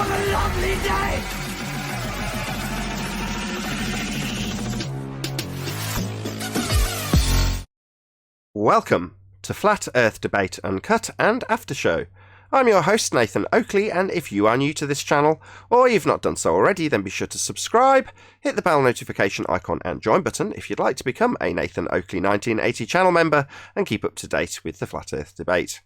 a lovely day! Welcome to Flat Earth Debate Uncut and After Show. I'm your host Nathan Oakley, and if you are new to this channel, or you've not done so already, then be sure to subscribe, hit the bell notification icon and join button if you'd like to become a Nathan Oakley 1980 channel member and keep up to date with the Flat Earth Debate.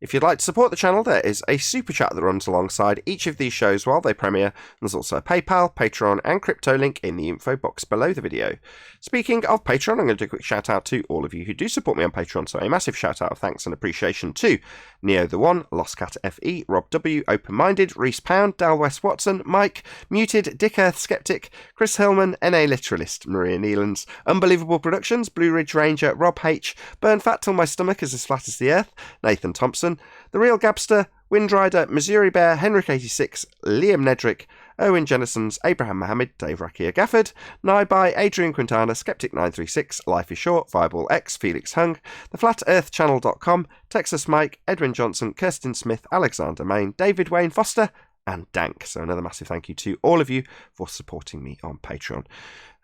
If you'd like to support the channel, there is a super chat that runs alongside each of these shows while they premiere. There's also a PayPal, Patreon and crypto link in the info box below the video. Speaking of Patreon, I'm going to do a quick shout out to all of you who do support me on Patreon, so a massive shout out of thanks and appreciation to Neo the One, Lost Cat FE, Rob W, Open Minded, Reese Pound, Dal West Watson, Mike, Muted, Dick Earth Skeptic, Chris Hillman, NA Literalist, Maria Neelands, Unbelievable Productions, Blue Ridge Ranger, Rob H, Burn Fat Till My Stomach Is As Flat As the Earth, Nathan Thompson, The Real Gabster, Windrider, Missouri Bear, Henrik86, Liam Nedrick, Owen Jennisons, Abraham Mohammed, Dave Rakia Gafford, Naibai, Adrian Quintana, Skeptic936, Life is Short, Fireball X, Felix Hung, TheFlatEarthChannel.com, Texas Mike, Edwin Johnson, Kirsten Smith, Alexander Main, David Wayne Foster, and Dank. So another massive thank you to all of you for supporting me on Patreon.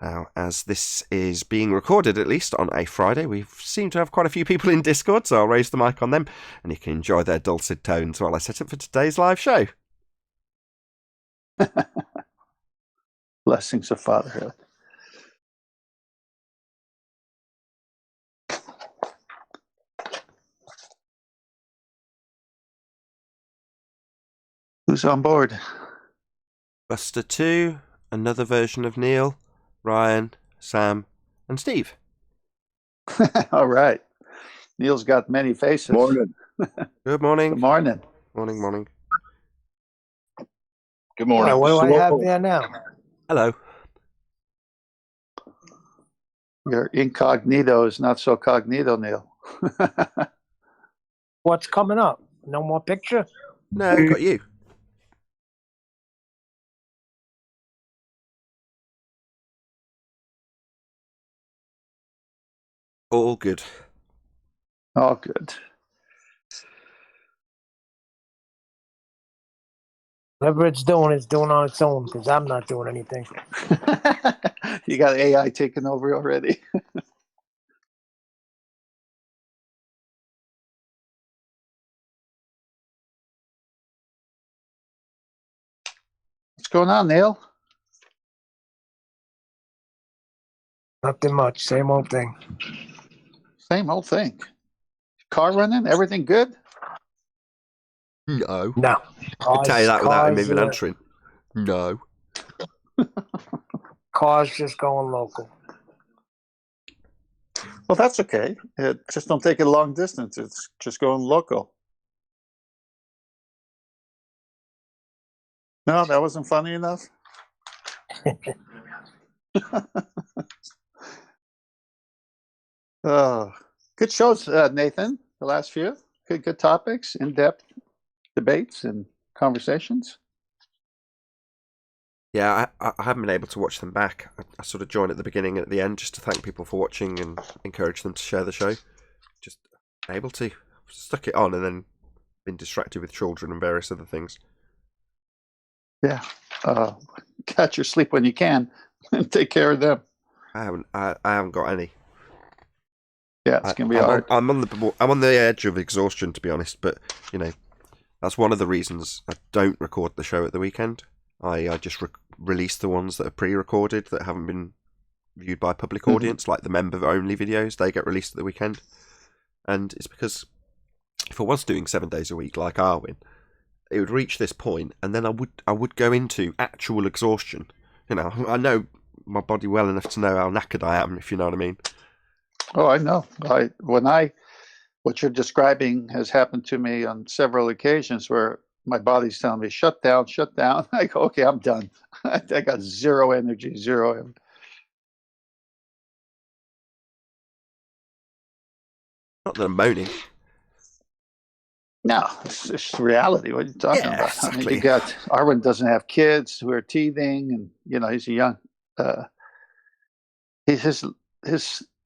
Now, as this is being recorded, at least on a Friday, we seem to have quite a few people in Discord, so I'll raise the mic on them, and you can enjoy their dulcet tones while I set up for today's live show. Blessings of fatherhood. Who's on board? Buster 2, another version of Neil, Ryan, Sam, and Steve. All right. Neil's got many faces. Morning. Good morning. Good morning. Morning. Good morning. What do I have there now? Hello. Your incognito is not so cognito, Neil. What's coming up? No more picture? No, got you. All good. All good. Whatever it's doing on its own, because I'm not doing anything. You got AI taking over already. What's going on, Neil? Nothing much. Same old thing. Same old thing. Car running? Everything good? No. No. I'll tell you that without him even answering. No. Cars just going local. Well, that's okay. Just don't take it long distance. It's just going local. No, that wasn't funny enough. Oh, good shows, Nathan. The last few good topics, in-depth debates and conversations. Yeah, I haven't been able to watch them back. I sort of joined at the beginning and at the end just to thank people for watching and encourage them to share the show. Just able to. Stuck it on and then been distracted with children and various other things. Yeah. Catch your sleep when you can and take care of them. I haven't got any. Yeah, it's gonna be hard. I'm on the edge of exhaustion, to be honest. But you know, that's one of the reasons I don't record the show at the weekend. I just release the ones that are pre-recorded that haven't been viewed by a public audience, like the member-only videos. They get released at the weekend, and it's because if I was doing 7 days a week like Arwin, it would reach this point, and then I would go into actual exhaustion. You know, I know my body well enough to know how knackered I am, if you know what I mean. Oh, I know. What you're describing has happened to me on several occasions where my body's telling me, shut down. I go, okay, I'm done. I got zero energy, zero. Not that I'm moaning. No, it's reality. What are you talking about? Exactly. I mean, you got Arwen doesn't have kids who are teething, and he's a young. His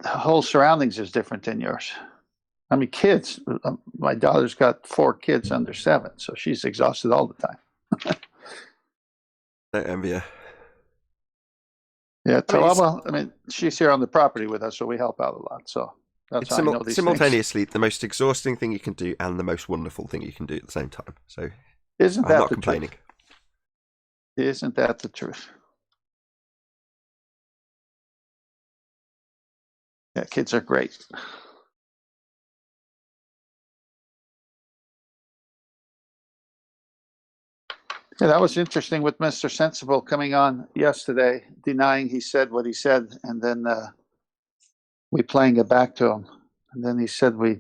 whole surroundings is different than yours. I mean, kids. My daughter's got 4 kids under 7, so she's exhausted all the time. Don't envy her. Yeah, I mean, it's, well, I mean, she's here on the property with us, so we help out a lot. So that's it's how I know these things. simultaneously the most exhausting thing you can do and the most wonderful thing you can do at the same time. So Isn't I'm that not the complaining. truth? Isn't that the truth? Yeah, kids are great. Yeah, that was interesting with Mr. Sensible coming on yesterday, denying he said what he said, and then we playing it back to him. And then he said we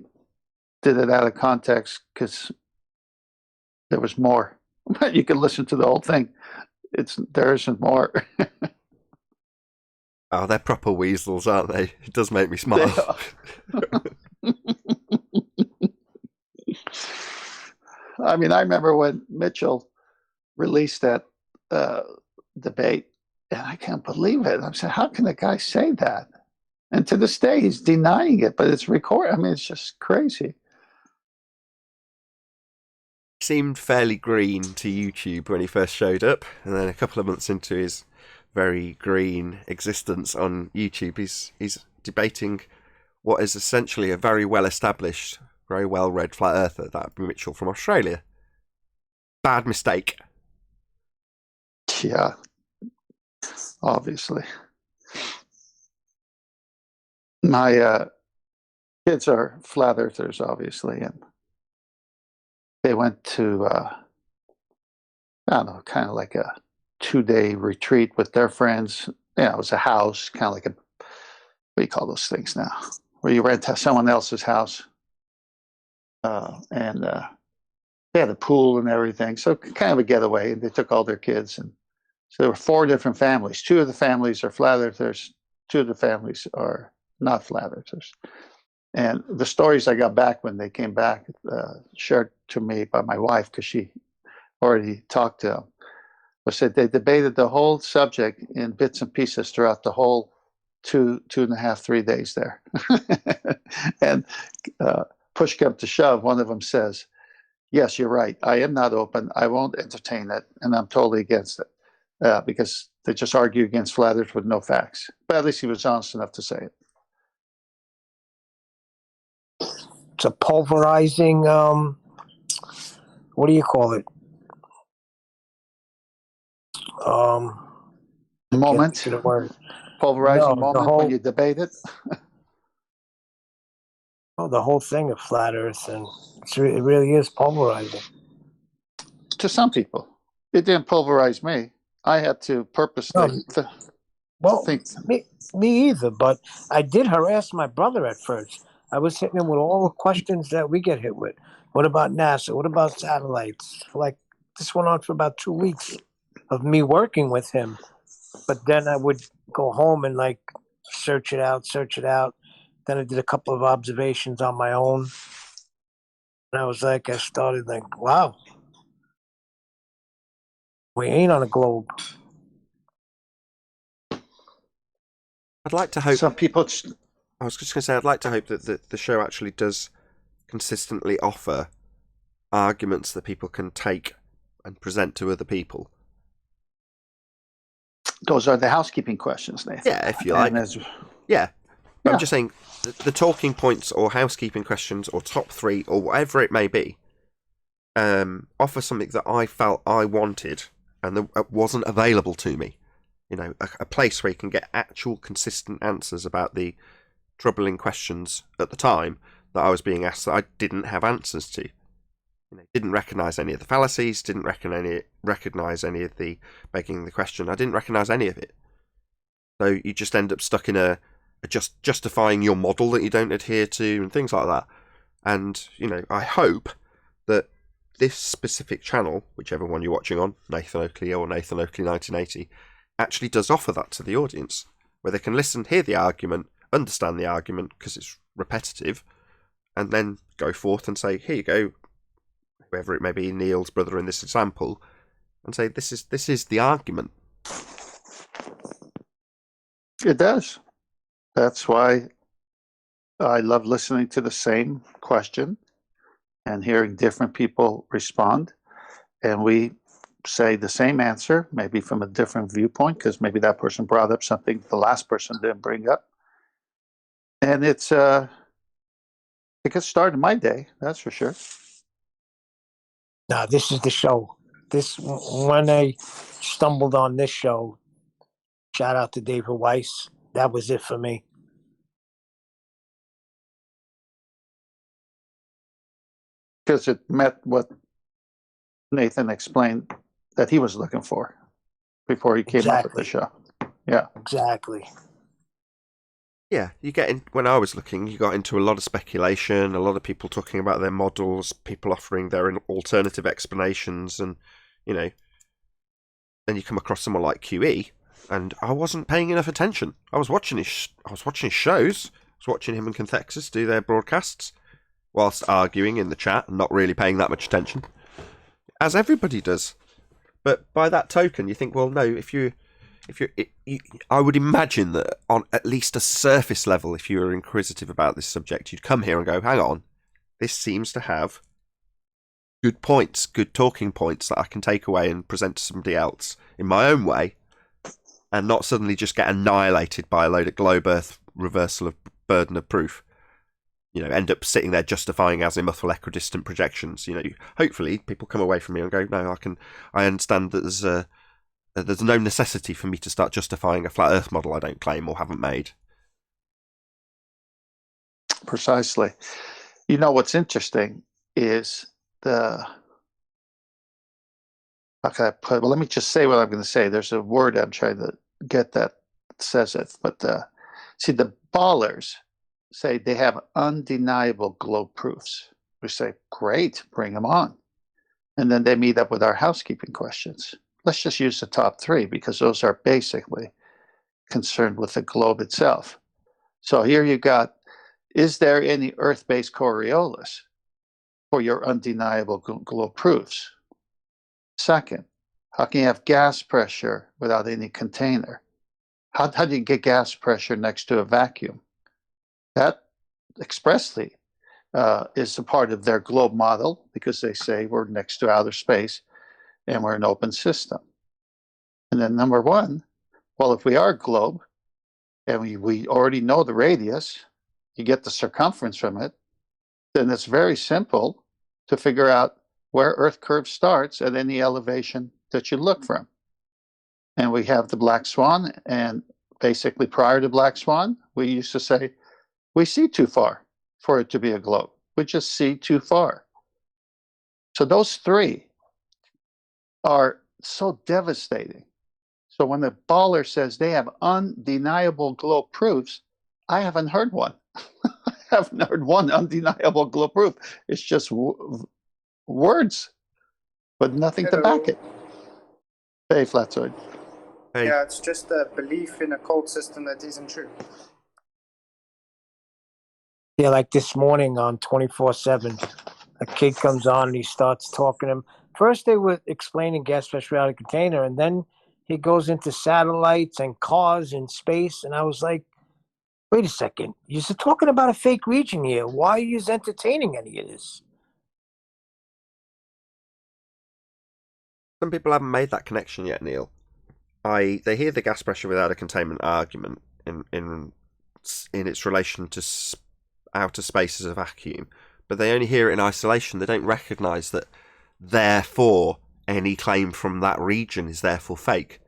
did it out of context because there was more. But you can listen to the whole thing. There isn't more. Oh, they're proper weasels, aren't they? It does make me smile. I mean, I remember when Mitchell released that debate, and I can't believe it. I'm saying, how can the guy say that? And to this day, he's denying it, but it's recorded. I mean, it's just crazy. He seemed fairly green to YouTube when he first showed up, and then a couple of months into his very green existence on YouTube, he's debating what is essentially a very well-established, very well-read flat earther, that would be Mitchell from Australia. Bad mistake. Yeah, obviously. My kids are flat earthers, obviously, and they went to, I don't know, kind of like a 2-day retreat with their friends. Yeah, it was a house, kind of like what do you call those things now? Where you rent someone else's house. And they had a pool and everything. So kind of a getaway. And they took all their kids. And so there were 4 different families. 2 of the families are flat earthers. 2 of the families are not flat earthers. And the stories I got back when they came back, shared to me by my wife, because she already talked to them, was that they debated the whole subject in bits and pieces throughout the whole 2.5, 3 days there. And push come to shove, one of them says, yes, you're right. I am not open. I won't entertain it. And I'm totally against it because they just argue against flat earth with no facts. But at least he was honest enough to say it. It's a pulverizing, what do you call it? Moment. To the word. Pulverizing No, moment when you debate it. The whole thing of flat Earth, and it really is pulverizing. To some people, it didn't pulverize me. I had to purposely think. Me either. But I did harass my brother at first. I was hitting him with all the questions that we get hit with. What about NASA? What about satellites? Like, this went on for about 2 weeks of me working with him. But then I would go home and like search it out. Then I did a couple of observations on my own. And I started like, wow, we ain't on a globe. I'd like to hope. Some people. I was just going to say, I'd like to hope that the show actually does consistently offer arguments that people can take and present to other people. Those are the housekeeping questions, Nathan. Yeah, if you like. Yeah. I'm just saying the talking points or housekeeping questions or top 3 or whatever it may be offer something that I felt I wanted and that wasn't available to me. You know, a place where you can get actual consistent answers about the troubling questions at the time that I was being asked that I didn't have answers to. You know, didn't recognise any of the fallacies, didn't recognise any of the making the question. I didn't recognise any of it. So you just end up stuck in a just justifying your model that you don't adhere to and things like that. And, you know, I hope that this specific channel, whichever one you're watching on, Nathan Oakley or Nathan Oakley 1980, actually does offer that to the audience, where they can listen, hear the argument, understand the argument because it's repetitive, and then go forth and say, here you go, whoever it may be, Neil's brother in this example, and say, this is the argument. It does. That's why I love listening to the same question and hearing different people respond. And we say the same answer, maybe from a different viewpoint, because maybe that person brought up something the last person didn't bring up. And it gets started my day, that's for sure. No, this is the show. When I stumbled on this show, shout out to David Weiss. That was it for me. Because it met what Nathan explained that he was looking for before he came up with the show. Yeah. Exactly. Yeah, you get in. When I was looking, you got into a lot of speculation, a lot of people talking about their models, people offering their alternative explanations, and then you come across someone like QE, and I wasn't paying enough attention. I was watching his shows. I was watching him and Conthexus do their broadcasts, whilst arguing in the chat and not really paying that much attention, as everybody does. But by that token, you think, well, no, I would imagine that on at least a surface level, if you were inquisitive about this subject, you'd come here and go, hang on, this seems to have good points, good talking points that I can take away and present to somebody else in my own way, and not suddenly just get annihilated by a load of globe earth reversal of burden of proof. End up sitting there justifying azimuthal equidistant projections. Hopefully people come away from me and go, no, I understand that there's no necessity for me to start justifying a flat Earth model I don't claim or haven't made. Precisely. What's interesting is how can I put? Well, let me just say what I'm going to say. There's a word I'm trying to get that says it, but see, the ballers say they have undeniable globe proofs. We say, great, bring them on. And then they meet up with our housekeeping questions. Let's just use the top three because those are basically concerned with the globe itself. So here you got, is there any Earth-based Coriolis for your undeniable globe proofs? Second, how can you have gas pressure without any container? How do you get gas pressure next to a vacuum? That expressly is a part of their globe model because they say we're next to outer space and we're an open system. And then number one, well, if we are a globe and we already know the radius, you get the circumference from it, then it's very simple to figure out where Earth curve starts at any elevation that you look from. And we have the black swan, and basically prior to black swan, we used to say, we see too far for it to be a globe. We just see too far. So those three are so devastating. So when the baller says they have undeniable globe proofs, I haven't heard one. I haven't heard one undeniable globe proof. It's just words, but nothing to back it. Hey, Flatzoid. Hey. Yeah, it's just a belief in a cold system that isn't true. Yeah, like this morning on 24/7, a kid comes on and he starts talking to him. First they were explaining gas pressure out of container, and then he goes into satellites and cars in space, and I was like, wait a second, you're talking about a fake region here. Why are you entertaining any of this? Some people haven't made that connection yet, Neil. They hear the gas pressure without a containment argument in its relation to outer space as a vacuum, but they only hear it in isolation. They don't recognise that, therefore, any claim from that region is therefore fake.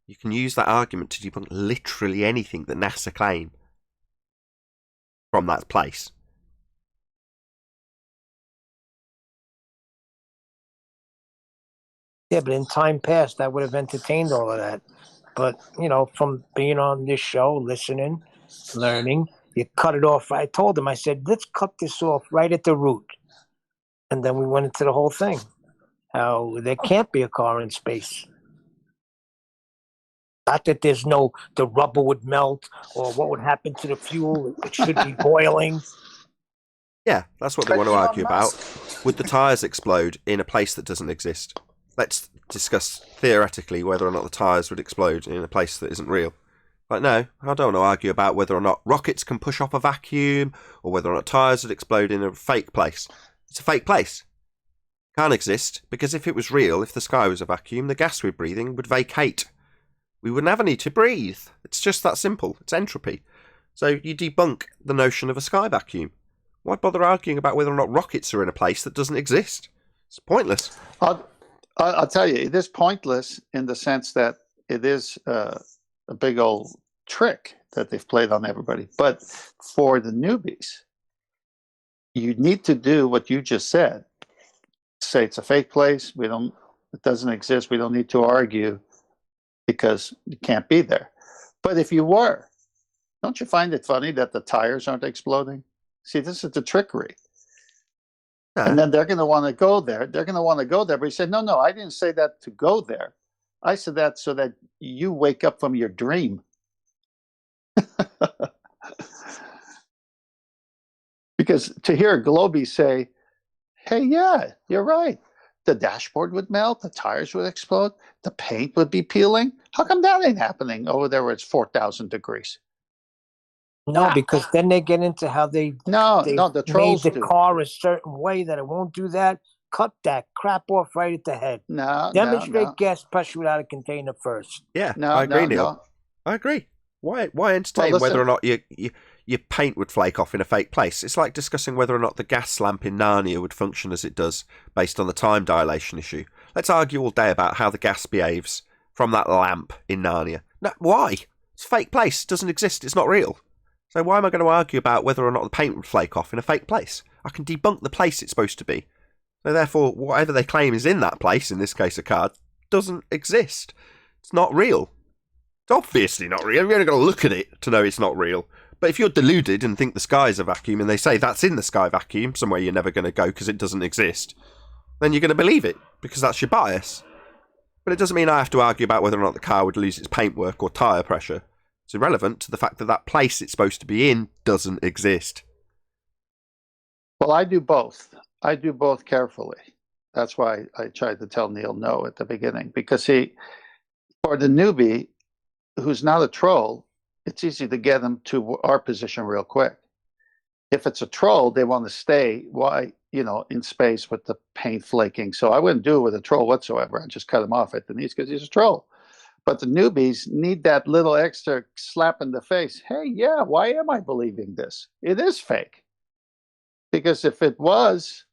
You can use that argument to debunk literally anything that NASA claim from that place. Yeah, but in time past, I would have entertained all of that. But, from being on this show, listening, learning, you cut it off. I told him, I said, let's cut this off right at the root. And then we went into the whole thing. How there can't be a car in space. Not that the rubber would melt or what would happen to the fuel. It should be boiling. Yeah, that's what they want to argue about. Would the tyres explode in a place that doesn't exist? Let's discuss theoretically whether or not the tyres would explode in a place that isn't real. Like, no, I don't want to argue about whether or not rockets can push off a vacuum or whether or not tyres would explode in a fake place. It's a fake place. Can't exist, because if it was real, if the sky was a vacuum, the gas we're breathing would vacate. We would never need to breathe. It's just that simple. It's entropy. So you debunk the notion of a sky vacuum. Why bother arguing about whether or not rockets are in a place that doesn't exist? It's pointless. I'll tell you, it is pointless in the sense that it is a big old trick that they've played on everybody. But for the newbies, you need to do what you just said. Say it's a fake place. It doesn't exist. We don't need to argue because it can't be there. But if you were, don't you find it funny that the tires aren't exploding? See, this is the trickery. And then they're going to want to go there. They're going to want to go there. But he said, no, I didn't say that to go there. I said that so that you wake up from your dream. Because to hear a Globie say, hey, yeah, you're right. The dashboard would melt. The tires would explode. The paint would be peeling. How come that ain't happening over there where it's 4,000 degrees? No, because then they get into how they the trolls made the do. car a certain way that it won't do that. Cut that crap off right at the head. Demonstrate gas pressure without a container first. Yeah, I agree, Neil. I agree. Why entertain whether or not your paint would flake off in a fake place? It's like discussing whether or not the gas lamp in Narnia would function as it does based on the time dilation issue. Let's argue all day about how the gas behaves from that lamp in Narnia. No, why? It's a fake place. It doesn't exist. It's not real. So why am I going to argue about whether or not the paint would flake off in a fake place? I can debunk the place it's supposed to be. So therefore, whatever they claim is in that place, in this case a car, doesn't exist. It's not real. It's obviously not real. You're only got to look at it to know it's not real. But if you're deluded and think the sky is a vacuum and they say that's in the sky vacuum, somewhere you're never going to go because it doesn't exist, then you're going to believe it because that's your bias. But it doesn't mean I have to argue about whether or not the car would lose its paintwork or tyre pressure. It's irrelevant to the fact that that place it's supposed to be in doesn't exist. Well, I do both. I do both carefully. That's why I tried to tell Neil no at the beginning. Because for the newbie who's not a troll, it's easy to get them to our position real quick. If it's a troll, they want to stay in space with the paint flaking. So I wouldn't do it with a troll whatsoever. I'd just cut him off at the knees because he's a troll. But the newbies need that little extra slap in the face. Hey, yeah, why am I believing this? It is fake. Because if it was,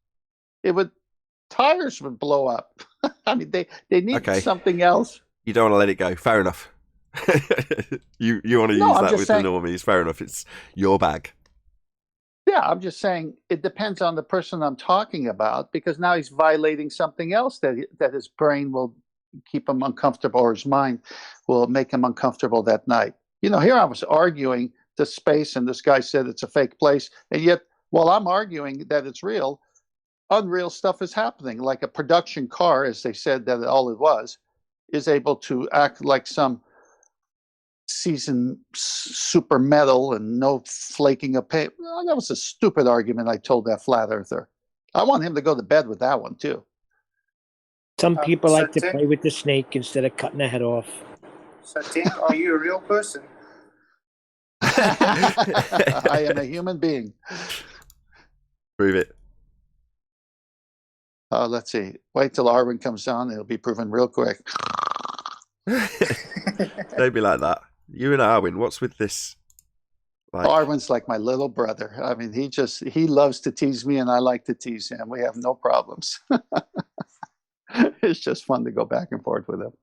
tires would blow up. I mean, they need something else. You don't want to let it go. Fair enough. you want to use that with the normies. Fair enough. It's your bag. Yeah, I'm just saying it depends on the person I'm talking about because now he's violating something else that his brain will keep him uncomfortable or his mind will make him uncomfortable that night. Here I was arguing the space and this guy said it's a fake place. And yet, while I'm arguing that it's real, unreal stuff is happening. Like a production car, as they said that all it was, is able to act like some seasoned super metal and no flaking of paint. Well, that was a stupid argument I told that flat earther. I want him to go to bed with that one too. Some people like to play with the snake instead of cutting the head off. So, Tink, are you a real person? I am a human being. Prove it. Let's see. Wait till Arwen comes on. It'll be proven real quick. Don't be like that. You and Arwen, what's with this? Arwen's like my little brother. I mean, he loves to tease me and I like to tease him. We have no problems. It's just fun to go back and forth with him.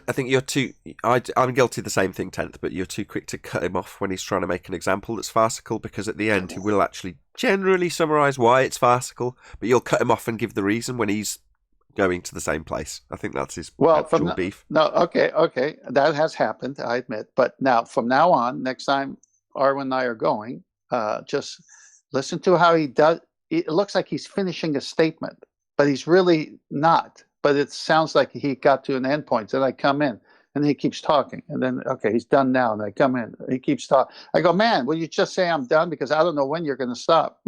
I think you're too... I'm guilty of the same thing, 10th, but you're too quick to cut him off when he's trying to make an example that's farcical, because at the end he will actually generally summarise why it's farcical, but you'll cut him off and give the reason when he's going to the same place. I think that's his actual beef. No, okay. That has happened, I admit. But now, from now on, next time Arwen and I are going, just listen to how he does. It looks like he's finishing a statement, but he's really not. But it sounds like he got to an end point. Then I come in, and he keeps talking. And then, okay, he's done now. And I come in, and he keeps talking. I go, man, will you just say I'm done? Because I don't know when you're going to stop.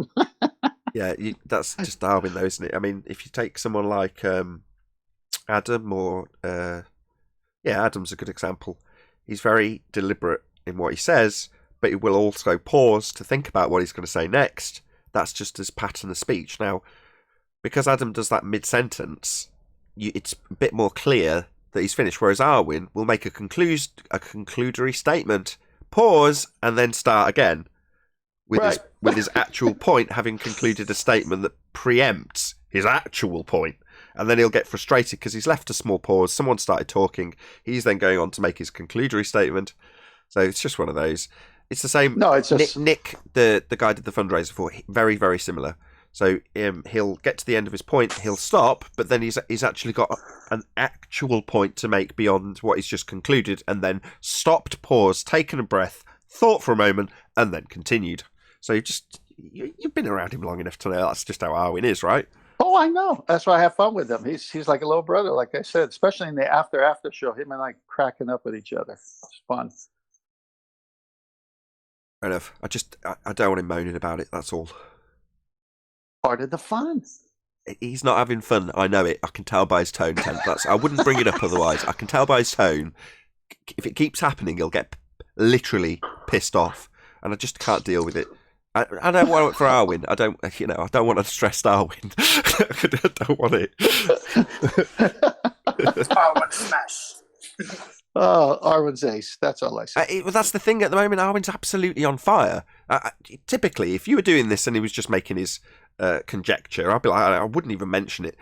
Yeah, that's just Darwin, though, isn't it? I mean, if you take someone like Adam or... Adam's a good example. He's very deliberate in what he says, but he will also pause to think about what he's going to say next. That's just his pattern of speech. Now, because Adam does that mid-sentence, it's a bit more clear that he's finished, whereas Arwin will make a conclusory statement, pause, and then start again with his actual point, having concluded a statement that preempts his actual point. And then he'll get frustrated because he's left a small pause. Someone started talking. He's then going on to make his conclusory statement. So it's just one of those. It's the same. No, it's just Nick, the guy did the fundraiser for, very, very similar. So he'll get to the end of his point, he'll stop, but then he's actually got an actual point to make beyond what he's just concluded, and then stopped, paused, taken a breath, thought for a moment, and then continued. So you've been around him long enough to know that's just how Arwin is, right? Oh, I know. That's why I have fun with him. He's like a little brother, like I said, especially in the after show. Him and I cracking up with each other. It's fun. Fair enough. I don't want him moaning about it. That's all. Part of the fun. He's not having fun. I know it. I can tell by his tone. I wouldn't bring it up otherwise. I can tell by his tone. If it keeps happening, he'll get literally pissed off, and I just can't deal with it. I don't want it for Arwin. I don't want to stress Arwin. I don't want it. Arwin smash. Oh, Arwin's ace. That's all I say. That's the thing at the moment. Arwin's absolutely on fire. Typically, if you were doing this and he was just making his conjecture, I'd be like, I wouldn't even mention it.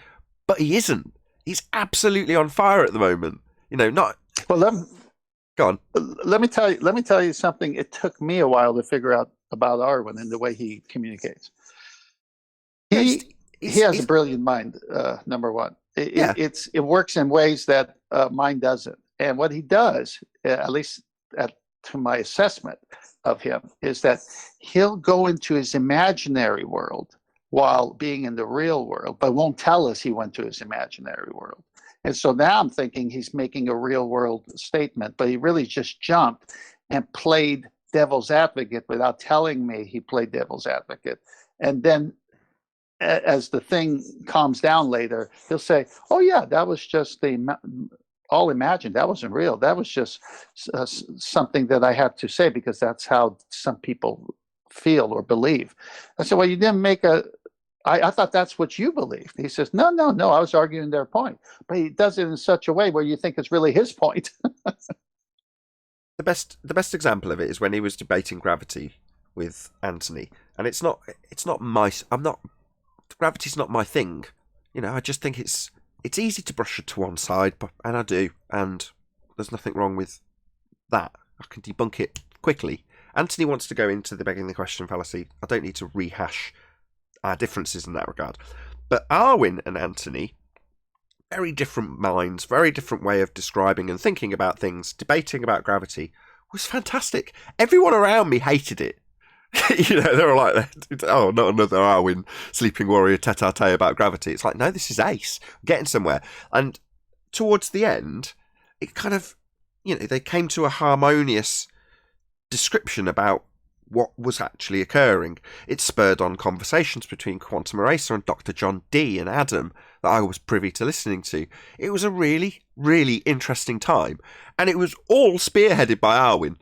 But he isn't. He's absolutely on fire at the moment. Not. Well, go on. Let me tell you something. It took me a while to figure out about Arwin and the way he communicates. He has a brilliant mind. Number one, it works in ways that mine doesn't. And what he does, at least to my assessment of him, is that he'll go into his imaginary world while being in the real world, but won't tell us he went to his imaginary world. And so now I'm thinking he's making a real world statement, but he really just jumped and played devil's advocate without telling me he played devil's advocate. And then as the thing calms down later, he'll say, oh yeah, that was just all imagined. That wasn't real. That was just something that I had to say because that's how some people feel or believe. I said, well, you didn't make I thought that's what you believed. He says, no, I was arguing their point. But he does it in such a way where you think it's really his point. The best example of it is when he was debating gravity with Anthony. And gravity's not my thing. I just think it's easy to brush it to one side, and I do, and there's nothing wrong with that. I can debunk it quickly. Anthony wants to go into the begging the question fallacy. I don't need to rehash our differences in that regard. But Arwin and Anthony, very different minds, very different way of describing and thinking about things, debating about gravity, was fantastic. Everyone around me hated it. They were like, oh, not another Arwin sleeping warrior tete-a-tete about gravity. It's like, no, this is ace. I'm getting somewhere. And towards the end, it kind of, they came to a harmonious description about what was actually occurring. It spurred on conversations between Quantum Eraser and Dr. John D and Adam that I was privy to listening to. It was a really, really interesting time. And it was all spearheaded by Arwin,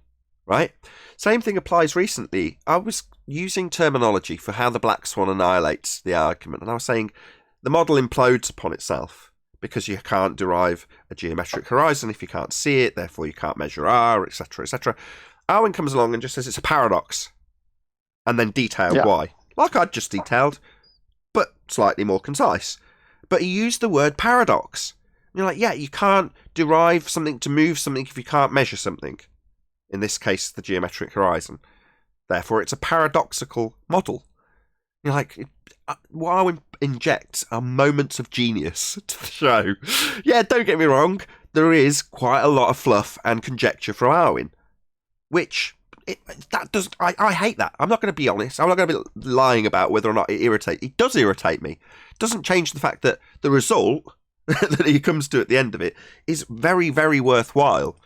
right? Same thing applies recently. I was using terminology for how the black swan annihilates the argument. And I was saying the model implodes upon itself because you can't derive a geometric horizon if you can't see it. Therefore, you can't measure R, etc., etc. Arwin comes along and just says it's a paradox and then detailed why. Like I'd just detailed, but slightly more concise. But he used the word paradox. And you're like, yeah, you can't derive something to move something if you can't measure something. In this case, the geometric horizon. Therefore, it's a paradoxical model. You're like, what Arwin injects are moments of genius to the show. Yeah, don't get me wrong. There is quite a lot of fluff and conjecture from Arwin. Which, I hate that. I'm not going to be honest. I'm not going to be lying about whether or not it irritates. It does irritate me. It doesn't change the fact that the result that he comes to at the end of it is very, very worthwhile.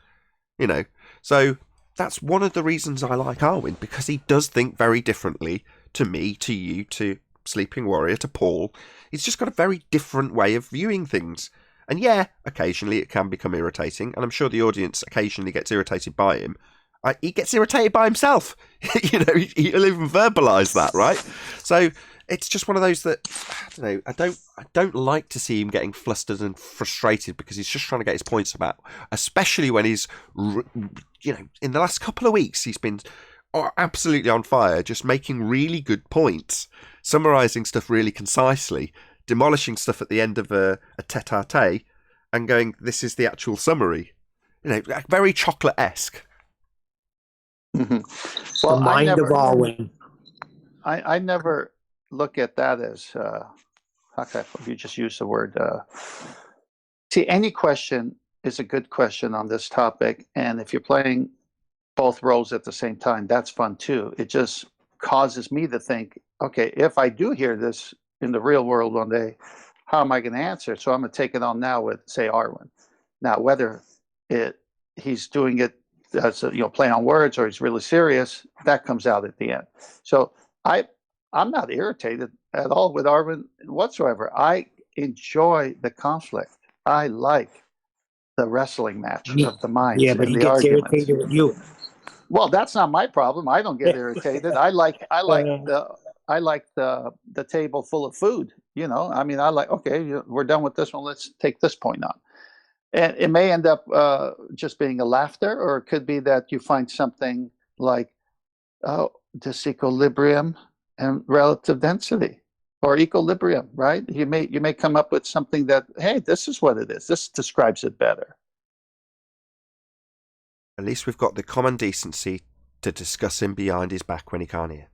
So that's one of the reasons I like Arwin, because he does think very differently to me, to you, to Sleeping Warrior, to Paul. He's just got a very different way of viewing things. And yeah, occasionally it can become irritating, and I'm sure the audience occasionally gets irritated by him. He gets irritated by himself. He'll even verbalise that, right? So it's just one of those that I don't know. I don't like to see him getting flustered and frustrated because he's just trying to get his points about. Especially when he's, in the last couple of weeks, he's been absolutely on fire, just making really good points, summarising stuff really concisely, demolishing stuff at the end of a tete-a-tete, and going, "This is the actual summary." Very chocolate-esque. Mm-hmm. Well, the mind of Arwen. I never look at that as you just use the word. See, any question is a good question on this topic, and if you're playing both roles at the same time, that's fun too. It just causes me to think, okay, if I do hear this in the real world one day, how am I going to answer? So I'm going to take it on now with, say, Arwen. Now, whether he's doing it as play on words or he's really serious, that comes out at the end. So I'm not irritated at all with Arwen whatsoever. I enjoy the conflict. I like the wrestling match of the minds. Yeah, but he gets irritated with you. Well, that's not my problem. I don't get irritated. I like the table full of food. I like, okay, we're done with this one. Let's take this point on. And it may end up just being a laughter, or it could be that you find something like, disequilibrium and relative density, or equilibrium, right? You may come up with something that, hey, this is what it is. This describes it better. At least we've got the common decency to discuss him behind his back when he can't hear.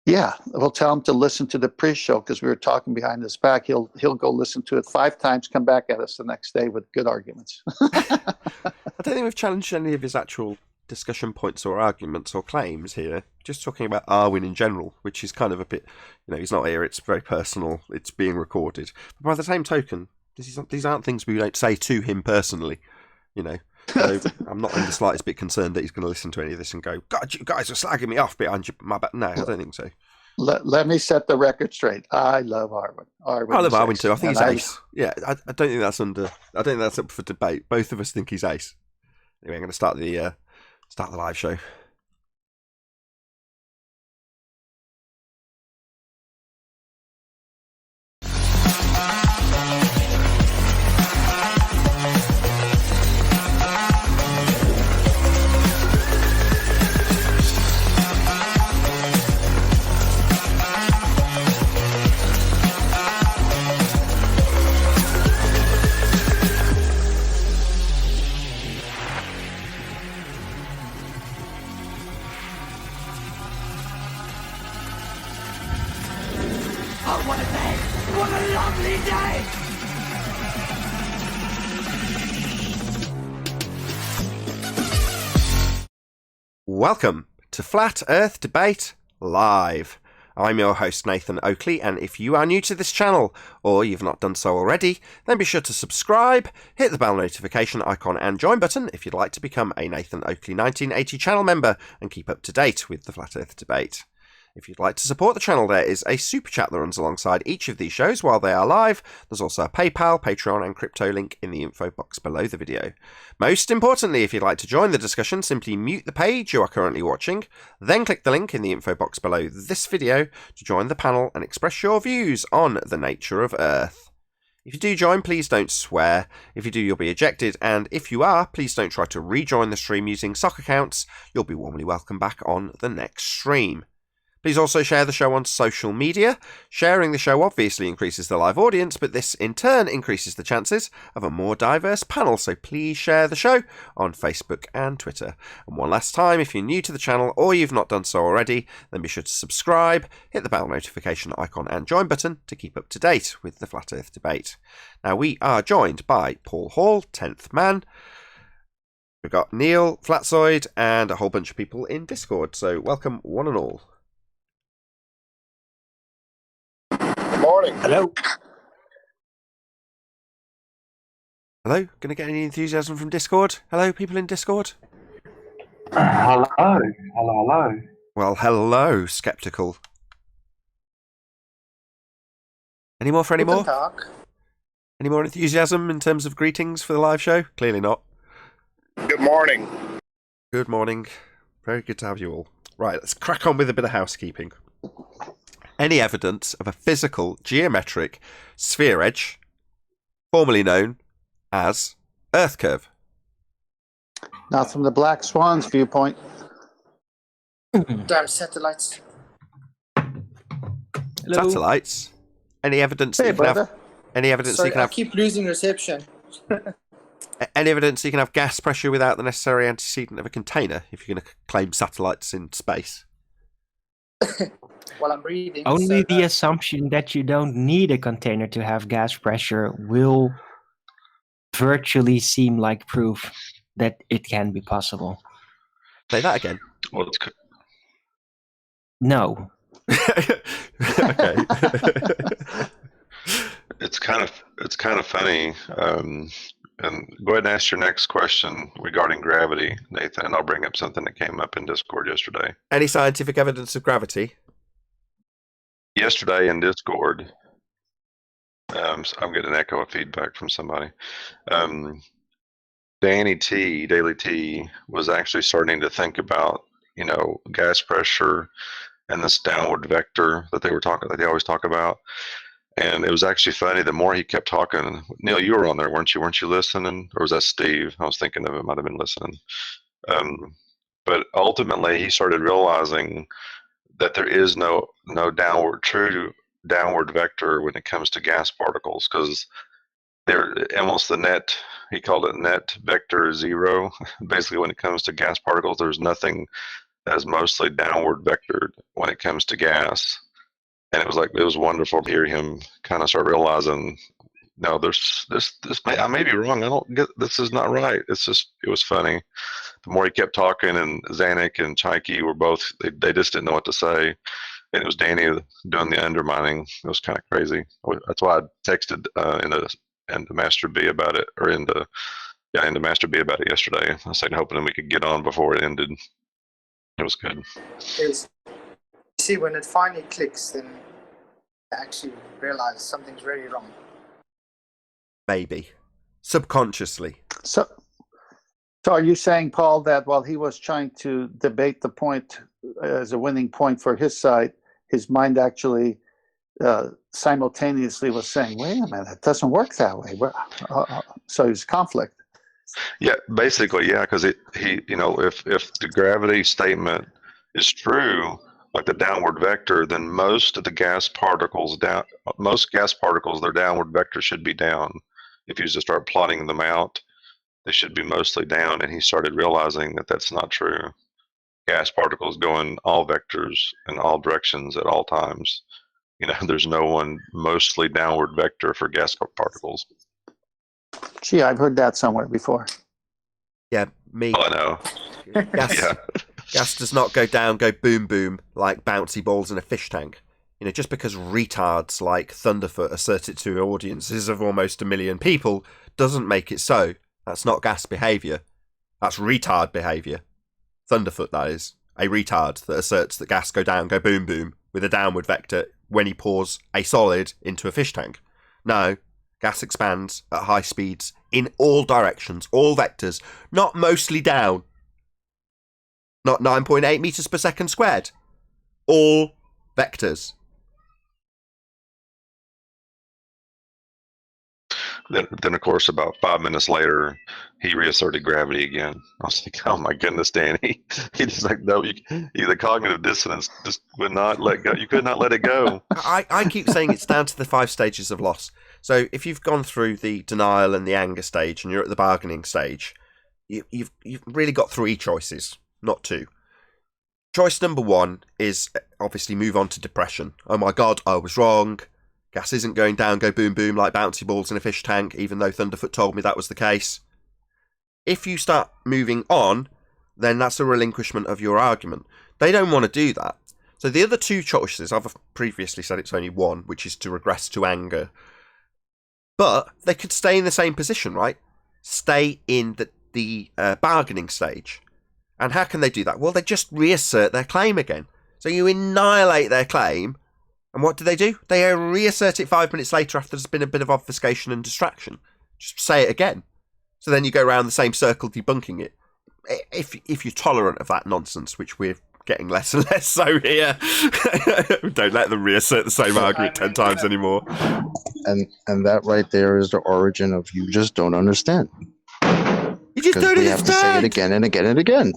Yeah, we'll tell him to listen to the pre-show because we were talking behind his back. He'll go listen to it 5 times, come back at us the next day with good arguments. I don't think we've challenged any of his actual discussion points or arguments or claims here. Just talking about Arwen in general, which is kind of a bit, he's not here. It's very personal. It's being recorded. But by the same token, these aren't things we don't say to him personally. So I'm not in the slightest bit concerned that he's going to listen to any of this and go, "God, you guys are slagging me off behind my back." No, I don't think so. Let me set the record straight. I love Arwen. I love Arwen too. I think he's ace. Yeah, I don't think that's I don't think that's up for debate. Both of us think he's ace. Anyway, I'm going to start the live show. Welcome to Flat Earth Debate Live. I'm your host Nathan Oakley, and if you are new to this channel, or you've not done so already, then be sure to subscribe, hit the bell notification icon and join button if you'd like to become a Nathan Oakley 1980 channel member and keep up to date with the Flat Earth Debate. If you'd like to support the channel, there is a super chat that runs alongside each of these shows while they are live. There's also a PayPal, Patreon and crypto link in the info box below the video. Most importantly, if you'd like to join the discussion, simply mute the page you are currently watching, then click the link in the info box below this video to join the panel and express your views on the nature of Earth. If you do join, please don't swear. If you do, you'll be ejected, and if you are, please don't try to rejoin the stream using sock accounts. You'll be warmly welcome back on the next stream. Please also share the show on social media. Sharing the show obviously increases the live audience, but this in turn increases the chances of a more diverse panel, so please share the show on Facebook and Twitter. And one last time, if you're new to the channel or you've not done so already, then be sure to subscribe, hit the bell notification icon and join button to keep up to date with the Flat Earth Debate. Now, we are joined by Paul Hall, 10th man. We've got Neil, Flatzoid, and a whole bunch of people in Discord, so welcome one and all. Morning. Hello. Hello? Gonna get any enthusiasm from Discord? Hello, people in Discord? Hello. Well, hello, skeptical. Any more for any more? Any more enthusiasm in terms of greetings for the live show? Clearly not. Good morning. Good morning. Very good to have you all. Right, let's crack on with a bit of housekeeping. any evidence of a physical geometric sphere edge, formerly known as Earth curve? Not from the Black Swan's viewpoint. Damn satellites. Hello. Satellites. Any evidence? Hey, that you can have, brother. any evidence? Sorry, you can I have keep losing reception. any evidence you can have gas pressure without the necessary antecedent of a container if you're going to claim satellites in space? While I'm breathing. Only so the assumption that you don't need a container to have gas pressure will virtually seem like proof that it can be possible. Say that again. Well, it's No. Okay. it's kind of funny. And go ahead and ask your next question regarding gravity, Nathan, and I'll bring up something that came up in Discord yesterday. Any scientific evidence of gravity? Yesterday in Discord, so I'm getting an echo of feedback from somebody. Daily T, was actually starting to think about, gas pressure and this downward vector that they always talk about. And it was actually funny. The more he kept talking, Neil, you were on there, weren't you? Weren't you listening, or was that Steve? I was thinking of it. Might have been listening. But ultimately, he started realizing that there is no true downward vector when it comes to gas particles, because they're almost the net. He called it net vector zero. Basically, when it comes to gas particles, there's nothing that is mostly downward vectored when it comes to gas. And it was wonderful to hear him kind of start realizing, no, there's this. I may be wrong. I don't get this. Is not right. It was funny. The more he kept talking, and Zanuck and Chaiki were both. They just didn't know what to say, and it was Danny doing the undermining. It was kind of crazy. That's why I texted into Master B about it, or into Master B about it yesterday. I said hoping we could get on before it ended. It was good. see, when it finally clicks, then I actually realize something's really wrong. Maybe. Subconsciously. So are you saying, Paul, that while he was trying to debate the point as a winning point for his side, his mind actually simultaneously was saying, wait a minute, it doesn't work that way. So it was conflict. Yeah, basically, yeah, because if the gravity statement is true, like the downward vector, then most of the gas particles, their downward vector should be down. If you just start plotting them out, they should be mostly down. And he started realizing that that's not true. Gas particles go in all vectors in all directions at all times. There's no one mostly downward vector for gas particles. Gee, I've heard that somewhere before. Yeah, me. Oh, I know. Gas does not go down, go boom boom like bouncy balls in a fish tank. Just because retards like Thunderfoot assert it to audiences of almost 1 million people doesn't make it so. That's not gas behaviour. That's retard behaviour. Thunderfoot, that is. A retard that asserts that gas go down, go boom boom with a downward vector when he pours a solid into a fish tank. No, gas expands at high speeds in all directions, all vectors, not mostly down. Not 9.8 meters per second squared. All vectors. Then, of course, about 5 minutes later, he reasserted gravity again. I was like, oh my goodness, Danny. He just like, no, the cognitive dissonance just would not let go. You could not let it go. I keep saying it's down to the 5 stages of loss. So if you've gone through the denial and the anger stage and you're at the bargaining stage, you've really got 3 choices, not 2. Choice number 1 is obviously move on to depression. Oh my God, I was wrong. Gas isn't going down, go boom boom like bouncy balls in a fish tank, even though Thunderfoot told me that was the case. If you start moving on, then that's a relinquishment of your argument. They don't want to do that. So the other 2 choices, I've previously said it's only 1, which is to regress to anger. But they could stay in the same position, right? Stay in the bargaining stage. And how can they do that? Well, they just reassert their claim again. So you annihilate their claim. And what do? They reassert it 5 minutes later after there's been a bit of obfuscation and distraction. Just say it again. So then you go around the same circle debunking it. If you're tolerant of that nonsense, which we're getting less and less so here. Don't let them reassert the same argument 10 times anymore. And that right there is the origin of you just don't understand. You just Because don't we have to say it understand. again and again and again.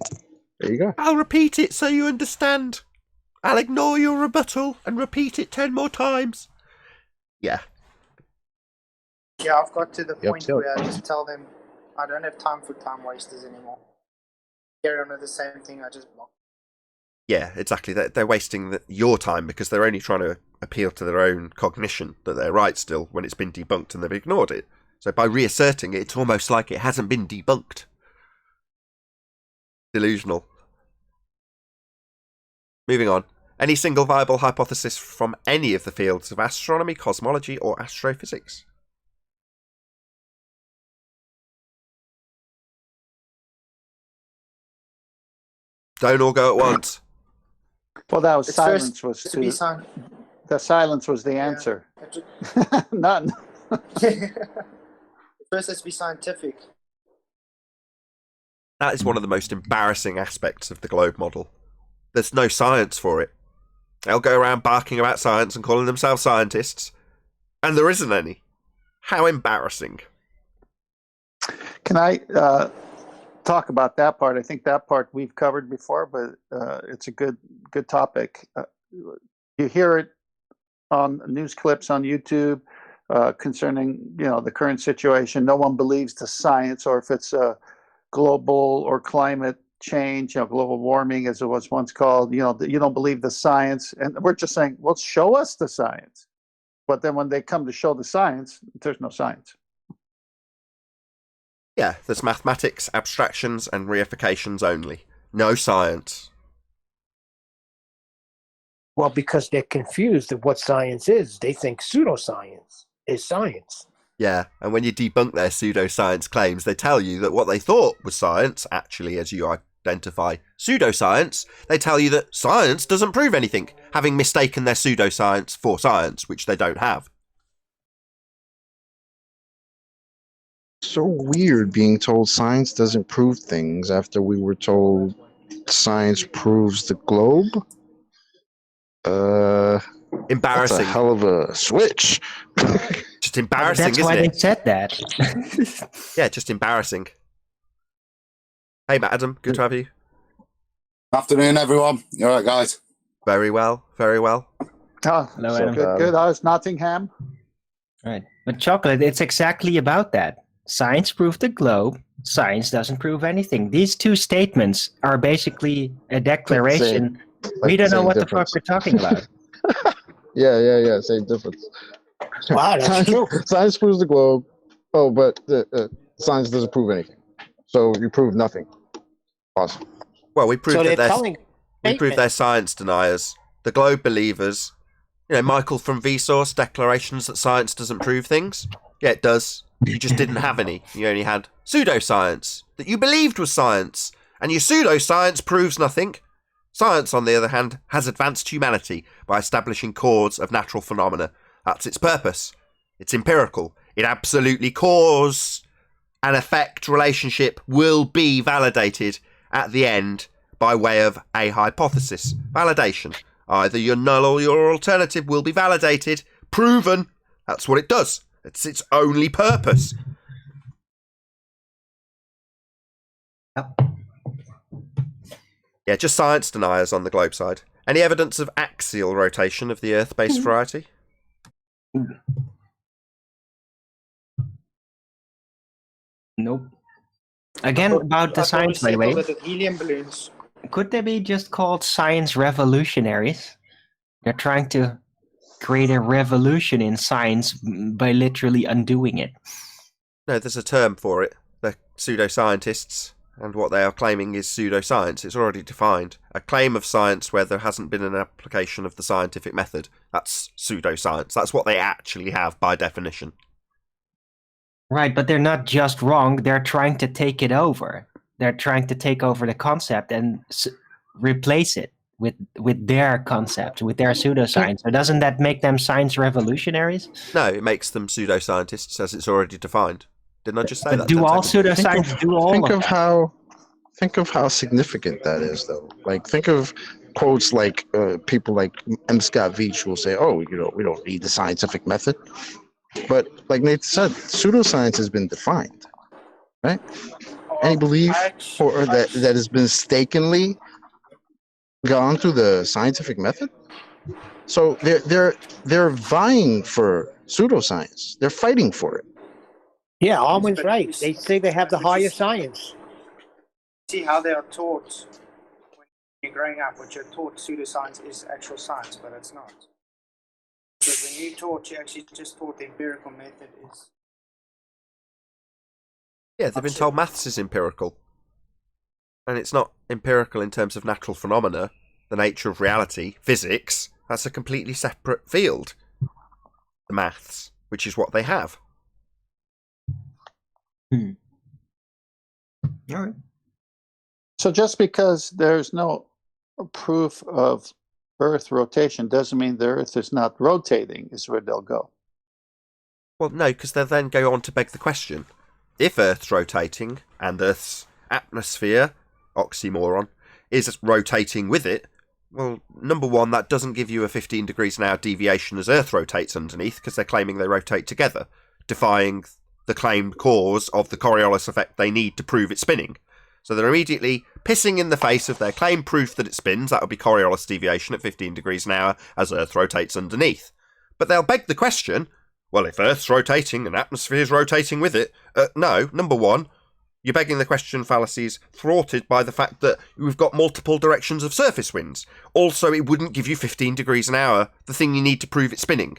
There you go. I'll repeat it so you understand. I'll ignore your rebuttal and repeat it 10 more times. Yeah. Yeah, I've got to the point Yep. where I just tell them I don't have time for time wasters anymore. Carry on with the same thing, I just block. Yeah, exactly. They're wasting your time because they're only trying to appeal to their own cognition that they're right still when it's been debunked and they've ignored it. So by reasserting it, it's almost like it hasn't been debunked. Delusional. Moving on. Any single viable hypothesis from any of the fields of astronomy, cosmology, or astrophysics? Don't all go at once. Well, that was It's silence first was to be signed. the silence was the answer. None. First, let's be scientific. That is one of the most embarrassing aspects of the globe model. There's no science for it. They'll go around barking about science and calling themselves scientists, and there isn't any. How embarrassing. Can I talk about that part? I think that part we've covered before, but it's a good topic. You hear it on news clips on YouTube concerning the current situation. No one believes the science, or if it's global or climate change, global warming as it was once called. You don't believe the science, and we're just saying, well, show us the science. But then when they come to show the science, there's no science. Yeah, there's mathematics, abstractions, and reifications only. No science. Well, because they're confused of what science is. They think pseudoscience is science. Yeah, and when you debunk their pseudoscience claims, they tell you that what they thought was science, actually, as you identify pseudoscience, they tell you that science doesn't prove anything, having mistaken their pseudoscience for science, which they don't have. So weird being told science doesn't prove things after we were told science proves the globe. That's Embarrassing. a hell of a switch. Just embarrassing, That's isn't why it? they said that. Yeah, just embarrassing. Hey, Adam, good to have you. Afternoon, everyone. You all right, guys? Very well, very well. Oh, Hello, so Adam. good. I was Nottingham. Right. But Chocolate, it's exactly about that. Science proved the globe. Science doesn't prove anything. These two statements are basically a declaration. We don't know what the fuck we're talking about. Yeah. Same difference. Wow, that's Science, true. science proves the globe. Oh, but science doesn't prove anything. So you prove nothing. Awesome. Well, we proved So they're that telling. we proved they're science deniers, the globe believers. Michael from Vsauce, declarations that science doesn't prove things. Yeah, it does. You just didn't have any. You only had pseudoscience that you believed was science, and your pseudoscience proves nothing. Science, on the other hand, has advanced humanity by establishing cause of natural phenomena. That's its purpose. It's empirical. It absolutely cause and effect relationship will be validated at the end by way of a hypothesis. Validation. Either your null or your alternative will be validated, proven. That's what it does. It's its only purpose. Yep. Yeah, just science deniers on the globe side. Any evidence of axial rotation of the Earth-based variety? Nope. Again, about the science, by the way. With helium balloons. Could they be just called science revolutionaries? They're trying to create a revolution in science by literally undoing it. No, there's a term for it. They're pseudoscientists, and what they are claiming is pseudoscience. It's already defined. A claim of science where there hasn't been an application of the scientific method. That's pseudoscience. That's what they actually have by definition. Right, but they're not just wrong. They're trying to take it over. They're trying to take over the concept and replace it with their concept, with their pseudoscience. So doesn't that make them science revolutionaries? No, it makes them pseudoscientists, as it's already defined. Didn't I just say But that? do 10 all seconds? pseudoscience do all Think of of that? how significant that is, though. Like, think of quotes like people like M. Scott Veach will say, "Oh, we don't need the scientific method." But like Nathan said, pseudoscience has been defined, right? Any belief or that has been mistakenly gone through the scientific method. So they're vying for pseudoscience. They're fighting for it. Yeah, Armin's right. They say they have the higher science. See how they are taught when you're growing up. What you're taught, pseudoscience is actual science, but it's not. Because when you're actually just taught the empirical method is. Yeah, they've been told maths is empirical. And it's not empirical in terms of natural phenomena, the nature of reality, physics. That's a completely separate field. The maths, which is what they have. All right. So just because there's no proof of Earth rotation doesn't mean the Earth is not rotating, is where they'll go. Well, no, because they'll then go on to beg the question. If Earth's rotating, and Earth's atmosphere, oxymoron, is rotating with it, well, number one, that doesn't give you a 15 degrees an hour deviation as Earth rotates underneath, because they're claiming they rotate together, defying the claimed cause of the Coriolis effect they need to prove it's spinning. So they're immediately pissing in the face of their claimed proof that it spins. That would be Coriolis deviation at 15 degrees an hour as Earth rotates underneath. But they'll beg the question, well, if Earth's rotating and atmosphere's rotating with it, no, number one, you're begging the question fallacies thwarted by the fact that we've got multiple directions of surface winds. Also, it wouldn't give you 15 degrees an hour, the thing you need to prove it's spinning.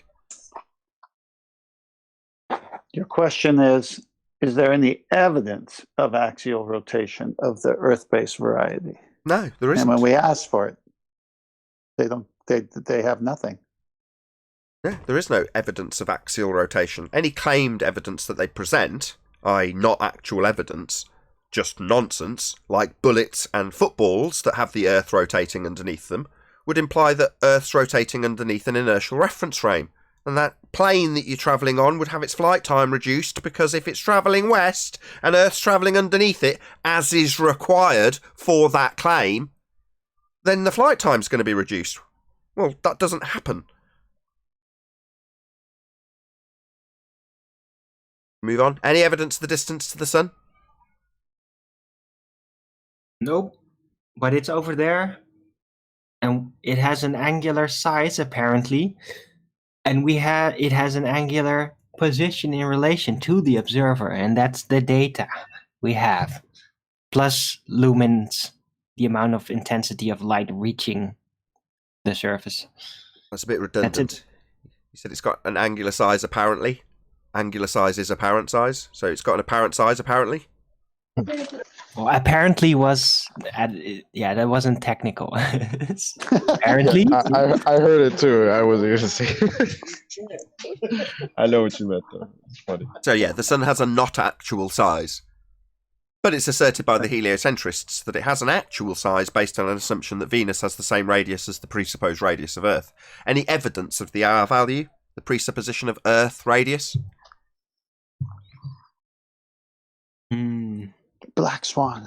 Your question is there any evidence of axial rotation of the Earth-based variety? No, there isn't. And when we ask for it, they have nothing. Yeah, there is no evidence of axial rotation. Any claimed evidence that they present, i.e. not actual evidence, just nonsense, like bullets and footballs that have the Earth rotating underneath them, would imply that Earth's rotating underneath an inertial reference frame. And that plane that you're travelling on would have its flight time reduced because if it's travelling west and Earth's travelling underneath it, as is required for that claim, then the flight time's going to be reduced. Well, that doesn't happen. Move on. Any evidence of the distance to the sun? Nope. But it's over there. And it has an angular size, apparently. And it has an angular position in relation to the observer. And that's the data we have. Plus lumens, the amount of intensity of light reaching the surface. That's a bit redundant. You said it's got an angular size, apparently. Angular size is apparent size, so it's got an apparent size, apparently. Well, apparently was, that wasn't technical. Apparently, I heard it too. I wasn't going to say. I know what you meant, though. It's funny. So yeah, the sun has a not actual size, but it's asserted by the heliocentrists that it has an actual size based on an assumption that Venus has the same radius as the presupposed radius of Earth. Any evidence of the R value, the presupposition of Earth radius? Black swan.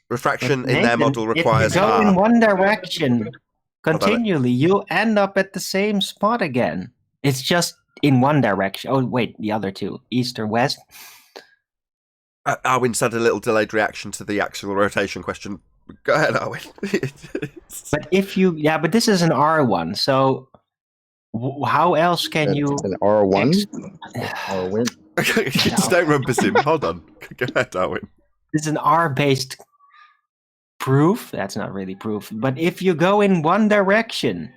Refraction in their model requires if you go R. in one direction continually, you'll end up at the same spot again. It's just in one direction. Oh, wait, the other two, east or west. Arwin said a little delayed reaction to the axial rotation question. Go ahead, Arwin. But this is an R1, so how else can you... An R1? R1? Just don't rumpus him. Hold on. Go ahead, Arwin. This is an R-based proof. That's not really proof. But if you go in one direction,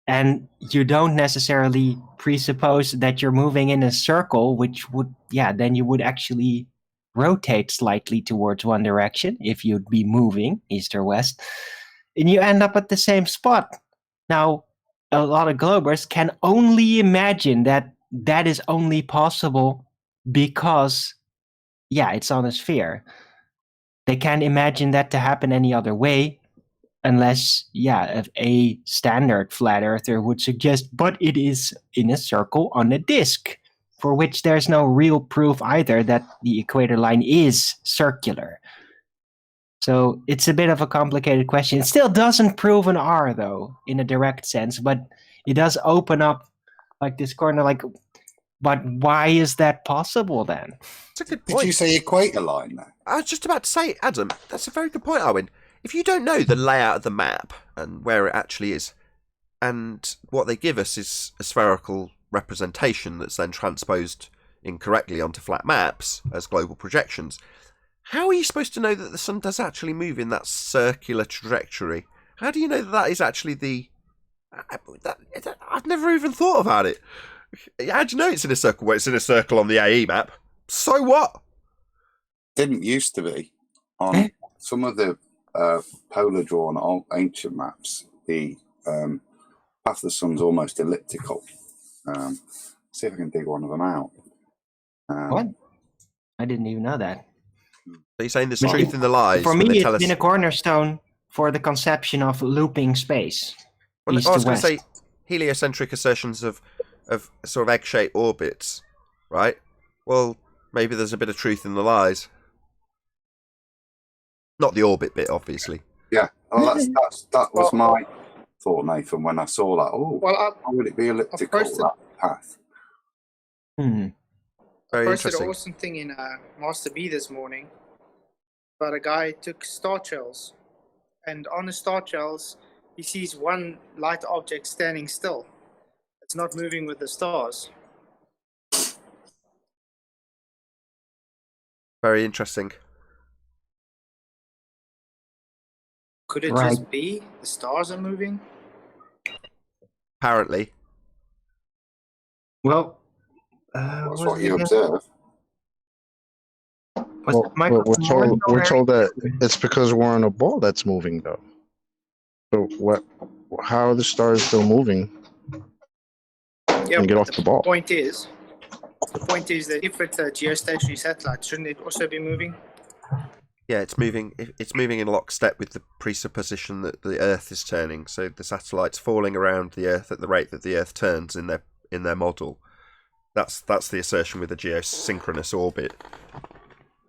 and you don't necessarily presuppose that you're moving in a circle, which would, then you would actually rotate slightly towards one direction if you'd be moving east or west, and you end up at the same spot. Now, a lot of globers can only imagine that is only possible because, it's on a sphere. They can't imagine that to happen any other way unless, if a standard flat earther would suggest, but it is in a circle on a disk, for which there's no real proof either that the equator line is circular. So it's a bit of a complicated question. It still doesn't prove an R, though, in a direct sense, but it does open up like this corner. Like, but why is that possible then? It's a good Did point. you say equator line there? I was just about to say, Adam, that's a very good point, Owen. If you don't know the layout of the map and where it actually is, and what they give us is a spherical representation that's then transposed incorrectly onto flat maps as global projections, how are you supposed to know that the sun does actually move in that circular trajectory? How do you know that that is actually the... I've never even thought about it. How do you know it's in a circle? Well, it's in a circle on the AE map. So what? Didn't used to be. On some of the polar drawn old ancient maps, the path of the sun's almost elliptical. See if I can dig one of them out. What? I didn't even know that. Are you saying there's Well, truth in the lies? For when me, they it's tell us... been a cornerstone for the conception of looping space. Well, East I was to going to west. say heliocentric assertions of sort of egg-shaped orbits, right? Well, maybe there's a bit of truth in the lies. Not the orbit bit, obviously. Yeah, well, that was my thought, Nathan, when I saw that. Oh, Well, how would it be elliptical, posted- that path? Hmm. Very I posted interesting. an awesome thing in Master B this morning. But a guy took star trails, and on the star trails, he sees one light object standing still. It's not moving with the stars. Very interesting. Could it Right. just be the stars are moving? Apparently. Well, That's what you observe. Well, we're told that it's because we're on a ball that's moving, though. So what? How are the stars still moving? Yeah, And get but off the ball. The point is that if it's a geostationary satellite, shouldn't it also be moving? Yeah, it's moving. It's moving in lockstep with the presupposition that the Earth is turning. So the satellite's falling around the Earth at the rate that the Earth turns in their model. That's the assertion with the geosynchronous orbit.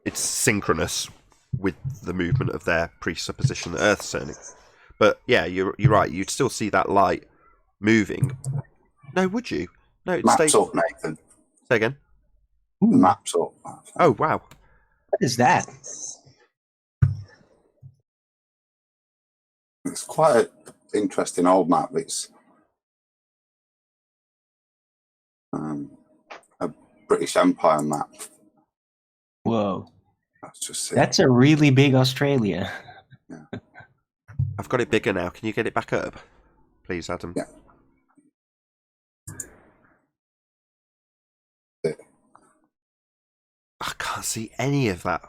It's synchronous with the movement of their presupposition that Earth's turning. But yeah, you're right. You'd still see that light moving. No, would you? No, it Maps stays. up, Nathan. Say again. The maps up. Oh wow. What is that? It's quite an interesting old map. It's a British Empire map. Whoa. That's just it. That's a really big Australia. I've got it bigger now. Can you get it back up, please, Adam? Yeah. I can't see any of that.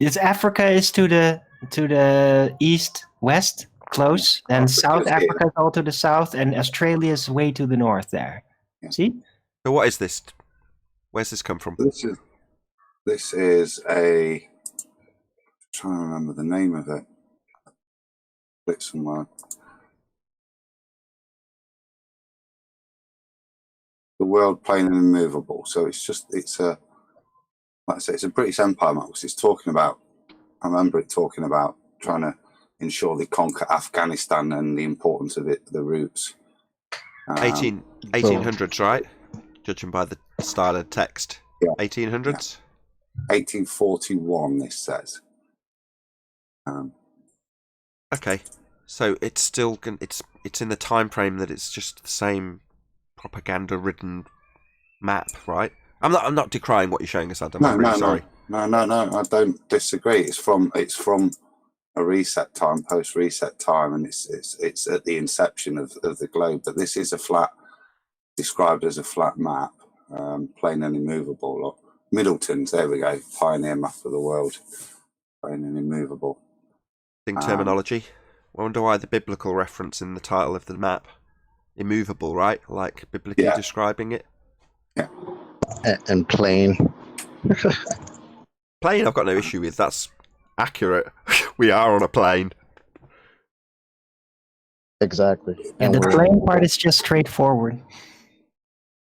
It's Africa is to the east west close, and Africa's South here. Africa is all to the south, and Australia is way to the north there. Yeah. See? So what is this? Where's this come from? This is a. I'm trying to remember the name of it. Bit somewhere. The world plane and immovable. So it's a. Like I say, it's a British Empire map. It's talking about. I remember it talking about trying to ensure they conquer Afghanistan and the importance of it, the routes. 1800s, right? Judging by the style of text. Yeah. 1800s? 1841, this says. Okay. So it's still it's in the time frame that it's just the same propaganda-ridden map, right? I'm not decrying what you're showing us, Adam. I'm really sorry. No. I don't disagree. It's from a reset time, post reset time, and it's at the inception of the globe. But this is described as a flat map, plain and immovable. Or Middleton's, there we go, pioneer map of the world, plain and immovable. Think terminology. I wonder why the biblical reference in the title of the map, immovable, right? Like biblically describing it. Yeah. And plain. Plane, I've got no issue with. That's accurate. We are on a plane. Exactly. And the plain part is just straightforward.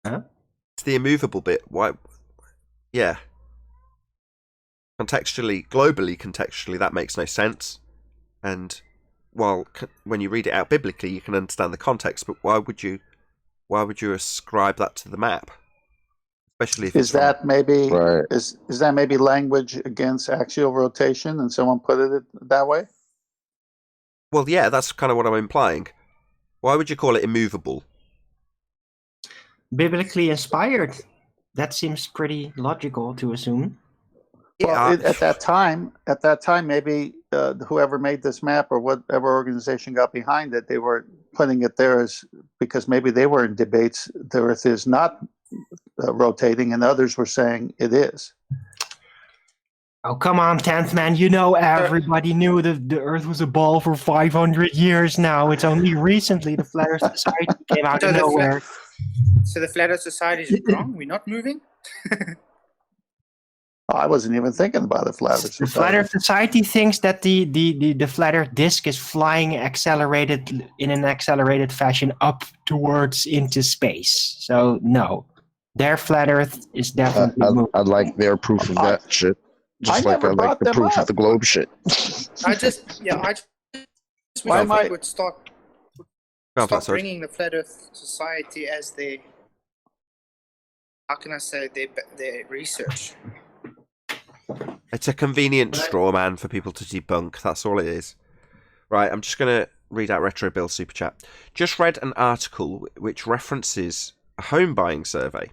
It's the immovable bit. Why? Yeah. contextually, that makes no sense. And while when you read it out biblically, you can understand the context. But why would you ascribe that to the map? Especially if Is that maybe Right. is that maybe language against axial rotation, and someone put it that way? Well, yeah, that's kind of what I'm implying. Why would you call it immovable? Biblically inspired. That seems pretty logical to assume. Yeah, Well, at that time, maybe whoever made this map or whatever organization got behind it, they were putting it there as because maybe they were in debates. The Earth is not rotating, and others were saying it is. Oh, come on, 10th man. You know everybody knew that the Earth was a ball for 500 years now. It's only recently the Flat Earth Society came out So of the nowhere. So the Flat Earth Society is wrong? We're not moving? I wasn't even thinking about it. Flat Earth The Society. Flat Earth Society thinks that the Flat Earth disk is flying in an accelerated fashion up towards into space. So no, their Flat Earth is definitely moving. I'd like their proof of that shit. Just I like never I like brought the them proof up. of the globe shit. I just wish Why am I- we would start bringing the Flat Earth Society as their, how can I say, their research. it's a convenient straw man for people to debunk. That's all it is. Right, I'm just going to read out Retro Bill Super Chat. Just read an article which references a home buying survey.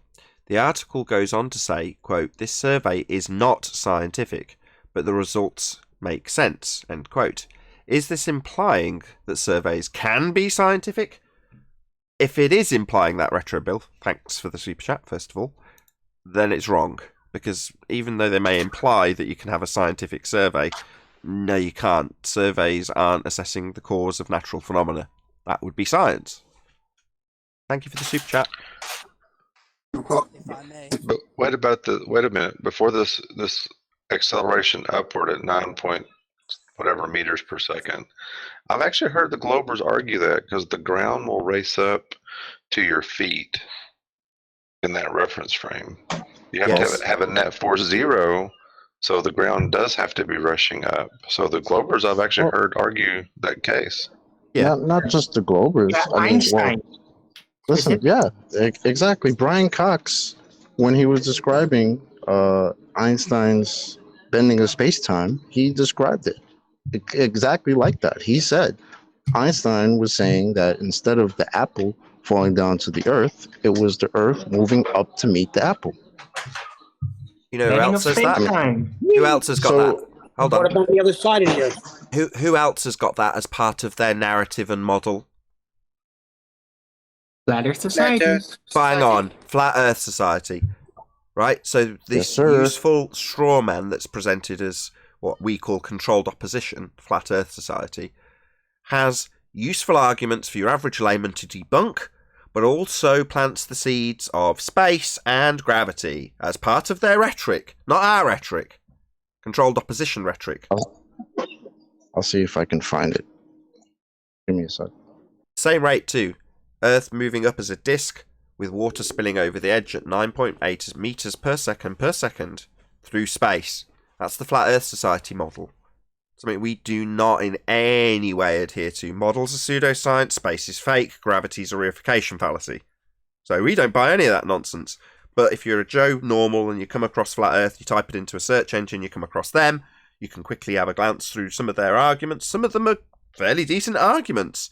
The article goes on to say, quote, "This survey is not scientific, but the results make sense," end quote. Is this implying that surveys can be scientific? If it is implying that, Retro Bill, thanks for the Super Chat, first of all, then it's wrong. Because even though they may imply that you can have a scientific survey, no, you can't. Surveys aren't assessing the cause of natural phenomena. That would be science. Thank you for the Super Chat. If I may. But wait a minute. Before this acceleration upward at 9 point whatever meters per second, I've actually heard the Globers argue that because the ground will race up to your feet in that reference frame. You have to have a net force 0, so the ground does have to be rushing up. So the Globers I've actually heard argue that case. Yeah. Not just the Globers. I mean, Einstein. listen, exactly. Brian Cox, when he was describing Einstein's bending of space-time, he described it exactly like that. He said Einstein was saying that instead of the apple falling down to the earth, it was the earth moving up to meet the apple. You know who Bending else of says that? space-time. Who else has got that? Hold on. What about the other side of the Earth? Who else has got that as part of their narrative and model? Flat Earth Society. Flat Earth Bang Society. on. Flat Earth Society. Right? So this Yes, sir. useful straw man that's presented as what we call controlled opposition, Flat Earth Society, has useful arguments for your average layman to debunk, but also plants the seeds of space and gravity as part of their rhetoric, not our rhetoric. Controlled opposition rhetoric. I'll see if I can find it. Give me a sec. Same rate too. Earth moving up as a disk with water spilling over the edge at 9.8 meters per second through space. That's the Flat Earth Society model. Something we do not in any way adhere to. Models are pseudoscience, space is fake, gravity is a reification fallacy. So we don't buy any of that nonsense. But if you're a Joe normal and you come across Flat Earth, you type it into a search engine, you come across them, you can quickly have a glance through some of their arguments. Some of them are fairly decent arguments.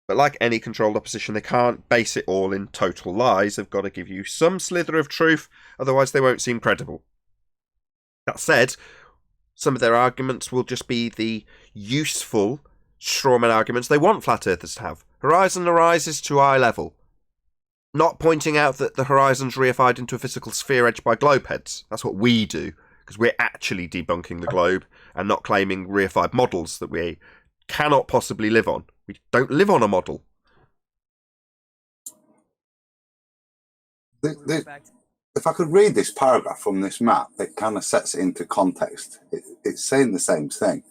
But like any controlled opposition, they can't base it all in total lies. They've got to give you some slither of truth, otherwise they won't seem credible. That said, some of their arguments will just be the useful strawman arguments they want flat earthers to have. Horizon arises to eye level. Not pointing out that the horizon's reified into a physical sphere edged by globe heads. That's what we do, because we're actually debunking the globe and not claiming reified models that we cannot possibly live on. We don't live on a model. If I could read this paragraph from this map, it kind of sets it into context. It's saying the same thing.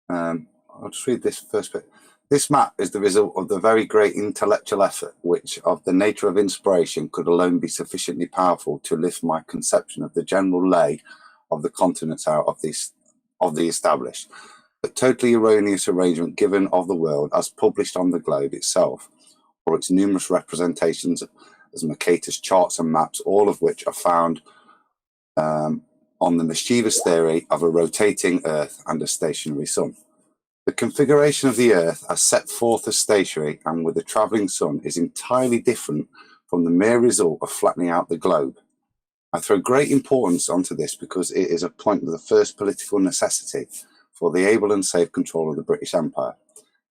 I'll just read this first bit. This map is the result of the very great intellectual effort, which, of the nature of inspiration, could alone be sufficiently powerful to lift my conception of the general lay of the continents out of the established, but totally erroneous arrangement given of the world as published on the globe itself, or its numerous representations as Mercator's charts and maps, all of which are found on the mischievous theory of a rotating Earth and a stationary sun. The configuration of the Earth as set forth as stationary and with a travelling sun is entirely different from the mere result of flattening out the globe. I throw great importance onto this because it is a point of the first political necessity for the able and safe control of the British Empire.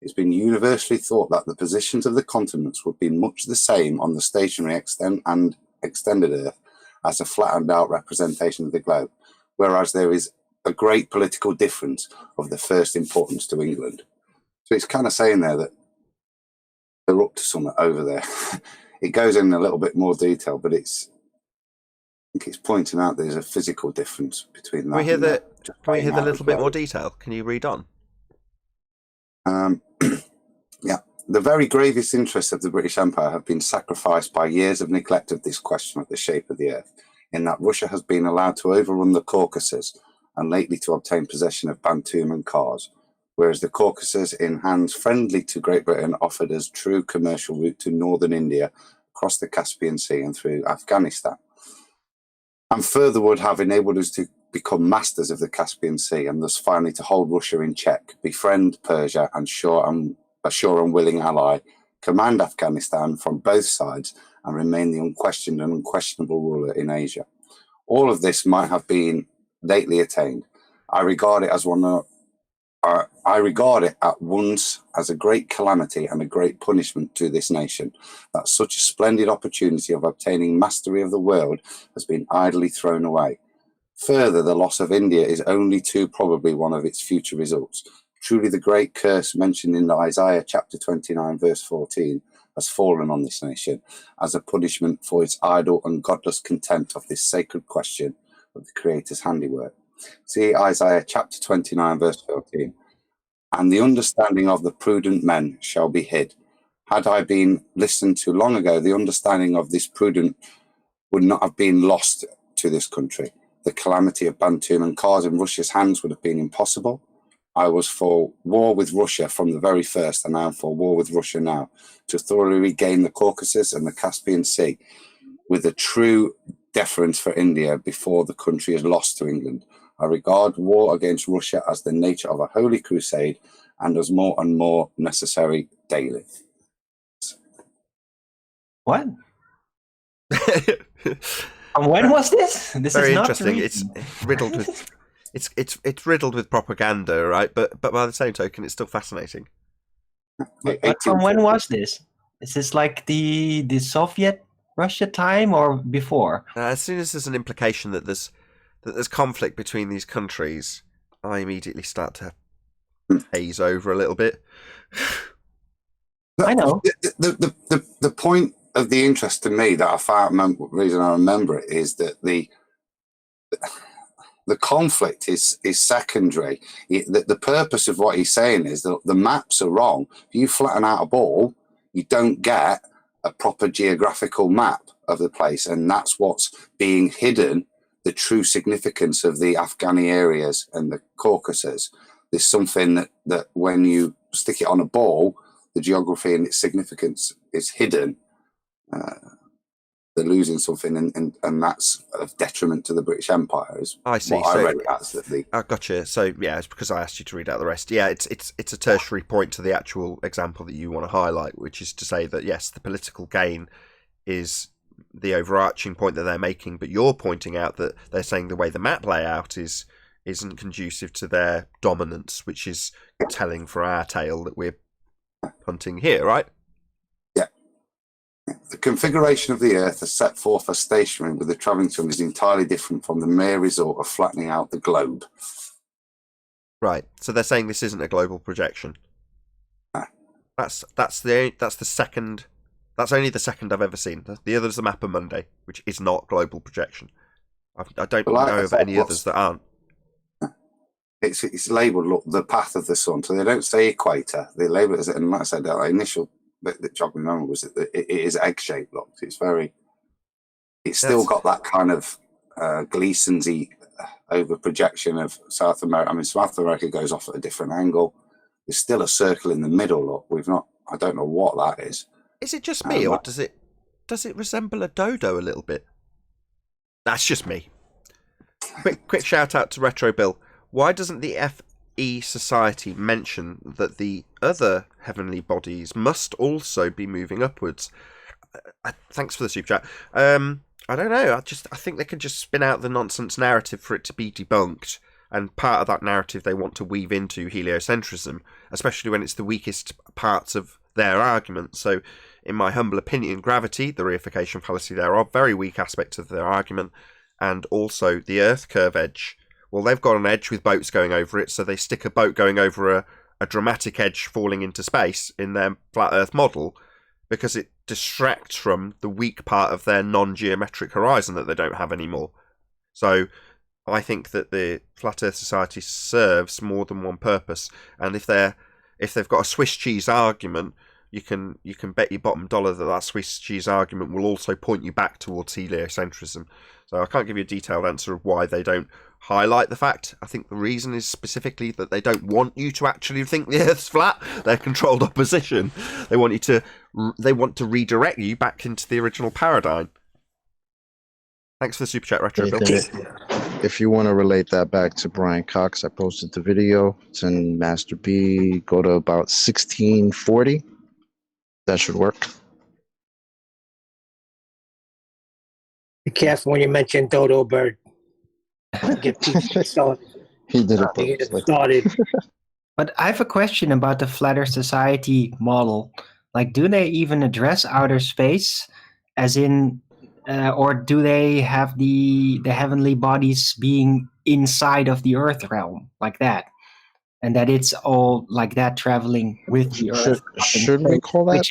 It's been universally thought that the positions of the continents would be much the same on the stationary and extended Earth as a flattened out representation of the globe, whereas there is a great political difference of the first importance to England. So it's kind of saying there that they're up to something over there. It goes in a little bit more detail, but I think it's pointing out there's a physical difference between that. Can we hear the little bit more detail? Can you read on? Yeah. The very gravest interests of the British Empire have been sacrificed by years of neglect of this question of the shape of the Earth, in that Russia has been allowed to overrun the Caucasus and lately to obtain possession of Bantoum and Kars, whereas the Caucasus, in hands friendly to Great Britain, offered us true commercial route to northern India, across the Caspian Sea and through Afghanistan, and further would have enabled us to become masters of the Caspian Sea and thus finally to hold Russia in check, befriend Persia and a sure and willing ally, command Afghanistan from both sides and remain the unquestioned and unquestionable ruler in Asia. All of this might have been lately attained. I regard it at once as a great calamity and a great punishment to this nation, that such a splendid opportunity of obtaining mastery of the world has been idly thrown away. Further, the loss of India is only too probably one of its future results. Truly the great curse mentioned in Isaiah chapter 29 verse 14 has fallen on this nation as a punishment for its idle and godless contempt of this sacred question of the Creator's handiwork. See Isaiah chapter 29 verse 14. And the understanding of the prudent men shall be hid. Had I been listened to long ago, the understanding of this prudent would not have been lost to this country. The calamity of Bantoum and Kars in Russia's hands would have been impossible. I was for war with Russia from the very first, and I am for war with Russia now, to thoroughly regain the Caucasus and the Caspian Sea, with a true deference for India before the country is lost to England. I regard war against Russia as the nature of a holy crusade and as more and more necessary daily. What? And when was this? This Very is not interesting. recent. It's riddled with it's riddled with propaganda, right? But by the same token, it's still fascinating. But from when was this? Is this like the Soviet Russia time or before? As soon as there's an implication that there's conflict between these countries, I immediately start to haze over a little bit. I know. The point of the interest to me that I found, the reason I remember it is that the conflict is secondary. The purpose of what he's saying is that the maps are wrong. If you flatten out a ball, you don't get a proper geographical map of the place, and that's what's being hidden, the true significance of the Afghani areas and the Caucasus. There's something that when you stick it on a ball, the geography and its significance is hidden. They're losing something, and that's of detriment to the British Empire. Is I see. What So, I read it as I gotcha. So yeah, it's because I asked you to read out the rest. Yeah, it's a tertiary point to the actual example that you want to highlight, which is to say that yes, the political gain is the overarching point that they're making, but you're pointing out that they're saying the way the map layout isn't conducive to their dominance, which is telling for our tale that we're hunting here, right? The configuration of the Earth as set forth as stationary with the travelling sun is entirely different from the mere result of flattening out the globe. Right. So they're saying this isn't a global projection. That's the second. That's only the second I've ever seen. The other's the map of Monday, which is not global projection. I don't know of any others that aren't. It's labelled, look, the path of the sun. So they don't say equator. They label it as, and like I said, the initial bit that jogged me memory was that it is egg-shaped. Look, it's still got that kind of Gleason's-y over projection of South America. I mean, South America goes off at a different angle. There's still a circle in the middle. Look, I don't know what that is. Is it just me, or does it resemble a dodo a little bit? That's just me. Quick shout out to Retro Bill. Why doesn't the FE Society mention that the other heavenly bodies must also be moving upwards? Thanks for the super chat. I don't know. I think they could just spin out the nonsense narrative for it to be debunked. And part of that narrative they want to weave into heliocentrism, especially when it's the weakest parts of their argument. So, in my humble opinion, gravity, the reification fallacy thereof, very weak aspects of their argument, and also the Earth curve edge. Well, they've got an edge with boats going over it, so they stick a boat going over a dramatic edge falling into space in their flat Earth model, because it distracts from the weak part of their non-geometric horizon that they don't have anymore. So I think that the Flat Earth Society serves more than one purpose, and if they've got a Swiss cheese argument, you can bet your bottom dollar that Swiss cheese argument will also point you back towards heliocentrism. So I can't give you a detailed answer of why they don't highlight the fact. I think the reason is specifically that they don't want you to actually think the Earth's flat. They're controlled opposition. They want to redirect you back into the original paradigm. Thanks for the super chat, Retro Bill. If you want to relate that back to Brian Cox, I posted the video. It's in Master B. Go to about 1640. That should work. Be careful when you mention dodo bird. Get people started. He did it Get it purposely. started. But I have a question about the Flat Earth Society model. Like, do they even address outer space, as in, or do they have the heavenly bodies being inside of the Earth realm, like that, and that it's all like that traveling with the Earth? Should we call that?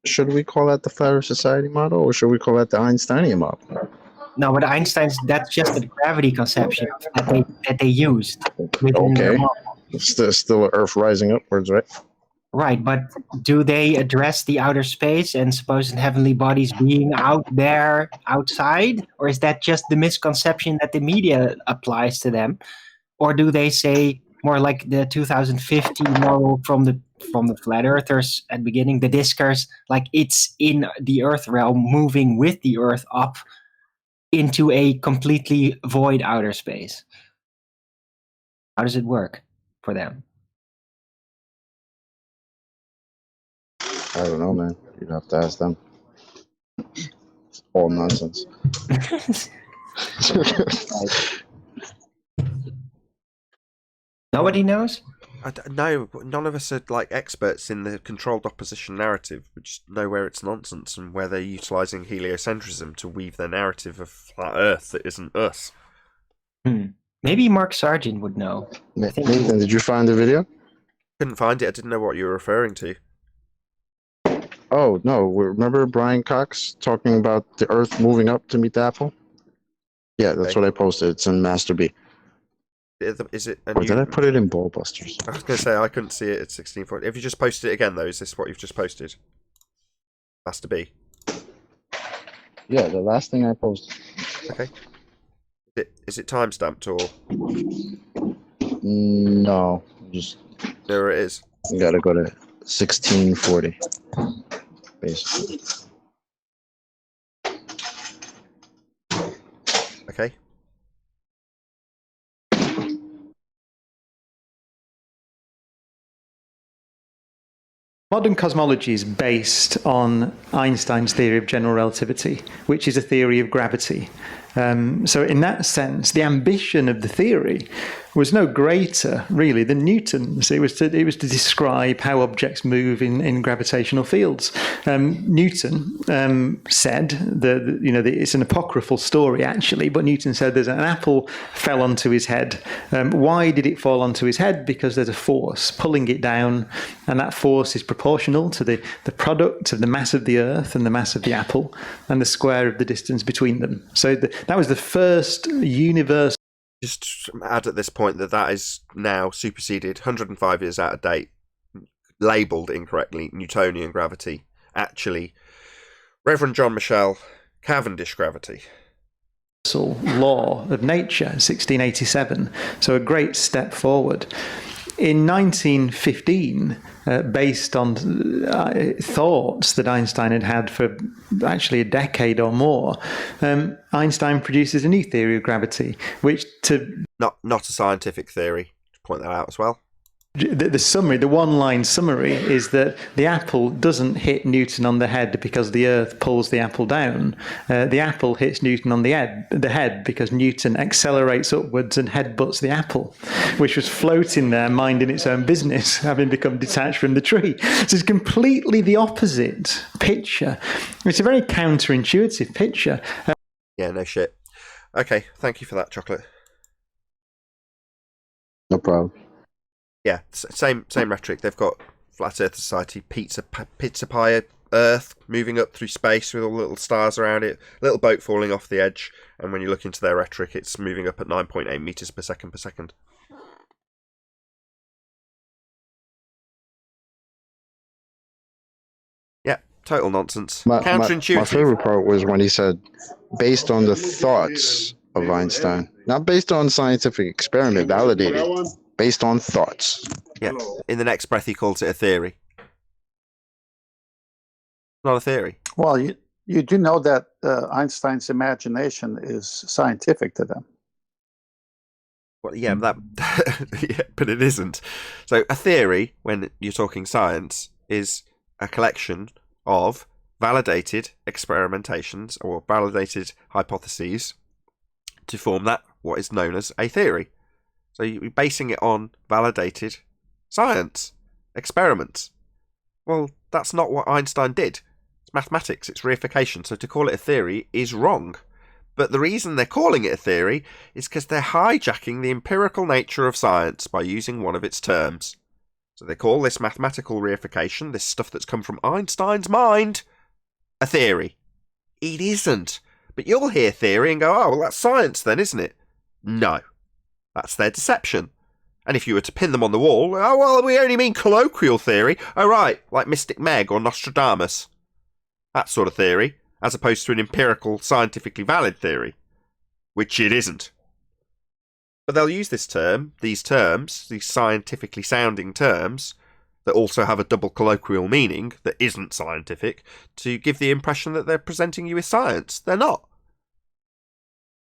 Should we call that the Flat Earth Society model, or should we call that the Einsteinian model? No, but Einstein's, that's just the gravity conception that they used. Okay, still Earth rising upwards, right? Right, but do they address the outer space and supposed heavenly bodies being out there outside, or is that just the misconception that the media applies to them, or do they say more like the 2050 model from the flat earthers at the beginning, the discers, like it's in the Earth realm, moving with the Earth up into a completely void outer space? How does it work for them? I don't know, man. You'd have to ask them. It's all nonsense. Nobody knows? No, none of us are like experts in the controlled opposition narrative. We just know where it's nonsense and where they're utilising heliocentrism to weave their narrative of flat Earth that isn't us. Maybe Mark Sargent would know. Nathan, did you find the video? Couldn't find it. I didn't know what you were referring to. Oh, no. Remember Brian Cox talking about the Earth moving up to meet the apple? Yeah, that's what I posted. It's in Master B. Is it? Or did I put it in Ballbusters? I was going to say, I couldn't see it at 1640. Have you just posted it again, though? Is this what you've just posted? Master B. Yeah, the last thing I posted. Okay. Is it timestamped or? No, just. There it is. You gotta go to 1640, basically. Okay. Modern cosmology is based on Einstein's theory of general relativity, which is a theory of gravity. So in that sense, the ambition of the theory was no greater, really, than Newton's. It was to describe how objects move in gravitational fields. Newton said it's an apocryphal story, actually, but Newton said there's an apple fell onto his head. Why did it fall onto his head? Because there's a force pulling it down, and that force is proportional to the product of the mass of the Earth and the mass of the apple and the square of the distance between them. So that was the first universal Just add at this point that is now superseded, 105 years out of date, labelled incorrectly, Newtonian gravity. Actually, Reverend John Michell, Cavendish gravity. Law of nature, 1687. So a great step forward. In 1915, based on thoughts that Einstein had had for actually a decade or more, Einstein produces a new theory of gravity, which not a scientific theory. Point that out as well. The summary, the one-line summary, is that the apple doesn't hit Newton on the head because the Earth pulls the apple down. The apple hits Newton on the head because Newton accelerates upwards and headbutts the apple, which was floating there, minding its own business, having become detached from the tree. So it's completely the opposite picture. It's a very counterintuitive picture. Yeah, no shit. Okay, thank you for that, Chocolate. No problem. Yeah, same rhetoric. They've got Flat Earth Society, pizza pie Earth moving up through space with all the little stars around it, little boat falling off the edge, and when you look into their rhetoric, it's moving up at 9.8 meters per second. Yeah, total nonsense. Counterintuitive. My favorite part was when he said, based on the thoughts of Einstein, not based on scientific experiment validated. Based on thoughts. Yeah. In the next breath, he calls it a theory. Not a theory. Well, you do know that Einstein's imagination is scientific to them. Well, yeah, yeah, but it isn't. So a theory, when you're talking science, is a collection of validated experimentations or validated hypotheses to form what is known as a theory. So you're basing it on validated science, experiments. Well, that's not what Einstein did. It's mathematics, it's reification, so to call it a theory is wrong. But the reason they're calling it a theory is because they're hijacking the empirical nature of science by using one of its terms. So they call this mathematical reification, this stuff that's come from Einstein's mind, a theory. It isn't. But you'll hear theory and go, oh, well, that's science then, isn't it? No. That's their deception. And if you were to pin them on the wall, oh, well, we only mean colloquial theory. Oh, right, like Mystic Meg or Nostradamus. That sort of theory, as opposed to an empirical, scientifically valid theory. Which it isn't. But they'll use these terms, these scientifically sounding terms, that also have a double colloquial meaning that isn't scientific, to give the impression that they're presenting you with science. They're not.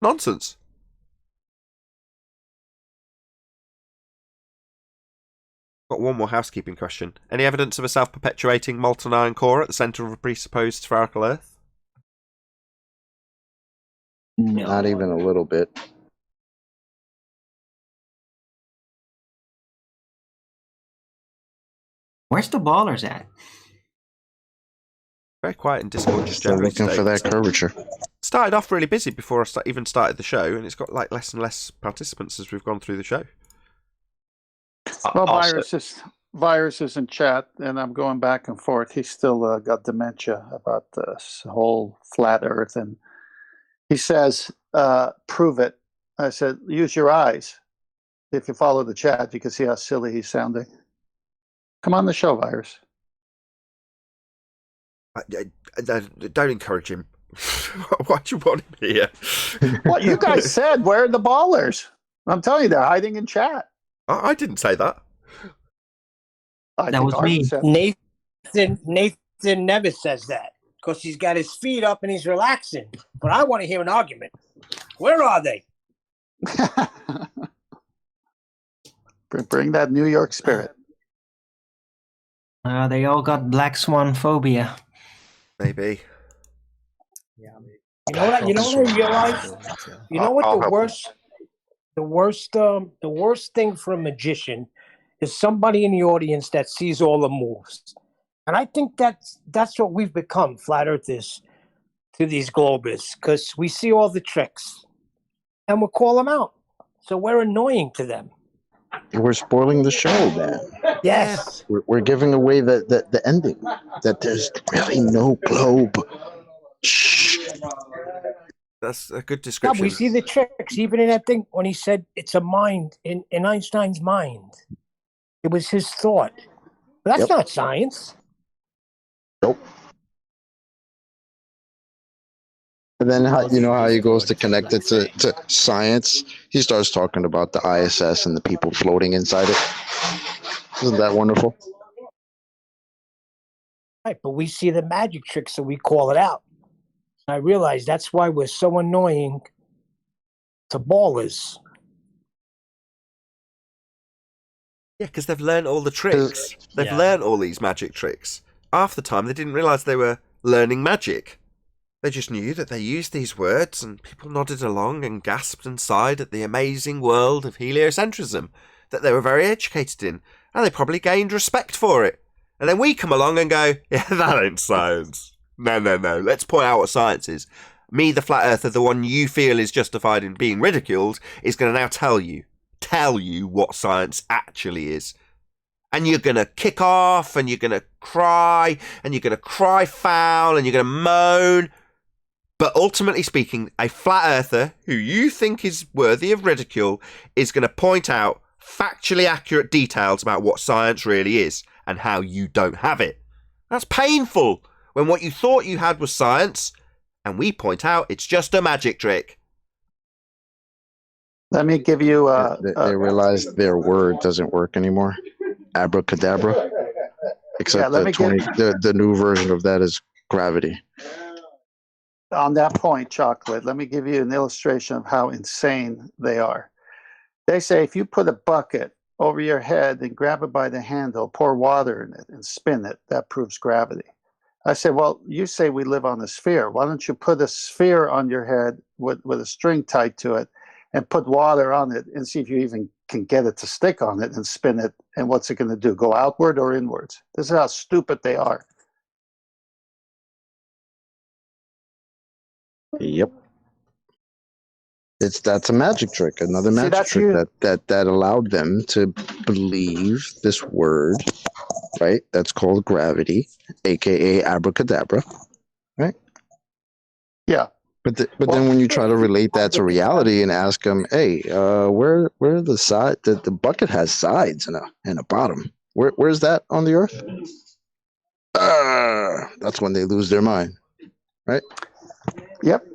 Nonsense. Got one more housekeeping question. Any evidence of a self-perpetuating molten iron core at the centre of a presupposed spherical Earth? No. Not even a little bit. Where's the ballers at? Very quiet in Discord, just Still generally looking today. for that curvature. Started off really busy before I even started the show, and it's got like less and less participants as we've gone through the show. Well, Also- Virus is in chat, and I'm going back and forth. He's still got dementia about this whole flat Earth, and he says, "Prove it." I said, "Use your eyes. If you follow the chat, you can see how silly he's sounding." Come on the show, Virus. Don't encourage him. Why do you want him here? What you guys said? Where are the ballers? I'm telling you, they're hiding in chat. I didn't say that. That was me. Nathan never says that because he's got his feet up and he's relaxing. But I want to hear an argument. Where are they? Bring that New York spirit. They all got black swan phobia. Maybe. You know what? You know what I realized? You know what I'll the help the worst thing for a magician is somebody in the audience that sees all the moves. And I think that's what we've become, flat earthers, to these globers, because we see all the tricks and we'll call them out. So we're annoying to them. We're spoiling the show, man. Yes. We're giving away the ending. That there's really no globe. Shh. That's a good Yeah, description. we see the tricks, even in that thing when he said it's a mind in Einstein's mind. It was his thought. But that's not science. Nope. And then you know how he goes to connect it to science? He starts talking about the ISS and the people floating inside it. Isn't that wonderful? Right, but we see the magic trick, so we call it out. I realize that's why we're so annoying to ballers. Yeah, because they've learned all the tricks. They've learned all these magic tricks. Half the time, they didn't realise they were learning magic. They just knew that they used these words, and people nodded along and gasped and sighed at the amazing world of heliocentrism that they were very educated in, and they probably gained respect for it. And then we come along and go, yeah, that ain't science. No. Let's point out what science is. Me, the flat earther, the one you feel is justified in being ridiculed, is going to now tell you what science actually is. And you're going to kick off, and you're going to cry, and you're going to cry foul, and you're going to moan. But ultimately speaking, a flat earther who you think is worthy of ridicule is going to point out factually accurate details about what science really is and how you don't have it. That's painful when what you thought you had was science, and we point out it's just a magic trick. Let me give you. They realized their word doesn't work anymore. Abracadabra. Except the new version of that is gravity. On that point, Chocolate, let me give you an illustration of how insane they are. They say if you put a bucket over your head and grab it by the handle, pour water in it and spin it, that proves gravity. I say, well, you say we live on a sphere. Why don't you put a sphere on your head with a string tied to it and put water on it and see if you even can get it to stick on it and spin it, and what's it going to do? Go outward or inwards? This is how stupid they are. Yep. That's a magic trick, another magic trick that allowed them to believe this word, right? That's called gravity, aka abracadabra, right? Yeah. But then when you try to relate that to reality and ask them, hey, where the side the bucket has sides and a bottom. Where's that on the earth? That's when they lose their mind, right? Yep.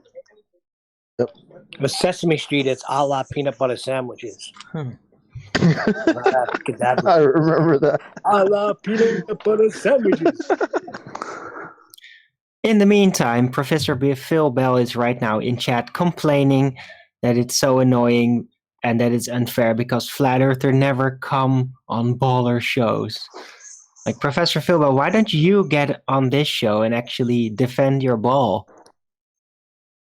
With Sesame Street, it's a la peanut butter sandwiches. I remember that. A la peanut butter sandwiches. In the meantime, Professor Phil Bell is right now in chat complaining that it's so annoying and that it's unfair because Flat Earther never come on baller shows. Like, Professor Phil Bell, why don't you get on this show and actually defend your ball?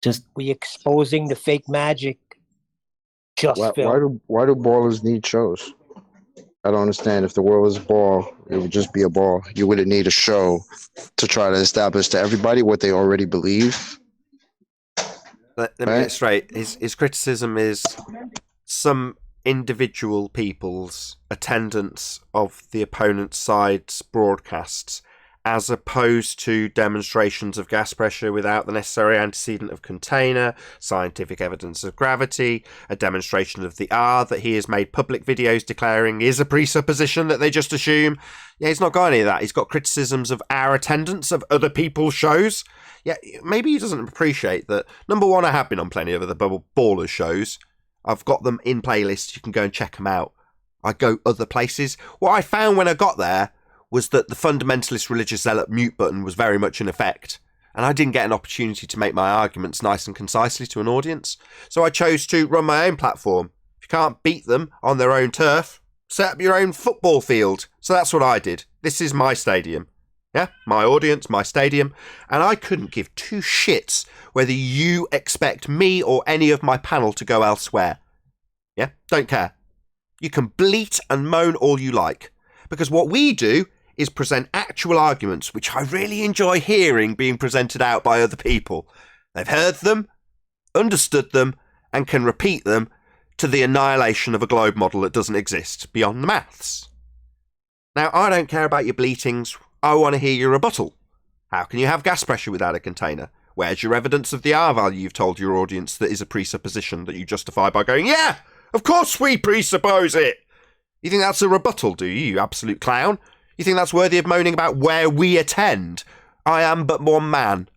Just we exposing the fake magic. Why do ballers need shows? I don't understand. If the world was a ball, it would just be a ball. You wouldn't need a show to try to establish to everybody what they already believe. Let me get it straight. His criticism is some individual people's attendance of the opponent's side's broadcasts, as opposed to demonstrations of gas pressure without the necessary antecedent of container, scientific evidence of gravity, a demonstration of the R that he has made public videos declaring is a presupposition that they just assume. Yeah, he's not got any of that. He's got criticisms of our attendance of other people's shows. Yeah, maybe he doesn't appreciate that. Number one, I have been on plenty of other baller shows. I've got them in playlists. You can go and check them out. I go other places. What I found when I got there was that the fundamentalist religious zealot mute button was very much in effect, and I didn't get an opportunity to make my arguments nice and concisely to an audience, so I chose to run my own platform. If you can't beat them on their own turf, set up your own football field. So that's what I did. This is my stadium. Yeah, my audience, my stadium, and I couldn't give two shits whether you expect me or any of my panel to go elsewhere. Yeah, don't care. You can bleat and moan all you like, because what we do is present actual arguments, which I really enjoy hearing being presented out by other people. They've heard them, understood them, and can repeat them to the annihilation of a globe model that doesn't exist beyond the maths. Now, I don't care about your bleatings. I want to hear your rebuttal. How can you have gas pressure without a container? Where's your evidence of the R value you've told your audience that is a presupposition that you justify by going, yeah, of course we presuppose it? You think that's a rebuttal, do you absolute clown? You think that's worthy of moaning about where we attend? I am but one man.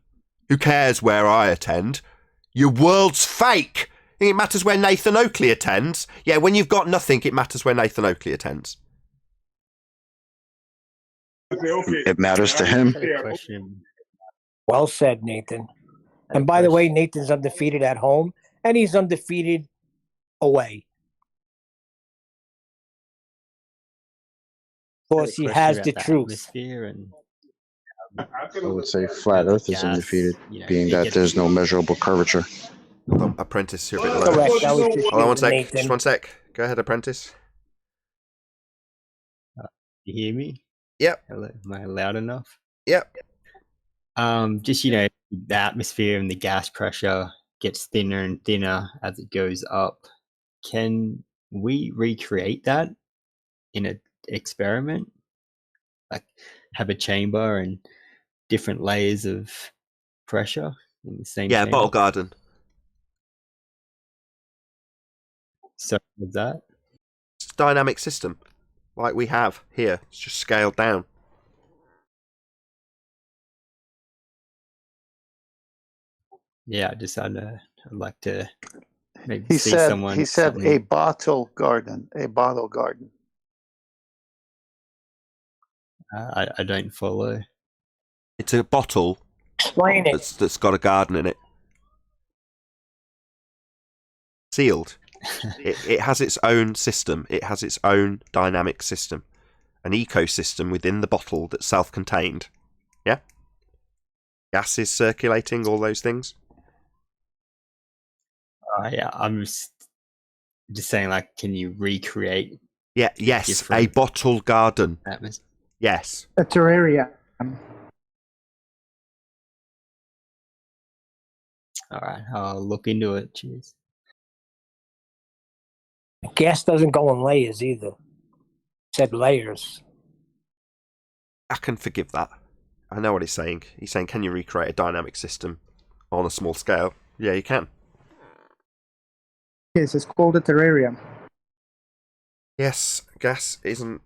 Who cares where I attend? Your world's fake. Think it matters where Nathan Oakley attends? Yeah, when you've got nothing, it matters where Nathan Oakley attends. It matters to him. Well said, Nathan. And by the way, Nathan's undefeated at home, and he's undefeated away. Of course, he has the truth. I would say flat Earth is undefeated, being that there's no measurable curvature. Hold on, Apprentice, you're a bit low. Correct. That was Hold on one sec. Nathan. Just one sec. Go ahead, Apprentice. You hear me? Yep. Hello, am I loud enough? Yep. Just, the atmosphere and the gas pressure gets thinner and thinner as it goes up. Can we recreate that in an experiment? Like have a chamber and different layers of pressure in the same chamber? Bottle garden. So with that? It's a dynamic system like we have here. It's just scaled down. Yeah, I'd like to maybe He see said someone. he said a bottle garden, a bottle garden. I don't follow. It's a bottle Explain it. that's got a garden in it. Sealed. It has its own system. It has its own dynamic system. An ecosystem within the bottle that's self-contained. Yeah? Gas is circulating, all those things. Yeah, I'm just saying, like, can you recreate? Yeah, yes, a bottle garden. Atmosphere? Yes. A terrarium. All right, I'll look into it. Cheers. Gas doesn't go in layers either. It said layers. I can forgive that. I know what he's saying. He's saying, can you recreate a dynamic system on a small scale? Yeah, you can. Yes, it's called a terrarium. Yes, gas isn't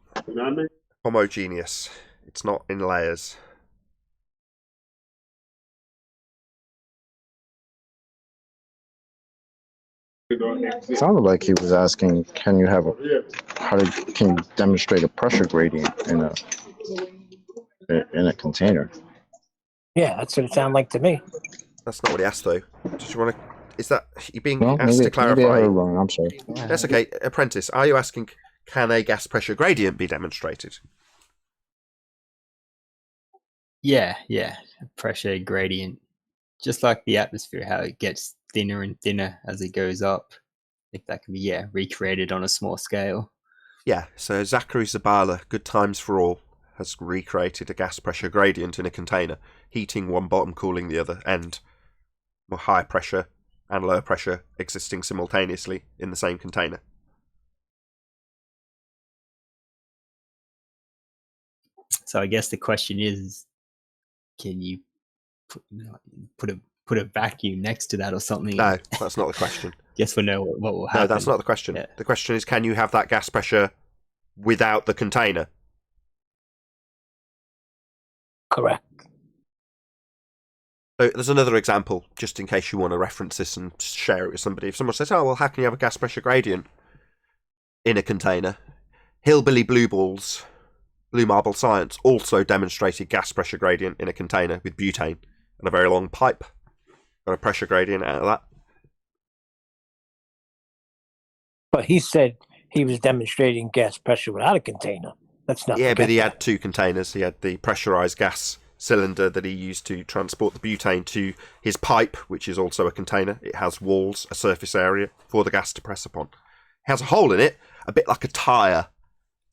homogeneous. It's not in layers. It sounded like he was asking, can you demonstrate a pressure gradient in a container? Yeah, that's what it sounded like to me. That's not what he asked, though. Did you want to? Is that you being No, asked to clarify? Maybe I heard wrong. I'm sorry. That's okay. Apprentice, are you asking, can a gas pressure gradient be demonstrated? Yeah, pressure gradient, just like the atmosphere, how it gets thinner and thinner as it goes up. If that can be recreated on a small scale. Yeah. So Zachary Zabala, Good Times for All, has recreated a gas pressure gradient in a container, heating one bottom, cooling the other end. More high pressure and lower pressure existing simultaneously in the same container. So I guess the question is, can you put a vacuum next to that or something? No, that's not the question. Yes or no, what will happen? No, that's not the question. Yeah. The question is, can you have that gas pressure without the container? Correct. So there's another example, just in case you want to reference this and share it with somebody. If someone says, oh, well, how can you have a gas pressure gradient in a container? Hillbilly Blue Marble Science also demonstrated gas pressure gradient in a container with butane and a very long pipe. Got a pressure gradient out of that. But he said he was demonstrating gas pressure without a container. Let's not. Yeah, but he that. had two containers. He had the pressurized gas cylinder that he used to transport the butane to his pipe, which is also a container. It has walls, a surface area for the gas to press upon. It has a hole in it, a bit like a tyre.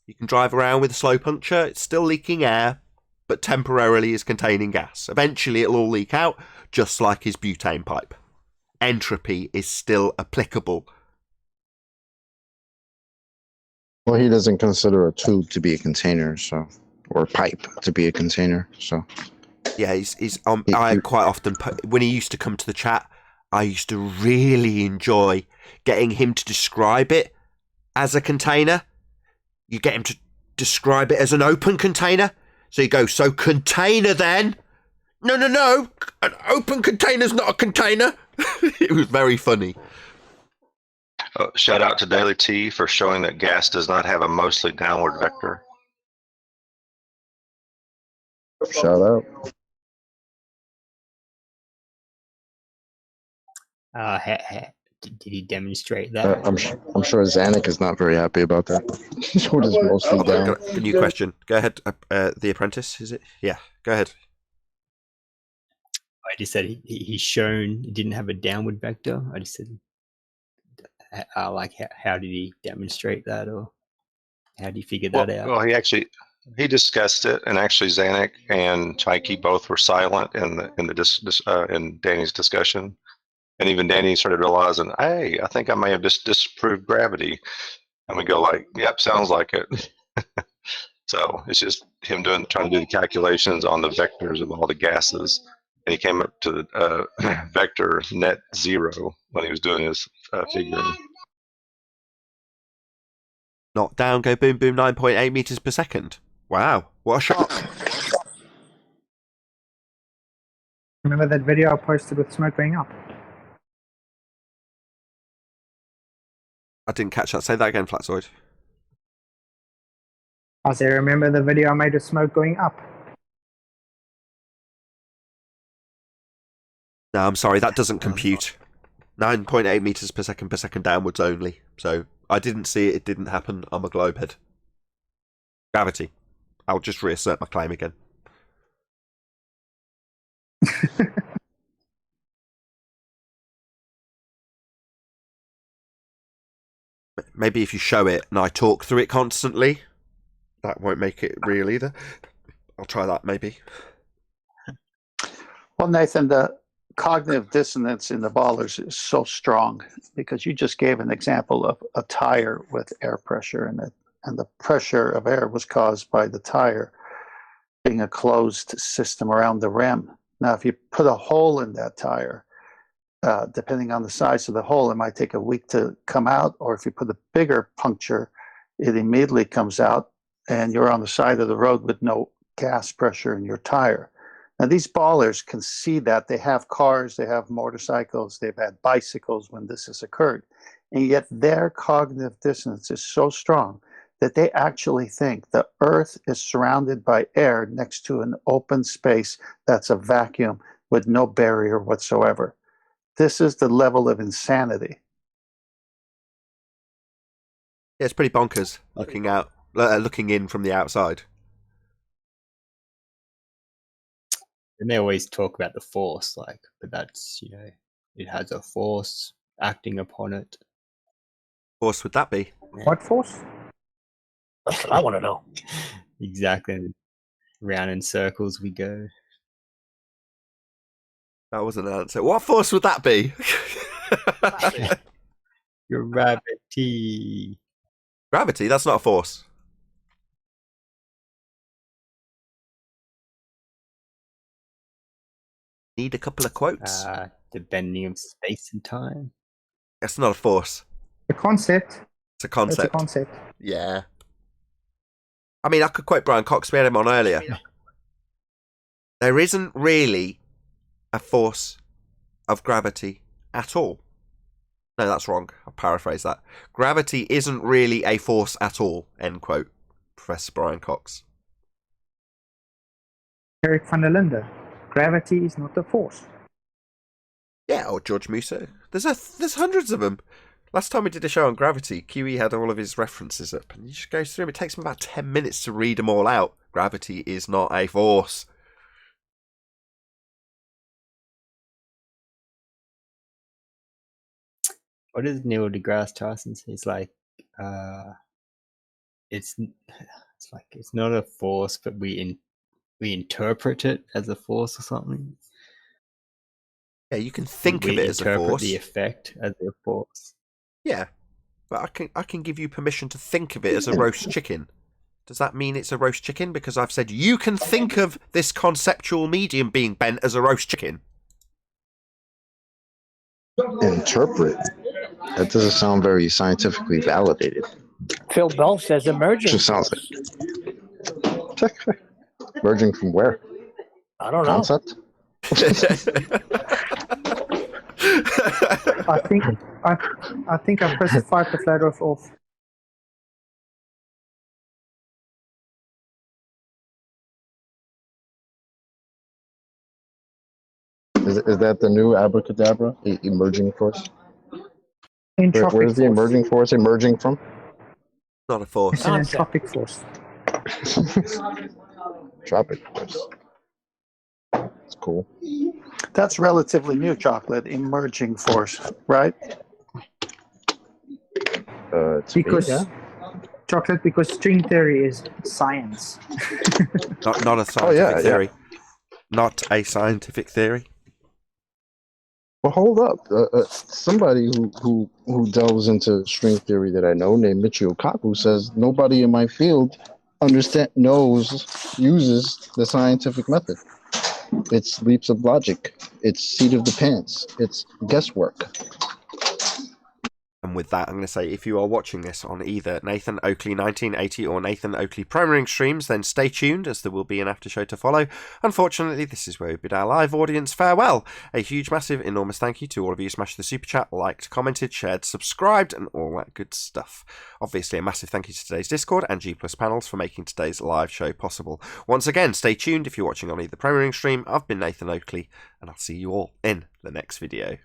You can drive around with a slow puncture. It's still leaking air, but temporarily is containing gas. Eventually it'll all leak out, just like his butane pipe. Entropy is still applicable. Well, he doesn't consider a tube to be a container, so, or a pipe to be a container, so. Yeah, he's He- I he- quite often when he used to come to the chat, I used to really enjoy getting him to describe it as a container. You get him to describe it as an open container. So you go, so container then? No. An open container's not a container. It was very funny. Shout out to Daily T for showing that gas does not have a mostly downward vector. Shout out. Did he demonstrate that? I'm sure Zanuck is not very happy about that. What is mostly I've down? got a new question. Go ahead. The Apprentice, is it? Yeah, go ahead. I just said he's shown he didn't have a downward vector. I just said, how did he demonstrate that, or how did he figure that out? Well, he discussed it, and actually Zanuck and Chaiki both were silent in Danny's discussion, and even Danny started realizing, hey, I think I may have just disproved gravity, and we go like, yep, sounds like it. So it's just him trying to do the calculations on the vectors of all the gases, and he came up to the vector net zero when he was doing his figuring. Knock down, go boom, boom, 9.8 meters per second. Wow, what a shock. Remember that video I posted with smoke going up? I didn't catch that. Say that again, Flatzoid. I say, remember the video I made with smoke going up? No, I'm sorry, that doesn't compute. 9.8 meters per second downwards only. So I didn't see it, it didn't happen. I'm a globehead. Gravity. I'll just reassert my claim again. Maybe if you show it and I talk through it constantly, that won't make it real either. I'll try that maybe. Well, Nathan, the cognitive dissonance in the ballers is so strong because you just gave an example of a tire with air pressure in it, and the pressure of air was caused by the tire being a closed system around the rim. Now, if you put a hole in that tire, depending on the size of the hole, it might take a week to come out, or if you put a bigger puncture, it immediately comes out, and you're on the side of the road with no gas pressure in your tire. Now, these ballers can see that. They have cars, they have motorcycles, they've had bicycles when this has occurred. And yet their cognitive dissonance is so strong that they actually think the Earth is surrounded by air next to an open space that's a vacuum with no barrier whatsoever. This is the level of insanity. Yeah, it's pretty bonkers looking in from the outside. And they always talk about the force, but that's, it has a force acting upon it. What force would that be? What force? That's what I want to know. Exactly. Round in circles we go. That wasn't an answer. What force would that be? Gravity. Gravity? That's not a force. Need a couple of quotes. The bending of space and time. That's not a force. The concept. It's a concept. It's a concept. Yeah. I mean, I could quote Brian Cox. We had him on earlier. There isn't really a force of gravity at all. No, that's wrong. I'll paraphrase that. Gravity isn't really a force at all. End quote. Professor Brian Cox. Eric van der Linde. Gravity is not a force. Yeah, or George Musso. There's hundreds of them. Last time we did a show on gravity, QE had all of his references up, and you just go through them. It takes him about 10 minutes to read them all out. Gravity is not a force. What does Neil deGrasse Tyson say? It's like, it's not a force, but we interpret it as a force or something. Yeah, you can think of it as a force. We interpret the effect as a force. Yeah, but I can give you permission to think of it as a roast chicken. Does that mean it's a roast chicken? Because I've said you can think of this conceptual medium being bent as a roast chicken. Interpret. That doesn't sound very scientifically validated. Phil Bell says emerging. Just sounds like merging from where? I don't know. Concept? I think I pressed 5 to flat Earth off. Is that the new abracadabra? Emerging force? Where's the emerging force emerging from? Not a force. It's an entropic force. Tropic force. It's cool. That's relatively new, Chocolate. Emerging force, right? Because Chocolate, because string theory is science. Not a scientific theory. Not a scientific theory. Well, hold up. Somebody who delves into string theory that I know, named Michio Kaku, says nobody in my field uses the scientific method. It's leaps of logic. It's seat of the pants. It's guesswork. And with that, I'm going to say, if you are watching this on either Nathan Oakley 1980 or Nathan Oakley Primering streams, then stay tuned, as there will be an after show to follow. Unfortunately, this is where we bid our live audience farewell. A huge, massive, enormous thank you to all of you who smashed the super chat, liked, commented, shared, subscribed, and all that good stuff. Obviously, a massive thank you to today's Discord and G Plus panels for making today's live show possible. Once again, stay tuned if you're watching on either Primering stream. I've been Nathan Oakley, and I'll see you all in the next video.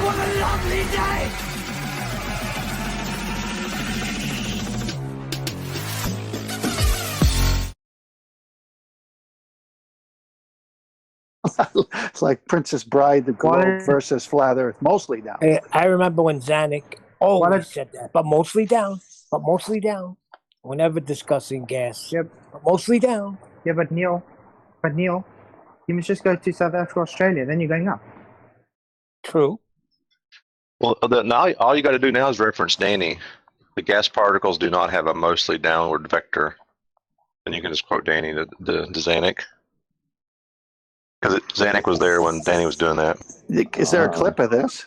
What a lovely day! It's like Princess Bride, the globe versus flat Earth, mostly down. I remember when Zanuck always said that, but mostly down. But mostly down. Whenever discussing gas. Yep. But mostly down. Yeah, but Neil, you must just go to South Africa, Australia, then you're going up. True. Well, now all you got to do now is reference Danny. The gas particles do not have a mostly downward vector, and you can just quote Danny to Zanuck, because Zanuck was there when Danny was doing that. Is there a clip of this?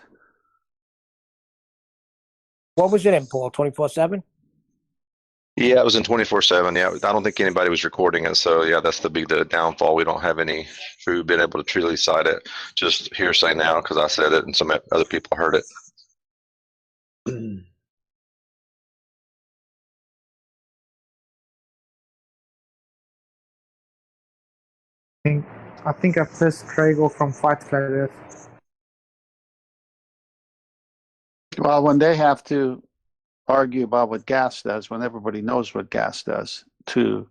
What was it in, Paul? 24/7? Yeah, it was in 24/7. Yeah, I don't think anybody was recording it. So yeah, that's the downfall. We don't have any who've been able to truly cite it. Just hearsay now because I said it and some other people heard it. I think I pressed Traeger from Fight Flat Earth. Well, when they have to argue about what gas does, when everybody knows what gas does, to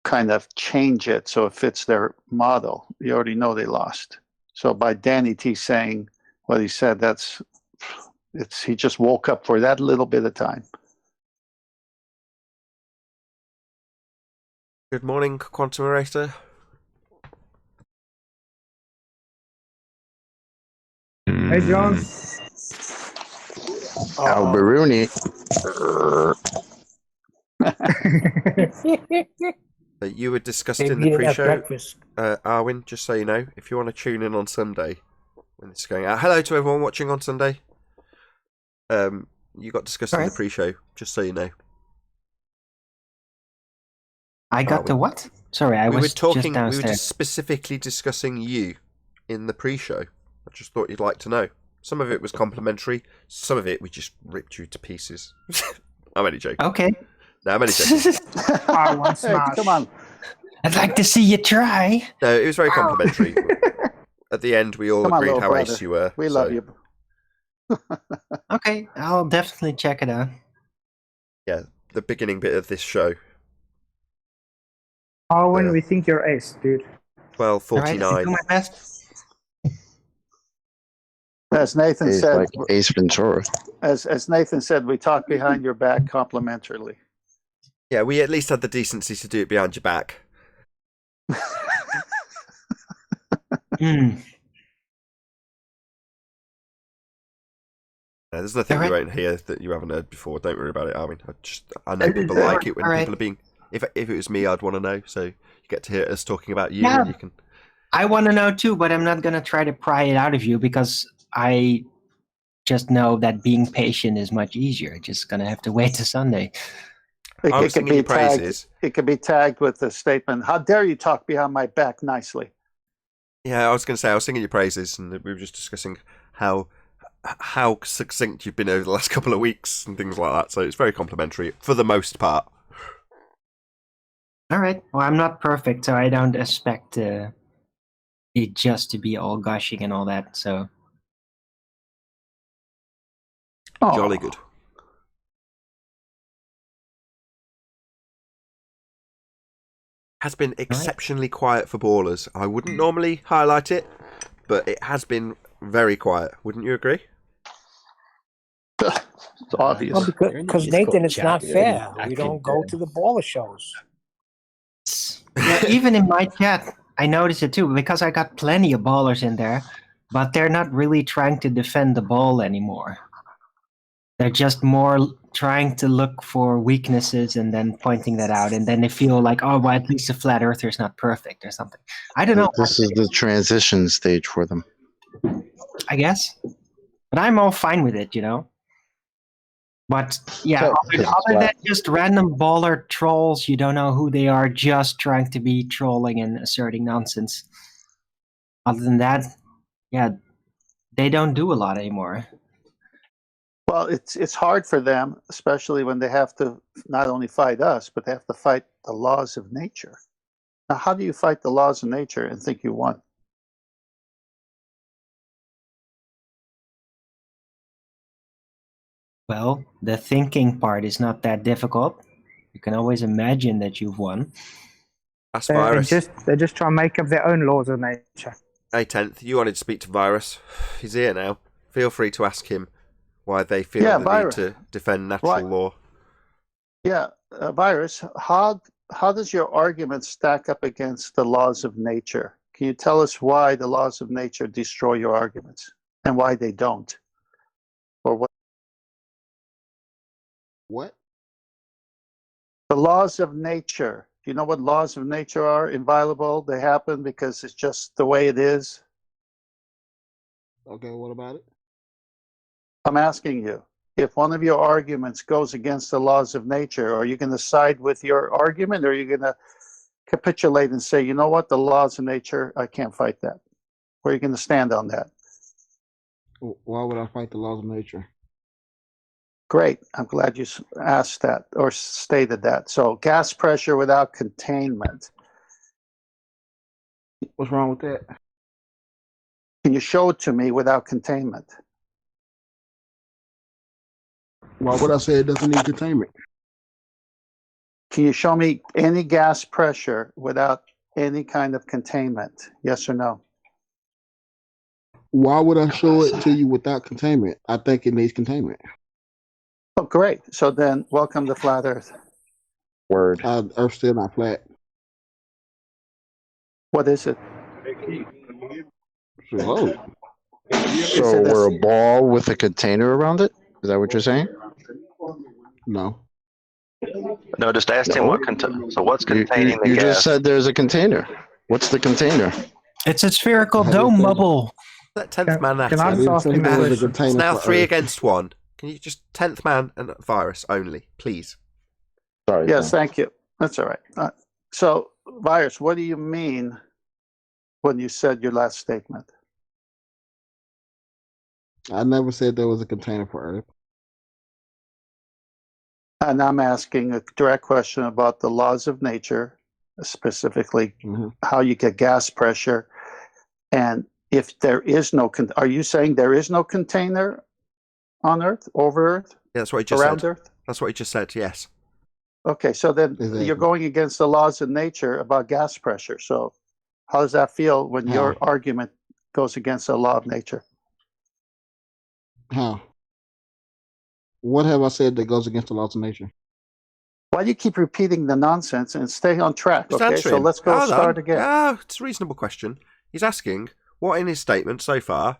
kind of change it so it fits their model, you already know they lost. So by Danny T saying what he said, he just woke up for that little bit of time. Good morning, Quantum Eraser. Hey, John. Alberuni. You were discussed in the pre-show, Arwin, just so you know, if you want to tune in on Sunday when this is going out. Hello to everyone watching on Sunday. You got discussed in the pre-show, just so you know. I got the what? Sorry, I was just downstairs. We were just specifically discussing you in the pre-show. I just thought you'd like to know. Some of it was complimentary. Some of it we just ripped you to pieces. I'm only joking. Okay. No, I'm only joking. Hey, come on. I'd like to see you try. No, it was very complimentary. At the end, we all agreed how ace you were. We love you. Okay, I'll definitely check it out. Yeah, the beginning bit of this show. Arwen, Yeah. we think you're ace, dude. 12:49. All right, I do my best. As Nathan It's said, like Ace Ventura. as Nathan said, we talk behind your back complimentarily. Yeah, we at least had the decency to do it behind your back. There's nothing you won't hear that you haven't heard before. Don't worry about it, Armin. I know people like it when people are being. If it was me, I'd want to know. So you get to hear us talking about you, and you can. I want to know too, but I'm not gonna try to pry it out of you because I just know that being patient is much easier. Just gonna have to wait till Sunday. It could be tagged with the statement, "How dare you talk behind my back nicely?" Yeah, I was going to say I was singing your praises, and we were just discussing how succinct you've been over the last couple of weeks and things like that. So it's very complimentary for the most part. All right. Well, I'm not perfect, so I don't expect it just to be all gushing and all that. So jolly good. Has been exceptionally quiet for ballers. I wouldn't normally highlight it, but it has been very quiet. Wouldn't you agree? It's obvious. Well, because Nathan, it's not fair. We don't go to the baller shows. yeah, even in my chat, I noticed it too because I got plenty of ballers in there, but they're not really trying to defend the ball anymore. They're just more trying to look for weaknesses and then pointing that out, and then they feel like, oh, well, at least the flat earther is not perfect or something. I don't know. This is the transition stage for them. I guess, but I'm all fine with it, you know. But yeah, other than just random baller trolls, you don't know who they are, just trying to be trolling and asserting nonsense. Other than that, yeah, they don't do a lot anymore. Well, it's hard for them, especially when they have to not only fight us, but they have to fight the laws of nature. Now, how do you fight the laws of nature and think you won? Well, the thinking part is not that difficult. You can always imagine that you've won. That's Virus. They just try and make up their own laws of nature. Hey, 10th, you wanted to speak to Virus. He's here now. Feel free to ask him why they feel the Virus. need to defend natural law. Yeah, Virus, how does your argument stack up against the laws of nature? Can you tell us why the laws of nature destroy your arguments and why they don't? Or what? What? The laws of nature. Do you know what laws of nature are? Inviolable. They happen because it's just the way it is. Okay, what about it? I'm asking you, if one of your arguments goes against the laws of nature, are you going to side with your argument, or are you going to capitulate and say, you know what, the laws of nature, I can't fight that? Where are you going to stand on that? Why would I fight the laws of nature? Great. I'm glad you asked that or stated that. So gas pressure without containment. What's wrong with that? Can you show it to me without containment? Why would I say it doesn't need containment? Can you show me any gas pressure without any kind of containment? Yes or no? Why would I show it to you without containment? I think it needs containment. Oh, great. So then, welcome to Flat Earth. Word. Earth's still not flat. What is it? Whoa. So we're a ball with a container around it? Is that what you're saying? No. No, just ask him what so what's containing the you gas. just said there's a container. What's the container? It's a spherical dome bubble. Let 10th man Can I just ask him a question? It's now 3 against 1. Can you just 10th man and Virus only, please? Sorry. Yes, thank you. That's all right. So, Virus, what do you mean when you said your last statement? I never said there was a container for Earth. And I'm asking a direct question about the laws of nature, specifically how you get gas pressure. And if there is no, are you saying there is no container on Earth, over Earth? Yeah, that's what he just around said. Earth? That's what he just said, yes. Okay, so then Exactly. you're going against the laws of nature about gas pressure. So how does that feel when your argument goes against the law of nature? How? What have I said that goes against the laws of nature? Why do you keep repeating the nonsense and stay on track? Just Okay, answer so him. let's go Hold start on. again. Ah, it's a reasonable question. He's asking what in his statement so far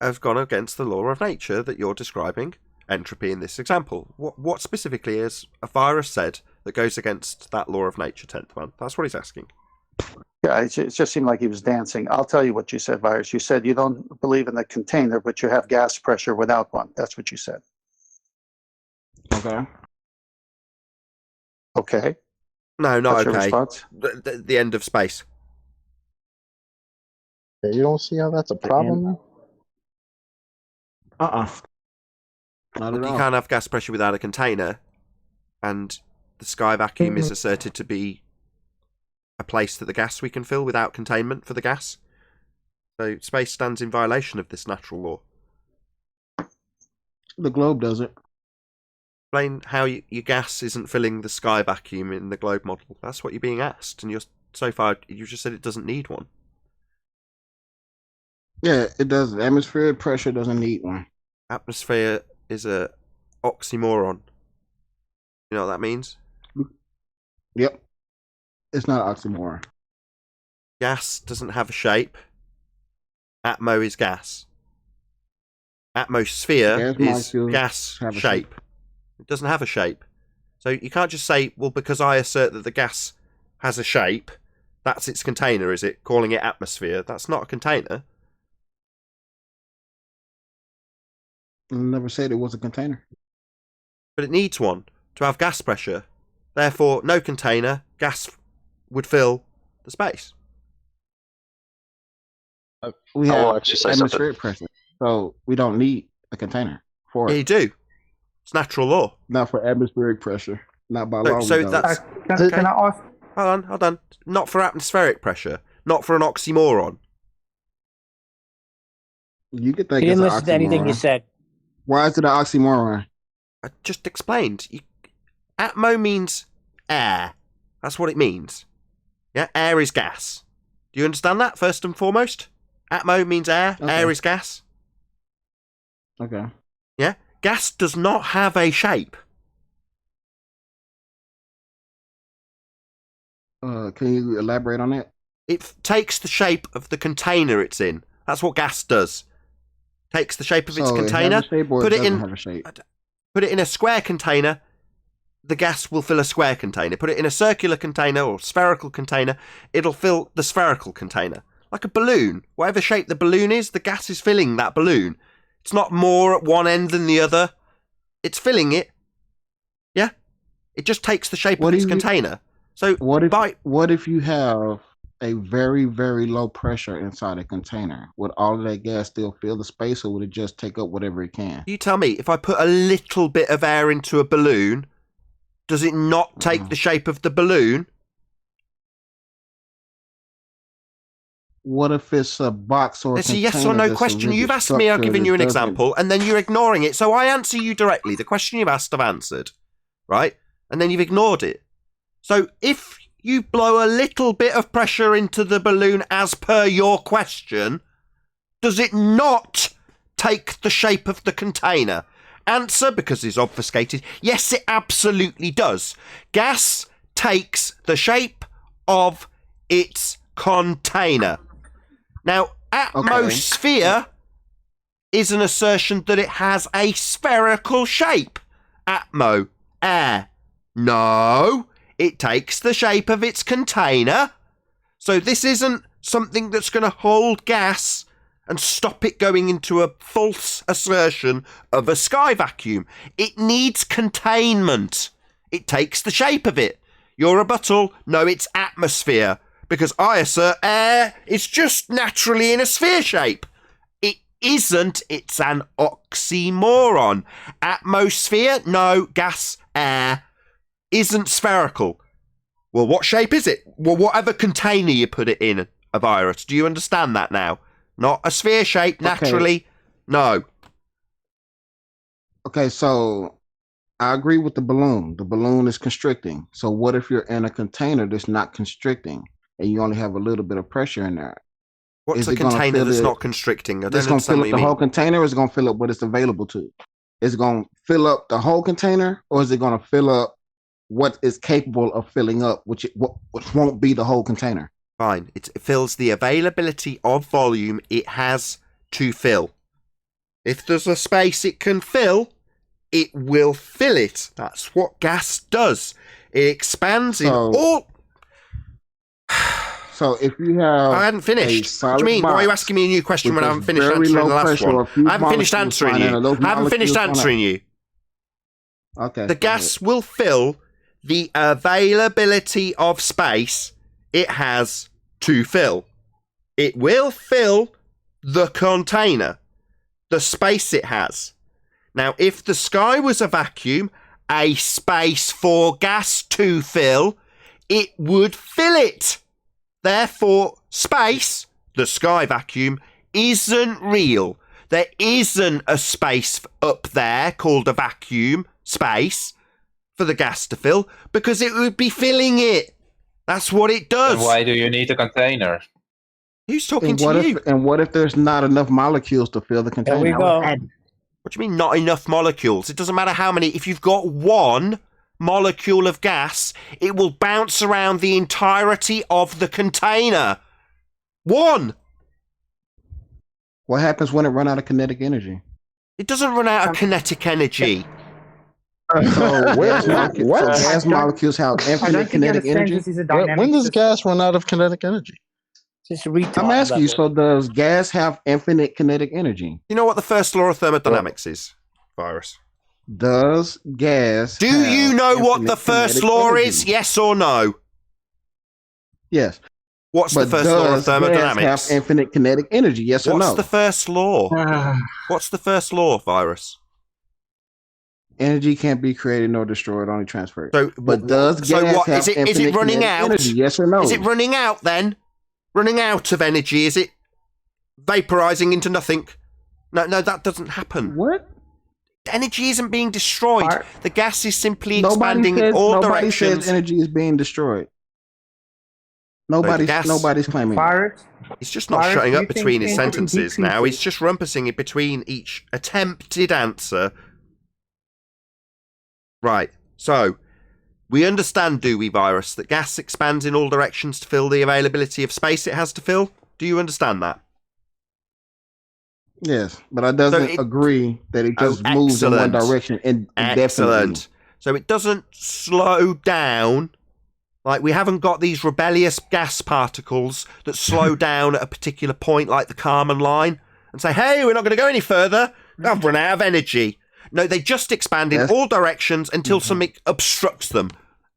has gone against the law of nature that you're describing, entropy in this example. What specifically has a virus said that goes against that law of nature, 10th man? That's what he's asking. Yeah, it just seemed like he was dancing. I'll tell you what you said, Virus. You said you don't believe in the container, but you have gas pressure without one. That's what you said. Okay. Okay. No, not That's your okay. response? The end of space. You don't see how that's a problem, man? Not at Look, you all. can't have gas pressure without a container, and the sky vacuum is asserted to be a place that the gas we can fill without containment for the gas. So space stands in violation of this natural law. The globe does it. Explain how your gas isn't filling the sky vacuum in the globe model. That's what you're being asked, and so far you just said it doesn't need one. Yeah, it does. Atmospheric pressure doesn't need one. Atmosphere is a oxymoron. You know what that means? Yep. It's not an oxymoron. Gas doesn't have a shape. Atmo is gas. Atmosphere is gas shape. It doesn't have a shape. So you can't just say, well, because I assert that the gas has a shape, that's its container, is it? Calling it atmosphere. That's not a container. I never said it was a container. But it needs one to have gas pressure. Therefore, no container, gas would fill the space. We I have will actually say atmospheric pressure, so we don't need a container for Yeah, it. you do. It's natural law. Not for atmospheric pressure. Not by law. So we don't. that's Can I ask? Hold on. Not for atmospheric pressure. Not for an oxymoron. You could think He it's didn't an listen to anything you oxymoron. said. Why is it an oxymoron? I just explained. Atmo means air. That's what it means. Yeah, air is gas. Do you understand that, first and foremost? Atmo means air. Okay. Air is gas. Okay. Yeah? Gas does not have a shape. Can you elaborate on that? It takes the shape of the container it's in. That's what gas does. Takes the shape of its So it has a container, shape or put it it doesn't in, have a shape? put it in a square container. The gas will fill a square container. Put it in a circular container or spherical container, it'll fill the spherical container. Like a balloon. Whatever shape the balloon is, the gas is filling that balloon. It's not more at one end than the other. It's filling it. Yeah? It just takes the shape of its container. So what if you have a very, very low pressure inside a container? Would all of that gas still fill the space, or would it just take up whatever it can? You tell me, if I put a little bit of air into a balloon, does it not take the shape of the balloon? What if it's a box or a It's a container? yes or no that's a question. rigid You've asked me, I've structure given you an that doesn't- example, and then you're ignoring it. So I answer you directly. The question you've asked, I've answered. Right? And then you've ignored it. So if you blow a little bit of pressure into the balloon as per your question, does it not take the shape of the container? Answer, because it's obfuscated, yes, it absolutely does. Gas takes the shape of its container. Now, atmosphere is an assertion that it has a spherical shape. Atmo, air. No, it takes the shape of its container. So this isn't something that's going to hold gas and stop it going into a false assertion of a sky vacuum. It needs containment. It takes the shape of it. Your rebuttal, no, it's atmosphere. Because I assert air is just naturally in a sphere shape. It isn't, it's an oxymoron. Atmosphere, no, gas, air, isn't spherical. Well, what shape is it? Well, whatever container you put it in, a virus. Do you understand that now? Not a sphere shape, naturally. No. Okay, so I agree with the balloon. The balloon is constricting. So what if you're in a container that's not constricting and you only have a little bit of pressure in there? What's a container that's not constricting? I don't It's going to understand fill what up you the mean. whole container, or is it going to fill up what it's available to? Is it going to fill up the whole container, or is it going to fill up what is capable of filling up, which won't be the whole container? Fine. It fills the availability of volume it has to fill. If there's a space it can fill, it will fill it. That's what gas does. It expands in all... So if you have... I hadn't finished. What do you mean? Why are you asking me a new question when I haven't finished answering the last one? I haven't finished answering you. I haven't finished answering you. Okay. The gas will fill the availability of space it has to fill. It will fill the container, the space it has. Now, if the sky was a vacuum, a space for gas to fill, it would fill it. Therefore, space, the sky vacuum, isn't real. There isn't a space up there called a vacuum space for the gas to fill, because it would be filling it. That's what it does. Then why do you need a container? Who's talking to you? And what if there's not enough molecules to fill the container? There we go. What do you mean not enough molecules? It doesn't matter how many. If you've got one molecule of gas, it will bounce around the entirety of the container. One. What happens when it runs out of kinetic energy? It doesn't run out of kinetic energy. So gas molecules have infinite kinetic energy? When does gas run out of kinetic energy? Just I'm asking you, so does gas have infinite kinetic energy? You know what the first law of thermodynamics is, Virus? Does gas Do you know what the first law is? Yes or no? Yes. What's the first law of thermodynamics? Gas have infinite kinetic energy? Yes or no? What's the first law? What's the first law, Virus? Energy can't be created nor destroyed, only transferred. So, but does gas have is it infinite running kinetic out? energy? Yes or no? Is it running out then? Running out of energy? Is it vaporizing into nothing? No, that doesn't happen. What? Energy isn't being destroyed. The gas is simply expanding in all directions. Nobody says energy is being destroyed. Nobody's claiming it. He's just not shutting up between his sentences now. He's just rumpusing it between each attempted answer. Right. So, we understand, do we, Virus, that gas expands in all directions to fill the availability of space it has to fill? Do you understand that? Yes, but I doesn't agree that it just moves in one direction indefinitely. Excellent. So it doesn't slow down. Like, we haven't got these rebellious gas particles that slow down at a particular point, like the Kármán line, and say, hey, we're not going to go any further. I've run out of energy. No, they just expand in all directions until something obstructs them.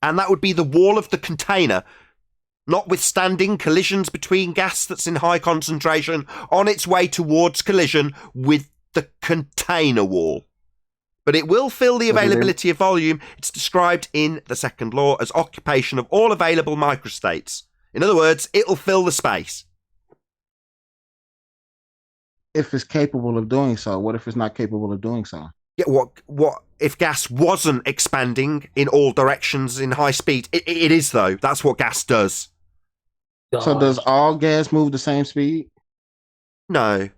And that would be the wall of the container, notwithstanding collisions between gas that's in high concentration on its way towards collision with the container wall. But it will fill the availability of volume. It's described in the second law as occupation of all available microstates. In other words, it'll fill the space. If it's capable of doing so, what if it's not capable of doing so? Yeah, what if gas wasn't expanding in all directions in high speed? It is, though. That's what gas does. So does all gas move the same speed? No.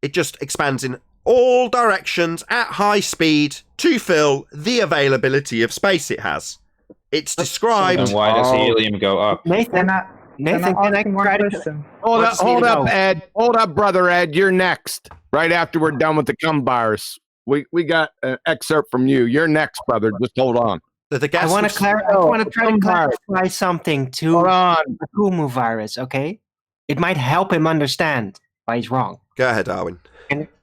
It just expands in all directions at high speed to fill the availability of space it has. It's described... And why does helium go up? Nathan, can I try to... Hold up, Ed. Hold up, brother Ed. You're next. Right after we're done with the virus. We got an excerpt from you. You're next, brother. Just hold on. I want to try to clarify something to the Kumu virus, okay? It might help him understand why he's wrong. Go ahead, Darwin.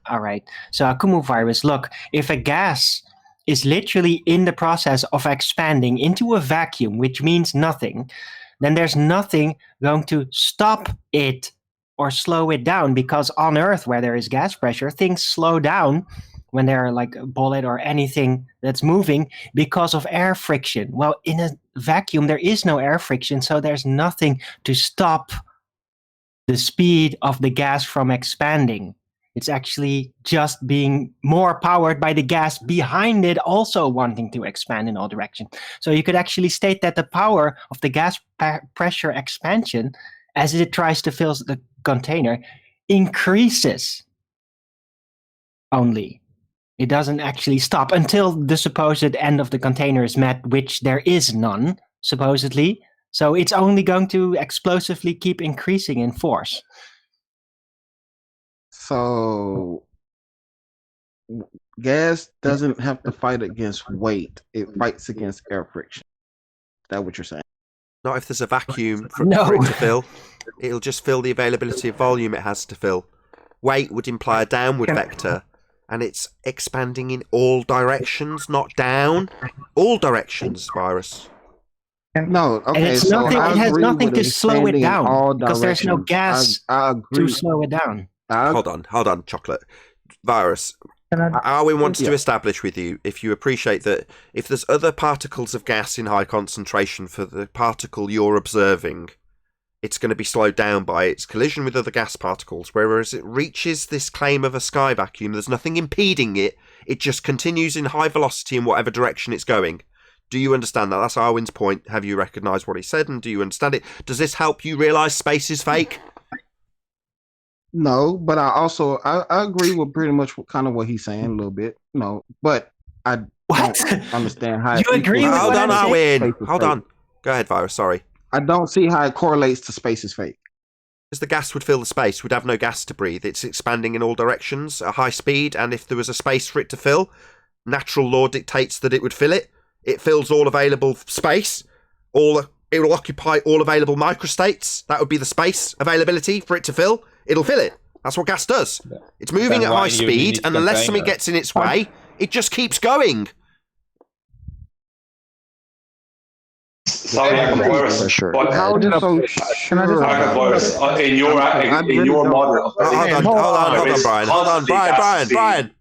All right. So Akumu virus, look, if a gas is literally in the process of expanding into a vacuum, which means nothing, then there's nothing going to stop it or slow it down, because on Earth, where there is gas pressure, things slow down when they're like a bullet or anything that's moving because of air friction. Well, in a vacuum, there is no air friction, so there's nothing to stop the speed of the gas from expanding. It's actually just being more powered by the gas behind it also wanting to expand in all directions. So you could actually state that the power of the gas pressure expansion as it tries to fill the container increases only. It doesn't actually stop until the supposed end of the container is met, which there is none, supposedly. So it's only going to explosively keep increasing in force. So gas doesn't have to fight against weight. It fights against air friction. Is that what you're saying? Not if there's a vacuum for No. it to fill. It'll just fill the availability of volume it has to fill. Weight would imply a downward vector, and it's expanding in all directions, not down. All directions, Virus. No, okay. And it's so nothing, I it has agree nothing with to slow it expanding in down all because there's no directions. gas I agree. to slow it down. Hold on, Chocolate. Virus. Arwin wants to establish with you, if you appreciate that if there's other particles of gas in high concentration for the particle you're observing, it's going to be slowed down by its collision with other gas particles, whereas it reaches this claim of a sky vacuum, there's nothing impeding it, it just continues in high velocity in whatever direction it's going. Do you understand that? That's Arwin's point. Have you recognised what he said, and do you understand it? Does this help you realise space is fake? No, but I agree with pretty much what he's saying a little bit. No, but I don't understand how. You agree with Hold what on, I'm saying? Arwin. Hold on. Go ahead, Virus. Sorry. I don't see how it correlates to space is fake. Because the gas would fill the space, we'd have no gas to breathe. It's expanding in all directions at high speed, and if there was a space for it to fill, natural law dictates that it would fill it. It fills all available space. It will occupy all available microstates. That would be the space availability for it to fill. It'll fill it. That's what gas does. It's moving at high speed, and unless something gets in its way, it just keeps going. How do you so sure? In your model. Hold on, Brian. Hold on, Brian.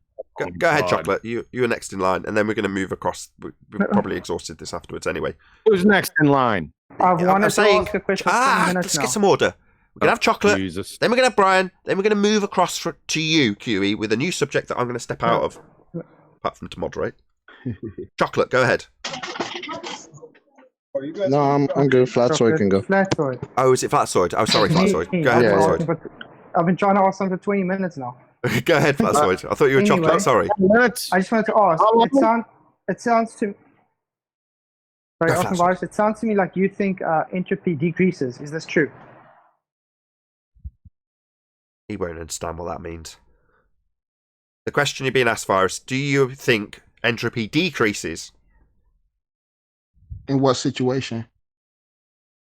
Go ahead, Chocolate. You were next in line, and then we're going to move across. We've probably exhausted this afterwards anyway. Who's next in line? I've wanted to ask a question for 10 minutes let's now. get some order. We're going to have Chocolate, Jesus. then we're going to have Brian, then we're going to move across to you, QE, with a new subject that I'm going to step out of, apart from to moderate. Chocolate, go ahead. No, I'm good. Flatsoid can go. Flatsoid. Oh, is it Flatsoid? Oh, sorry, Flatsoid. Go ahead, Flatsoid. I've been trying to ask them for 20 minutes now. Go ahead, Flatsoid. I thought you were Anyway, Chocolate, sorry. I just wanted to ask. It sounds to it sounds to me like you think entropy decreases. Is this true? He won't understand what that means. The question you're being asked, Virus, do you think entropy decreases? In what situation?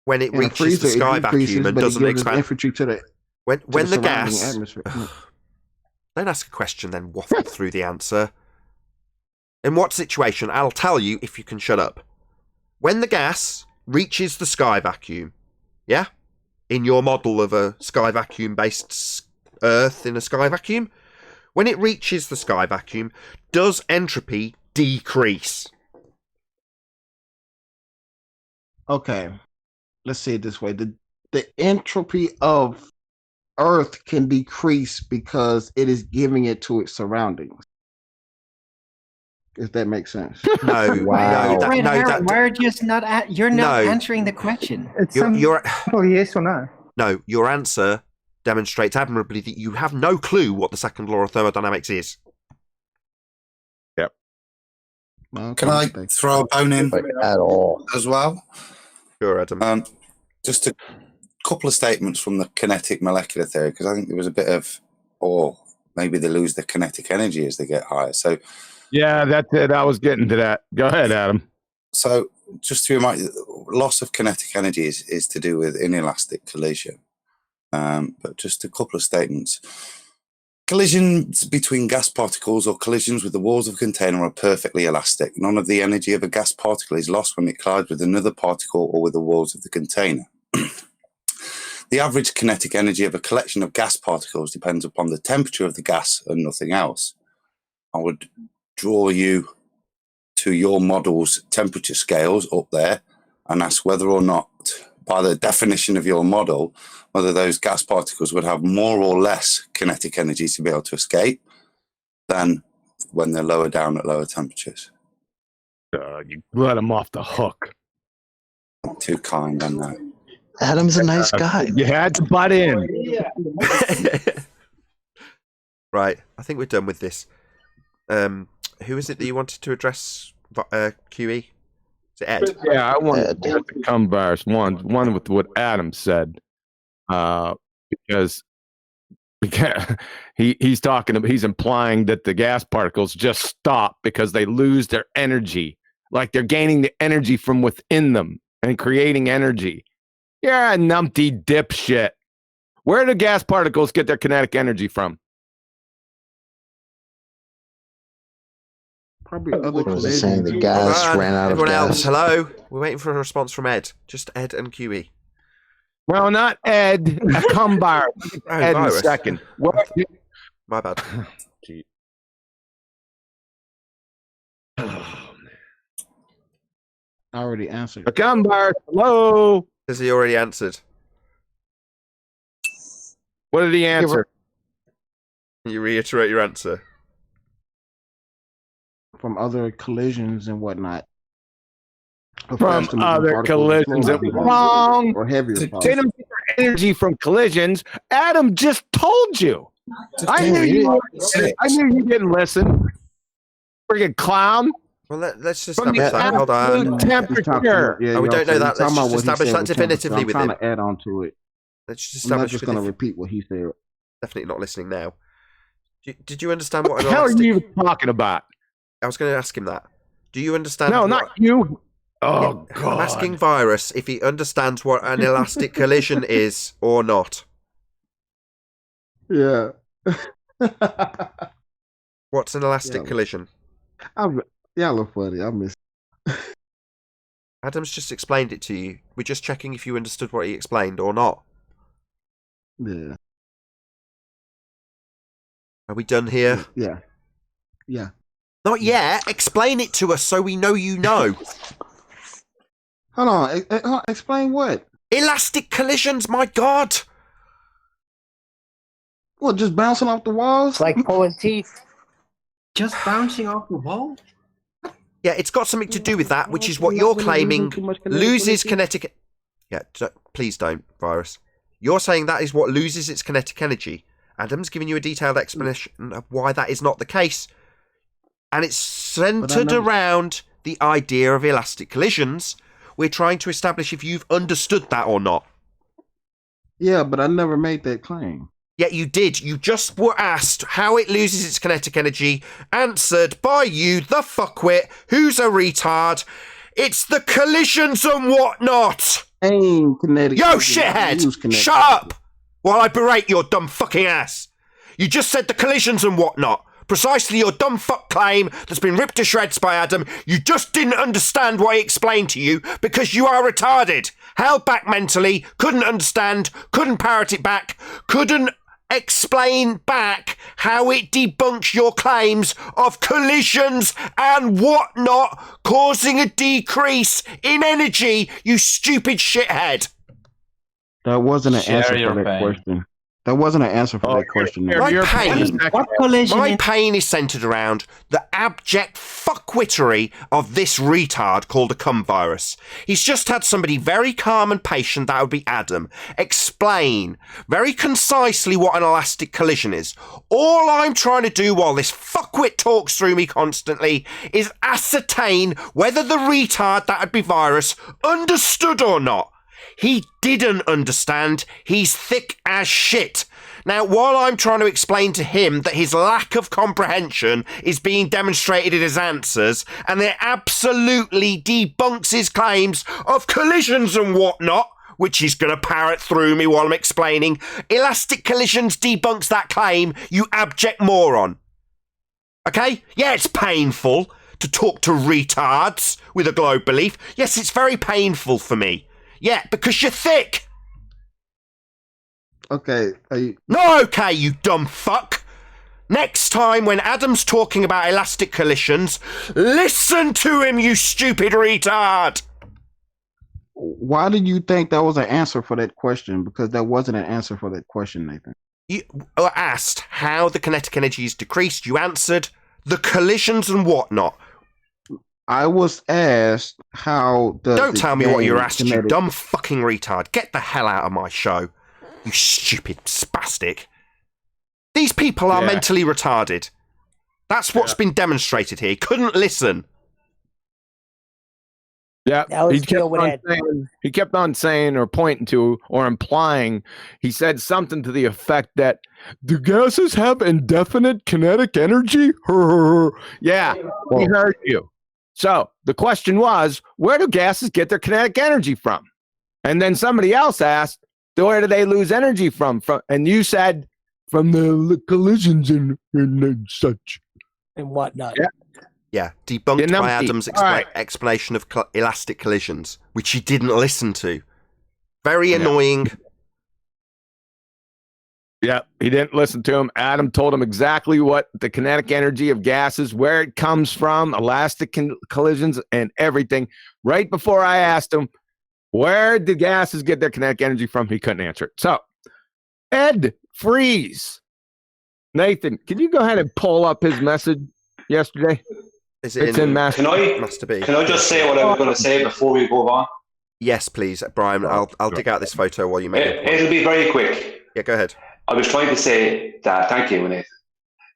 When it reaches the sky vacuum and doesn't expand. Infantry to the when the gas. Atmosphere. Don't ask a question, then waffle through the answer. In what situation? I'll tell you if you can shut up. When the gas reaches the sky vacuum, yeah? In your model of a sky vacuum based Earth in a sky vacuum, when it reaches the sky vacuum, does entropy decrease? Okay, let's say it this way: the entropy of Earth can decrease because it is giving it to its surroundings. If that makes sense. No, wow. We're just not. You're not answering the question. It's yes or no. No, your answer demonstrates admirably that you have no clue what the second law of thermodynamics is. Yep. Can I throw a bone in at all as well? Sure, Adam. Just a couple of statements from the kinetic molecular theory, because I think there was a bit of, or maybe they lose their kinetic energy as they get higher. So, yeah, that's it. I was getting to that. Go ahead, Adam. So, just to remind you, loss of kinetic energy is to do with inelastic collision. But just a couple of statements. Collisions between gas particles or collisions with the walls of a container are perfectly elastic. None of the energy of a gas particle is lost when it collides with another particle or with the walls of the container. The average kinetic energy of a collection of gas particles depends upon the temperature of the gas and nothing else. I would draw you to your model's temperature scales up there and ask whether or not by the definition of your model, whether those gas particles would have more or less kinetic energy to be able to escape than when they're lower down at lower temperatures. You let him off the hook. Not too kind on that. Adam's a nice guy. You had to butt in. Right, I think we're done with this. Who is it that you wanted to address, QE? Is it Ed? Yeah, I wanted to come virus one with what Adam said, because he's implying that the gas particles just stop because they lose their energy, like they're gaining the energy from within them and creating energy. You're a numpty dipshit. Where do gas particles get their kinetic energy from? Probably other Was it saying the gas ran out of Everyone gas? else, hello? We're waiting for a response from Ed. Just Ed and QE. Well, not Ed. Come by. Ed in a virus. second. What? My bad. I already answered. Come by. Hello. Has he already answered? What did he answer? Can you reiterate your answer? From other collisions and whatnot. From other collisions. Wrong. Or heavier. They don't get their energy from collisions. Adam just told you. I knew you didn't listen. Friggin' clown. Well, let's just From establish the that. Hold on. temperature. Oh, we don't know that. Let's just establish that definitively with I'm him. trying to add on to it. Let's just I'm not establish. just going to repeat what he said. Definitely not listening now. Did you understand what What an the hell are elastic... you even talking about? I was going to ask him that. Do you understand? No, not you. Oh, I'm God. asking Virus if he understands what an elastic collision is or not. Yeah. What's an elastic collision? Y'all are funny. I miss. Adam's just explained it to you. We're just checking if you understood what he explained or not. Yeah. Are we done here? Yeah. Yeah. Not yet. Explain it to us so we know you know. Hold on. Explain what? Elastic collisions, my God. What, just bouncing off the walls? Like pulling teeth. Just bouncing off the wall? Yeah, it's got something to do with that, which is what you're claiming loses kinetic... Yeah, please don't, Virus. You're saying that is what loses its kinetic energy. Adam's giving you a detailed explanation of why that is not the case. And it's centered around the idea of elastic collisions. We're trying to establish if you've understood that or not. Yeah, but I never made that claim. Yeah, you did. You just were asked how it loses its kinetic energy. Answered by you, the fuckwit, who's a retard. It's the collisions and whatnot. Ain't kinetic. Yo, shithead! Shut up! While I berate your dumb fucking ass. You just said the collisions and whatnot. Precisely your dumb fuck claim that's been ripped to shreds by Adam. You just didn't understand what he explained to you because you are retarded. Held back mentally, couldn't understand, couldn't parrot it back, couldn't explain back how it debunks your claims of collisions and whatnot causing a decrease in energy, you stupid shithead. That wasn't an answer for that question. That wasn't an answer for that question. My pain is centered around the abject fuckwittery of this retard called a cum virus. He's just had somebody very calm and patient, that would be Adam, explain very concisely what an elastic collision is. All I'm trying to do while this fuckwit talks through me constantly is ascertain whether the retard, that would be Virus, understood or not. He didn't understand. He's thick as shit. Now, while I'm trying to explain to him that his lack of comprehension is being demonstrated in his answers, and it absolutely debunks his claims of collisions and whatnot, which he's going to parrot through me while I'm explaining, elastic collisions debunks that claim, you abject moron. Okay? Yeah, it's painful to talk to retards with a globe belief. Yes, it's very painful for me. Yeah, because you're thick. Okay. No, okay, you dumb fuck. Next time when Adam's talking about elastic collisions, listen to him, you stupid retard. why did you think that was an answer for that question? Because that wasn't an answer for that question, Nathan. You asked how the kinetic energy is decreased. You answered the collisions and whatnot. I was asked how the. Don't tell me what you're asked, you kinetic... dumb fucking retard. Get the hell out of my show, you stupid spastic. These people are mentally retarded. That's what's been demonstrated here. He couldn't listen. Yeah, he kept on saying or pointing to or implying, he said something to the effect that, do gases have indefinite kinetic energy? Yeah, we heard you. So the question was, where do gases get their kinetic energy from? And then somebody else asked, where do they lose energy from? And you said, from the collisions and such. And whatnot. Yeah, debunked by Adam's explanation of elastic collisions, which he didn't listen to. Very annoying. Yeah, he didn't listen to him. Adam told him exactly what the kinetic energy of gases, where it comes from, elastic collisions, and everything. Right before I asked him, where did gases get their kinetic energy from? He couldn't answer it. So, Ed Freeze. Nathan, can you go ahead and pull up his message yesterday? Is it it's in Master? Can I just say what I was going to say before we go on? Yes, please, Brian. I'll dig out this photo while you make it. It'll be very quick. Yeah, go ahead. I was trying to say that, thank you, Nathan.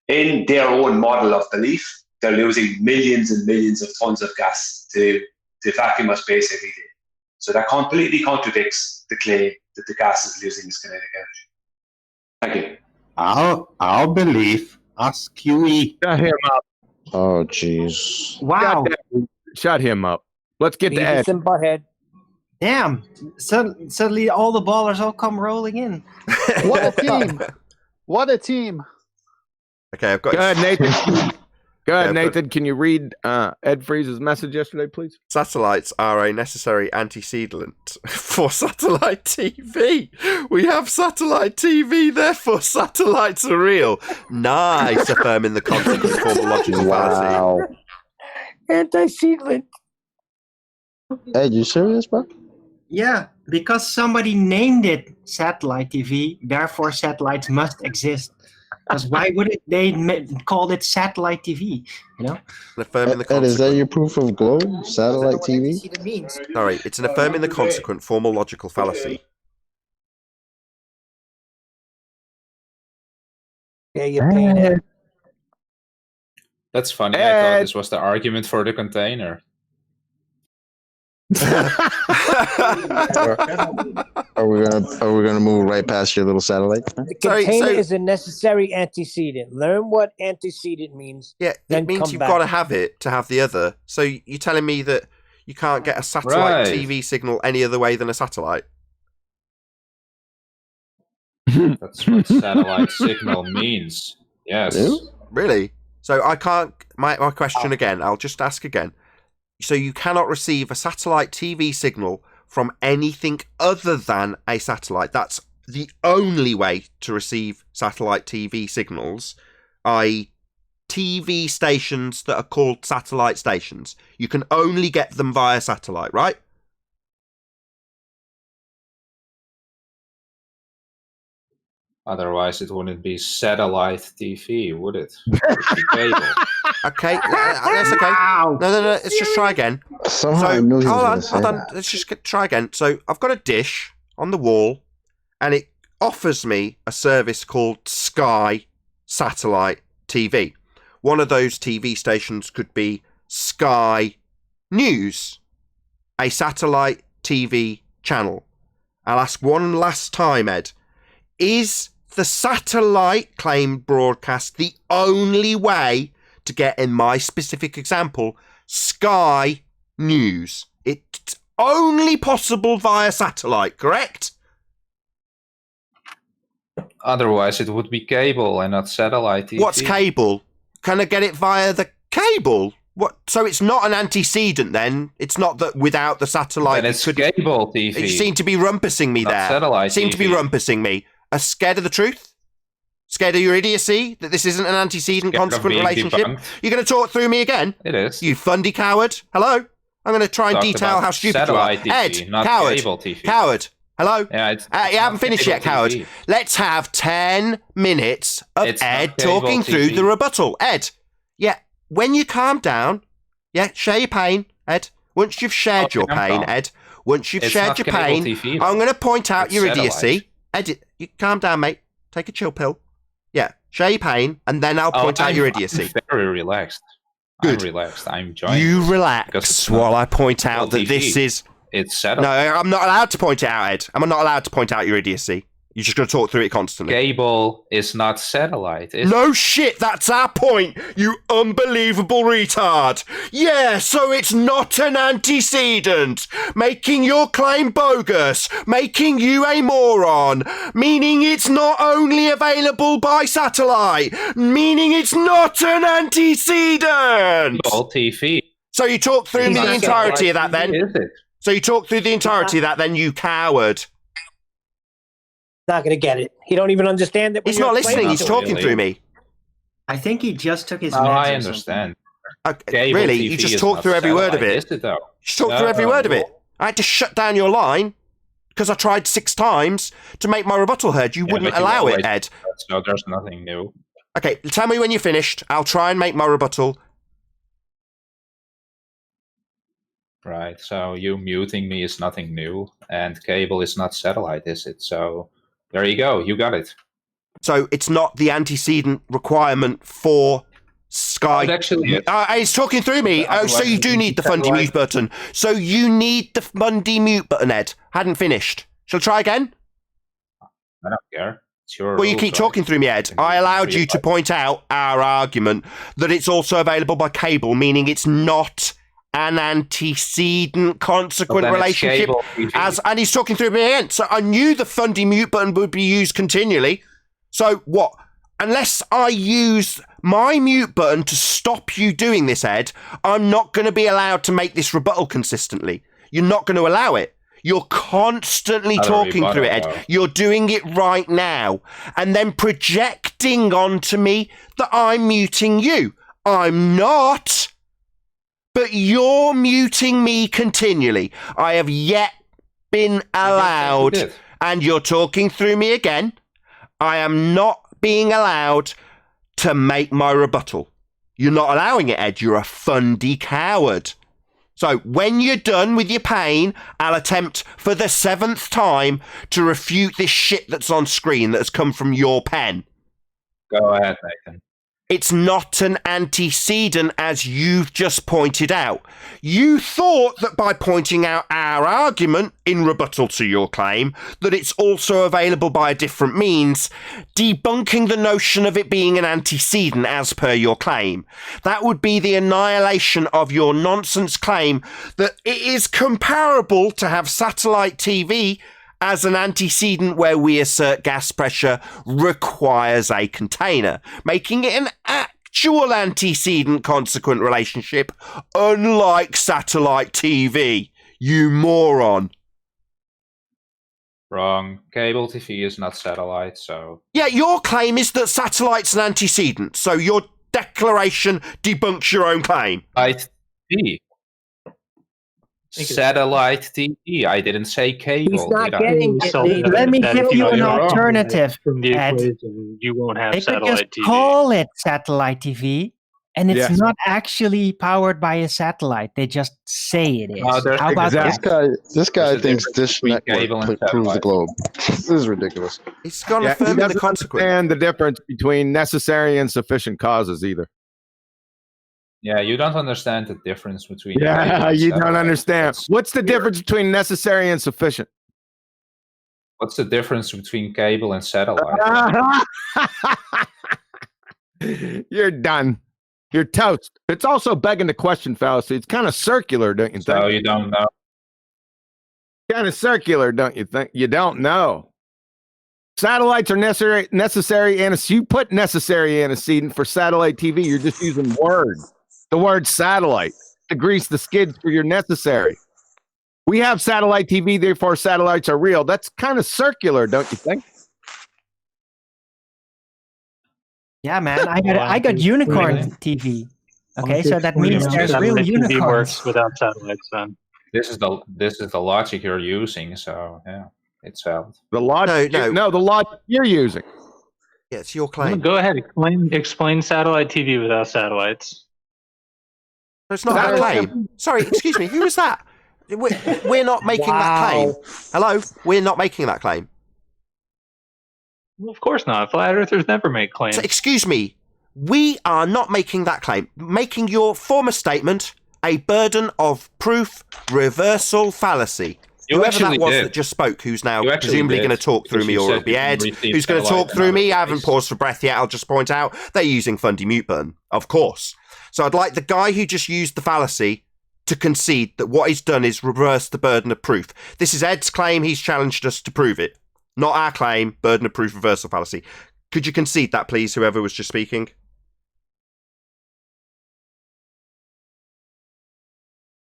In their own model of belief, they're losing millions and millions of tons of gas to vacuum of space every day. So that completely contradicts the claim that the gas is losing its kinetic energy. Thank you. Our belief, us QE. Shut him up. Oh, jeez. Wow. Shut him up. Let's get to Ed. Butthead. Damn. Suddenly all the ballers all come rolling in. What a team. What a team. Okay, I've got... Go ahead, Nathan. Go ahead, Nathan. Can you read Ed Freeze's message yesterday, please? Satellites are a necessary antecedent for satellite TV. We have satellite TV, therefore satellites are real. Nice, affirming the consequent formal logical fallacy. Antecedent. Ed, you serious, bro? Yeah, because somebody named it satellite TV, therefore satellites must exist. Because why would they call it satellite TV? You know. Affirming the Ed, is that your proof of globe? Satellite TV? Sorry, it's an affirming the consequent formal logical fallacy. Yeah, you're paying it. That's funny. I thought this was the argument for the container. Are we gonna move right past your little satellite? The container is a necessary antecedent. Learn what antecedent means. Yeah, then it means come you've back. got to have it to have the other. So you're telling me that you can't get a satellite TV signal any other way than a satellite? That's what satellite signal means. Yes. Really? So I can't... My question again, I'll just ask again. So you cannot receive a satellite TV signal from anything other than a satellite. That's the only way to receive satellite TV signals, i.e. TV stations that are called satellite stations. You can only get them via satellite, right? Otherwise, it wouldn't be satellite TV, would it? It would be cable. Okay, that's okay. No, let's just try again. Somehow I knew he was hold gonna on. say Let's just try again. So I've got a dish on the wall, and it offers me a service called Sky Satellite TV. One of those TV stations could be Sky News, a satellite TV channel. I'll ask one last time, Ed. Is the satellite claimed broadcast the only way to get, in my specific example, Sky News? It's only possible via satellite, correct? Otherwise, it would be cable and not satellite TV. What's cable? Can I get it via the cable? What? So it's not an antecedent then? It's not that without the satellite... Then it's cable TV. You seem to be rumpusing me Not there. satellite Seem to be TV. rumpusing me. Are scared of the truth? Scared of your idiocy? That this isn't an antecedent Scared of consequent being relationship? debunked. You're going to talk through me again? It is. You fundy coward. Hello? I'm going to try and Talked detail about how stupid you are. satellite TV, Ed, not coward, cable TV. coward. Hello? Yeah, you haven't finished yet, coward. TV. Let's have 10 minutes of It's Ed not cable talking through TV. the rebuttal. Ed, yeah, when you calm down, yeah, share your pain, Ed. Once you've shared your I'm pain, calm. Ed, once you've It's shared not your cable pain, TV, I'm going to point out It's your satellite. idiocy. Ed, you calm down, mate. Take a chill pill. Yeah, share your pain, and then I'll point out your idiocy. I'm very relaxed. Good. I'm relaxed. I'm enjoying You this relax because it's while not I point out cable that this TV. is... It's set No, up. I'm not allowed to point it out, Ed. I'm not allowed to point out your idiocy. You're just going to talk through it constantly. Cable is not satellite. It's No shit, that's our point, you unbelievable retard. Yeah, so it's not an antecedent, making your claim bogus, making you a moron, meaning it's not only available by satellite, meaning it's not an antecedent. cable TV. So you talk through It's the not entirety of satellite that then? TV, is it? So you talk through the entirety of that then, you coward. Not going to get it. He don't even understand it. when He's you're not listening, explaining he's to him. talking really. through me. I think he just took his Oh, meds I or something. understand. Okay, Cable really? TV You just is talk not through every word of satellite, it? is it though? Just talk through every word of it. No. I had to shut down your line because I tried 6 times to make my rebuttal heard. You Yeah, wouldn't but you allow it, always- Ed. So there's nothing new. Okay, tell me when you're finished. I'll try and make my rebuttal. Right. So you muting me is nothing new, and cable is not satellite, is it? So there you go. You got it. So it's not the antecedent requirement for Sky. Oh, it actually is. It's talking through me. Oh, so you do need the Fundy mute button. So you need the Fundy mute button, Ed. Hadn't finished. Shall I try again? I don't care. It's your Well, you rules, keep right? talking through me, Ed. I allowed you to point out our argument that it's also available by cable, meaning it's not an antecedent consequent But then it's relationship. cable TV. And he's talking through me again. So I knew the Fundy mute button would be used continually. So what? Unless I use my mute button to stop you doing this, Ed, I'm not going to be allowed to make this rebuttal consistently. You're not going to allow it. You're constantly Not a talking through it, rebuttal, Ed. though. You're doing it right now. And then projecting onto me that I'm muting you. I'm not. But you're muting me continually. I have yet been allowed, did. and you're talking through me again. I am not being allowed to make my rebuttal. You're not allowing it, Ed. You're a Fundy coward. So when you're done with your pain, I'll attempt for the 7th time to refute this shit that's on screen that has come from your pen. Go ahead, Nathan. It's not an antecedent, as you've just pointed out. You thought that by pointing out our argument in rebuttal to your claim, that it's also available by a different means, debunking the notion of it being an antecedent as per your claim. That would be the annihilation of your nonsense claim that it is comparable to have satellite TV as an antecedent where we assert gas pressure requires a container, making it an actual antecedent consequent relationship, unlike satellite TV. You moron. Wrong. Cable TV is not satellite, so Yeah, your claim is that satellite's an antecedent, so your declaration debunks your own claim. Lite TV. Satellite TV. I didn't say cable. He's not did I? getting it. Nathan. Let me give you an You're wrong. alternative, From the Ed. equation, you won't have They could just satellite TV. call it satellite TV, and it's Yes. not actually powered by a satellite. They just say it is. No, there's How about exactly- that? This guy There's a thinks difference Dish between Network cable and proves the satellite. globe. This is ridiculous. It's gone Yeah, he affirming the doesn't consequence. understand the difference between necessary and sufficient causes either. Yeah, you don't understand the difference between. cable Yeah, and you don't satellite. understand. That's What's the weird. difference between necessary and sufficient? What's the difference between cable and satellite? You're done. You're toast. It's also begging the question fallacy. It's kind of circular, don't you think? So you don't know. Kind of circular, don't you think? You don't know. Satellites are necessary antecedent. You put necessary antecedent for satellite TV. You're just using words. The word satellite to grease the skids for your necessary. We have satellite TV, therefore satellites are real. That's kind of circular, don't you think? Yeah, man. I got unicorn TV. Okay, so that means there's real TV unicorns. works without satellites then. This is the logic you're using, so yeah, it's valid. The logic, no, the logic you're using. Yeah, it's your claim. Go ahead, explain satellite TV without satellites. It's not a claim. Sorry, excuse me. Who was that? We're not making that claim. Hello, we're not making that claim. Well, of course not. Flat earthers never make claims. So, excuse me. We are not making that claim. Making your former statement a burden of proof reversal fallacy. Whoever that was that just spoke, who's now presumably going to talk through me, or it'll be Ed, who's going to talk through me. I haven't paused for breath yet. I'll just point out they're using Fundy mute button, of course. So I'd like the guy who just used the fallacy to concede that what he's done is reverse the burden of proof. This is Ed's claim. He's challenged us to prove it. Not our claim, burden of proof reversal fallacy. Could you concede that, please, whoever was just speaking?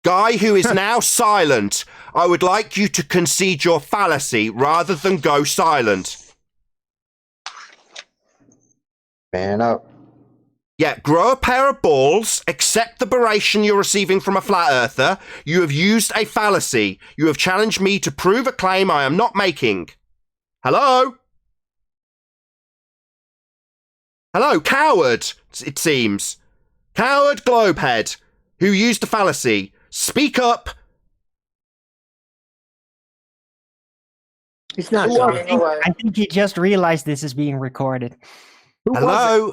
Guy who is now silent, I would like you to concede your fallacy rather than go silent. Man up. Yeah, grow a pair of balls, accept the beration you're receiving from a flat earther. You have used a fallacy. You have challenged me to prove a claim I am not making. Hello? Hello, coward, it seems. Coward globehead, who used a fallacy. Speak up. He's not. I think he just realized this is being recorded. Hello?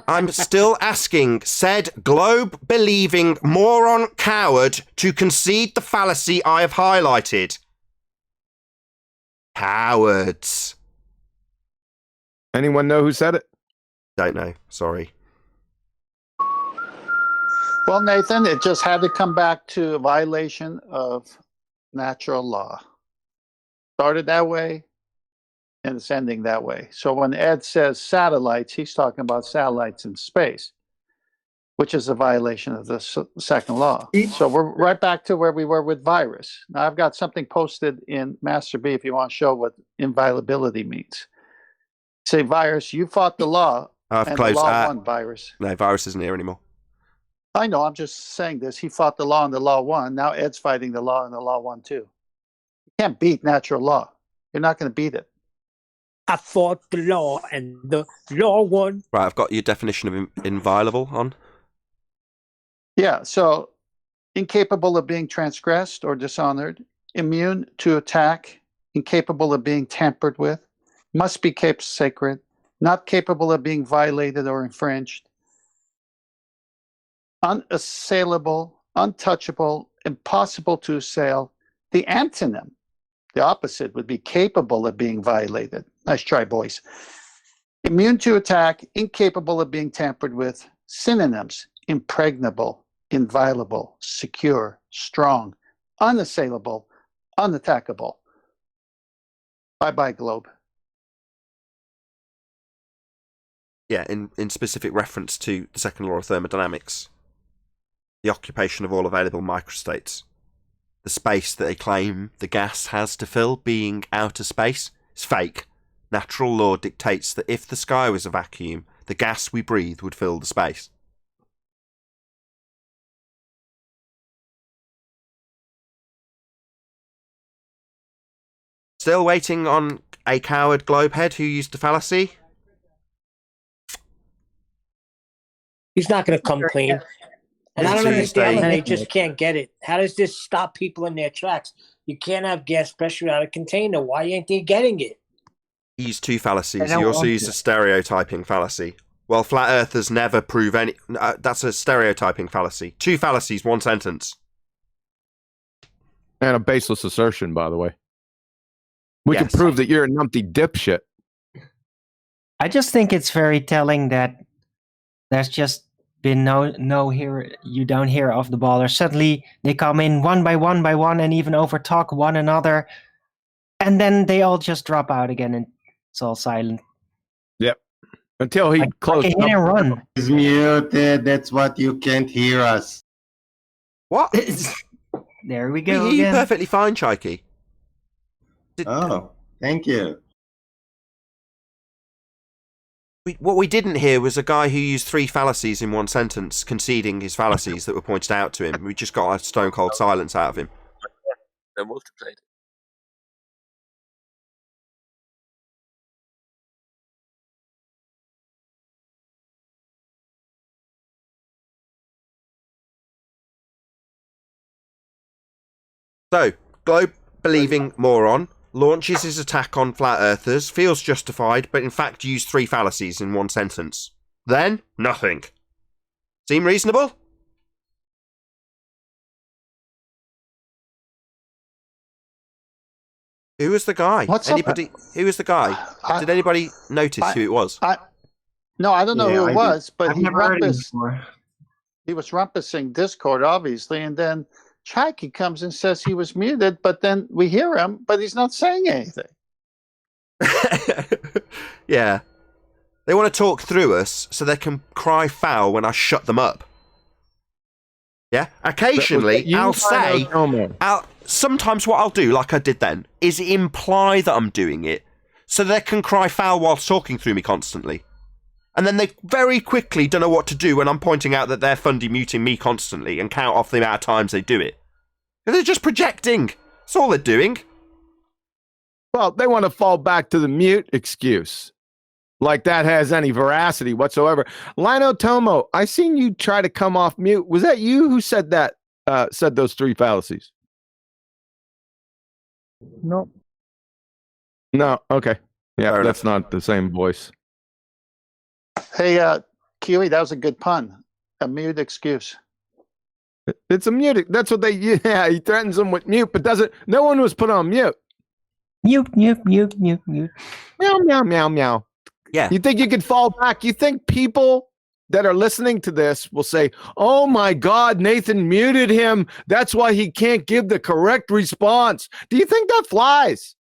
I'm still asking said globe-believing moron coward to concede the fallacy I have highlighted. Cowards. Anyone know who said it? Don't know. Sorry. Well, Nathan, it just had to come back to a violation of natural law. Started that way, and it's ending that way. So when Ed says satellites, he's talking about satellites in space, which is a violation of the second law. So we're right back to where we were with virus. Now, I've got something posted in Master B if you want to show what inviolability means. Say, virus, you fought the law, I've and closed. the law won, virus. No, virus isn't here anymore. I know, I'm just saying this. He fought the law and the law won. Now Ed's fighting the law and the law won too. You can't beat natural law. You're not going to beat it. I fought the law and the law won. Right, I've got your definition of inviolable on. Yeah, so incapable of being transgressed or dishonored, immune to attack, incapable of being tampered with, must be kept sacred, not capable of being violated or infringed, unassailable, untouchable, impossible to assail. The antonym, the opposite, would be capable of being violated. Nice try, boys. Immune to attack, incapable of being tampered with. Synonyms: impregnable, inviolable, secure, strong, unassailable, unattackable. Bye-bye, globe. Yeah, in specific reference to the second law of thermodynamics. The occupation of all available microstates. The space that they claim the gas has to fill being outer space is fake. Natural law dictates that if the sky was a vacuum, the gas we breathe would fill the space. Still waiting on a coward globehead who used the fallacy? He's not going to come clean. And I don't understand how they just can't get it. How does this stop people in their tracks? You can't have gas pressure without a container. Why ain't they getting it? He used two fallacies. He also used a stereotyping fallacy. Well, flat earthers never prove any... that's a stereotyping fallacy. Two fallacies, one sentence. And a baseless assertion, by the way. We can prove that you're a numpty dipshit. I just think it's very telling that there's just been no here you don't hear of the ballers. Suddenly they come in one by one and even overtalk one another, and then they all just drop out again and it's all silent. Yep. Until he closed like a hit and run. He's muted. That's what you can't hear us. What? There we go. You're perfectly fine, Chaiki. Oh, thank you. What we didn't hear was a guy who used 3 fallacies in one sentence, conceding his fallacies that were pointed out to him. We just got a stone cold silence out of him. They're multiplied. So, globe-believing moron launches his attack on flat earthers, feels justified, but in fact used 3 fallacies in one sentence. Then, nothing. Seem reasonable? Who was the guy? Anybody? Who was the guy? Did anybody notice who it was? No, I don't know who it was, but I've never heard of him before. he was rumpusing Discord, obviously, and then Chaiki comes and says he was muted, but then we hear him, but he's not saying anything. Yeah. They want to talk through us so they can cry foul when I shut them up. Yeah? Occasionally, I'll say... Sometimes what I'll do, like I did then, is imply that I'm doing it so they can cry foul whilst talking through me constantly. And then they very quickly don't know what to do when I'm pointing out that they're fundy muting me constantly and count off the amount of times they do it. They're just projecting. That's all they're doing. Well, they want to fall back to the mute excuse. Like that has any veracity whatsoever. Lino Tomo, I seen you try to come off mute. Was that you who said that? Said those 3 fallacies? No. No. Okay. Yeah, that's not the same voice. Hey, Kiwi, that was a good pun. A mute excuse. It's a mute. That's what they. Yeah, he threatens them with mute, but doesn't. No one was put on mute. Mute, mute, mute, mute, mute. Meow, meow, meow, meow. Yeah. You think you could fall back? You think people that are listening to this will say, "Oh my God, Nathan muted him. That's why he can't give the correct response." Do you think that flies?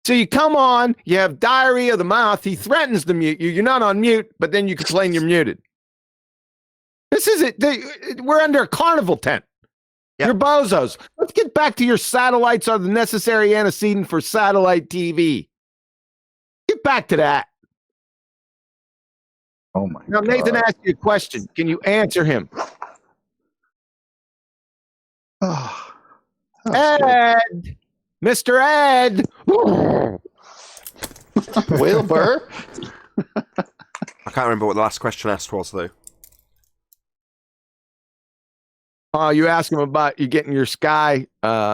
So you come on, you have diarrhea of the mouth. He threatens to mute you. You're not on mute, but then you complain you're muted. This is it. We're under a carnival tent. Yep. You're bozos. Let's get back to your satellites are the necessary antecedent for satellite TV. Get back to that. Oh my Now, God. Nathan asked you a question. Can you answer him? Ed! Mr. Ed! Wilbur? I can't remember what the last question asked was, though. Oh, you asked him about you getting your sky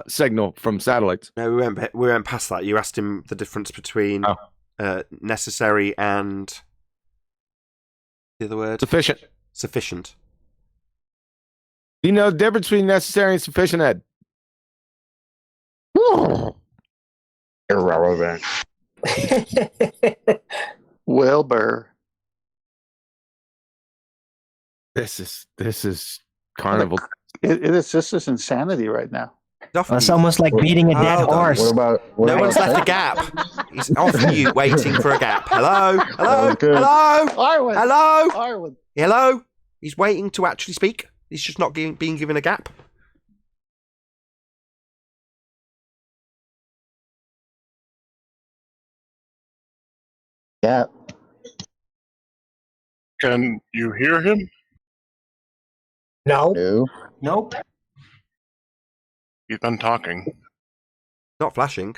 signal from satellites. No, we went past that. You asked him the difference between necessary and the other word? Sufficient. Sufficient. Do you know the difference between necessary and sufficient, Ed? Irrelevant. Wilbur. This is carnival. This is insanity right now. It's almost like beating a dead horse. No one's left a gap. He's off mute, waiting for a gap. Hello? Hello? Hello? Arwen. Hello? Arwen. Hello? He's waiting to actually speak. He's just not being given a gap. Yeah. Can you hear him? No. Nope. He's been talking. Not flashing.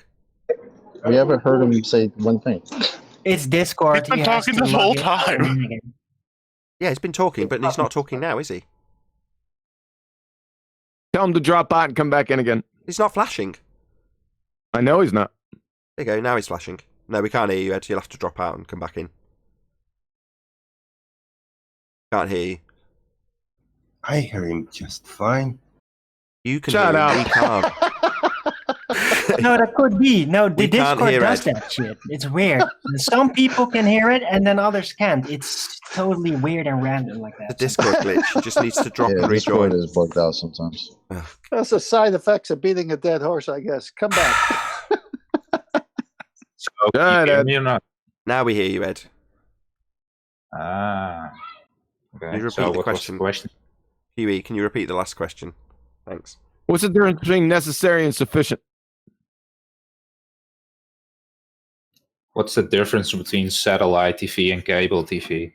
We haven't heard him say one thing. It's Discord. He's been He has talking to this log whole in. time. Yeah, he's been talking, but he's not talking now, is he? Tell him to drop out and come back in again. He's not flashing. I know he's not. There you go, now he's flashing. No, we can't hear you, Ed. You'll have to drop out and come back in. Can't hear you. I hear him just fine. You can Shut hear him, up. we can't. No, that could be. No, the We can't Discord hear does Ed. that shit. It's weird. Some people can hear it and then others can't. It's totally weird and random like The that. Discord glitch. He just needs to drop Yeah, and Discord rejoin. is bugged out sometimes. That's the side effects of beating a dead horse, I guess. Come back. So, Good, can you hear Ed. me or not? Now we hear you, Ed. Ah. Okay. Can you repeat So the what was question? the question? Huey, can you repeat the last question? Thanks. What's the difference between necessary and sufficient? What's the difference between satellite TV and cable TV?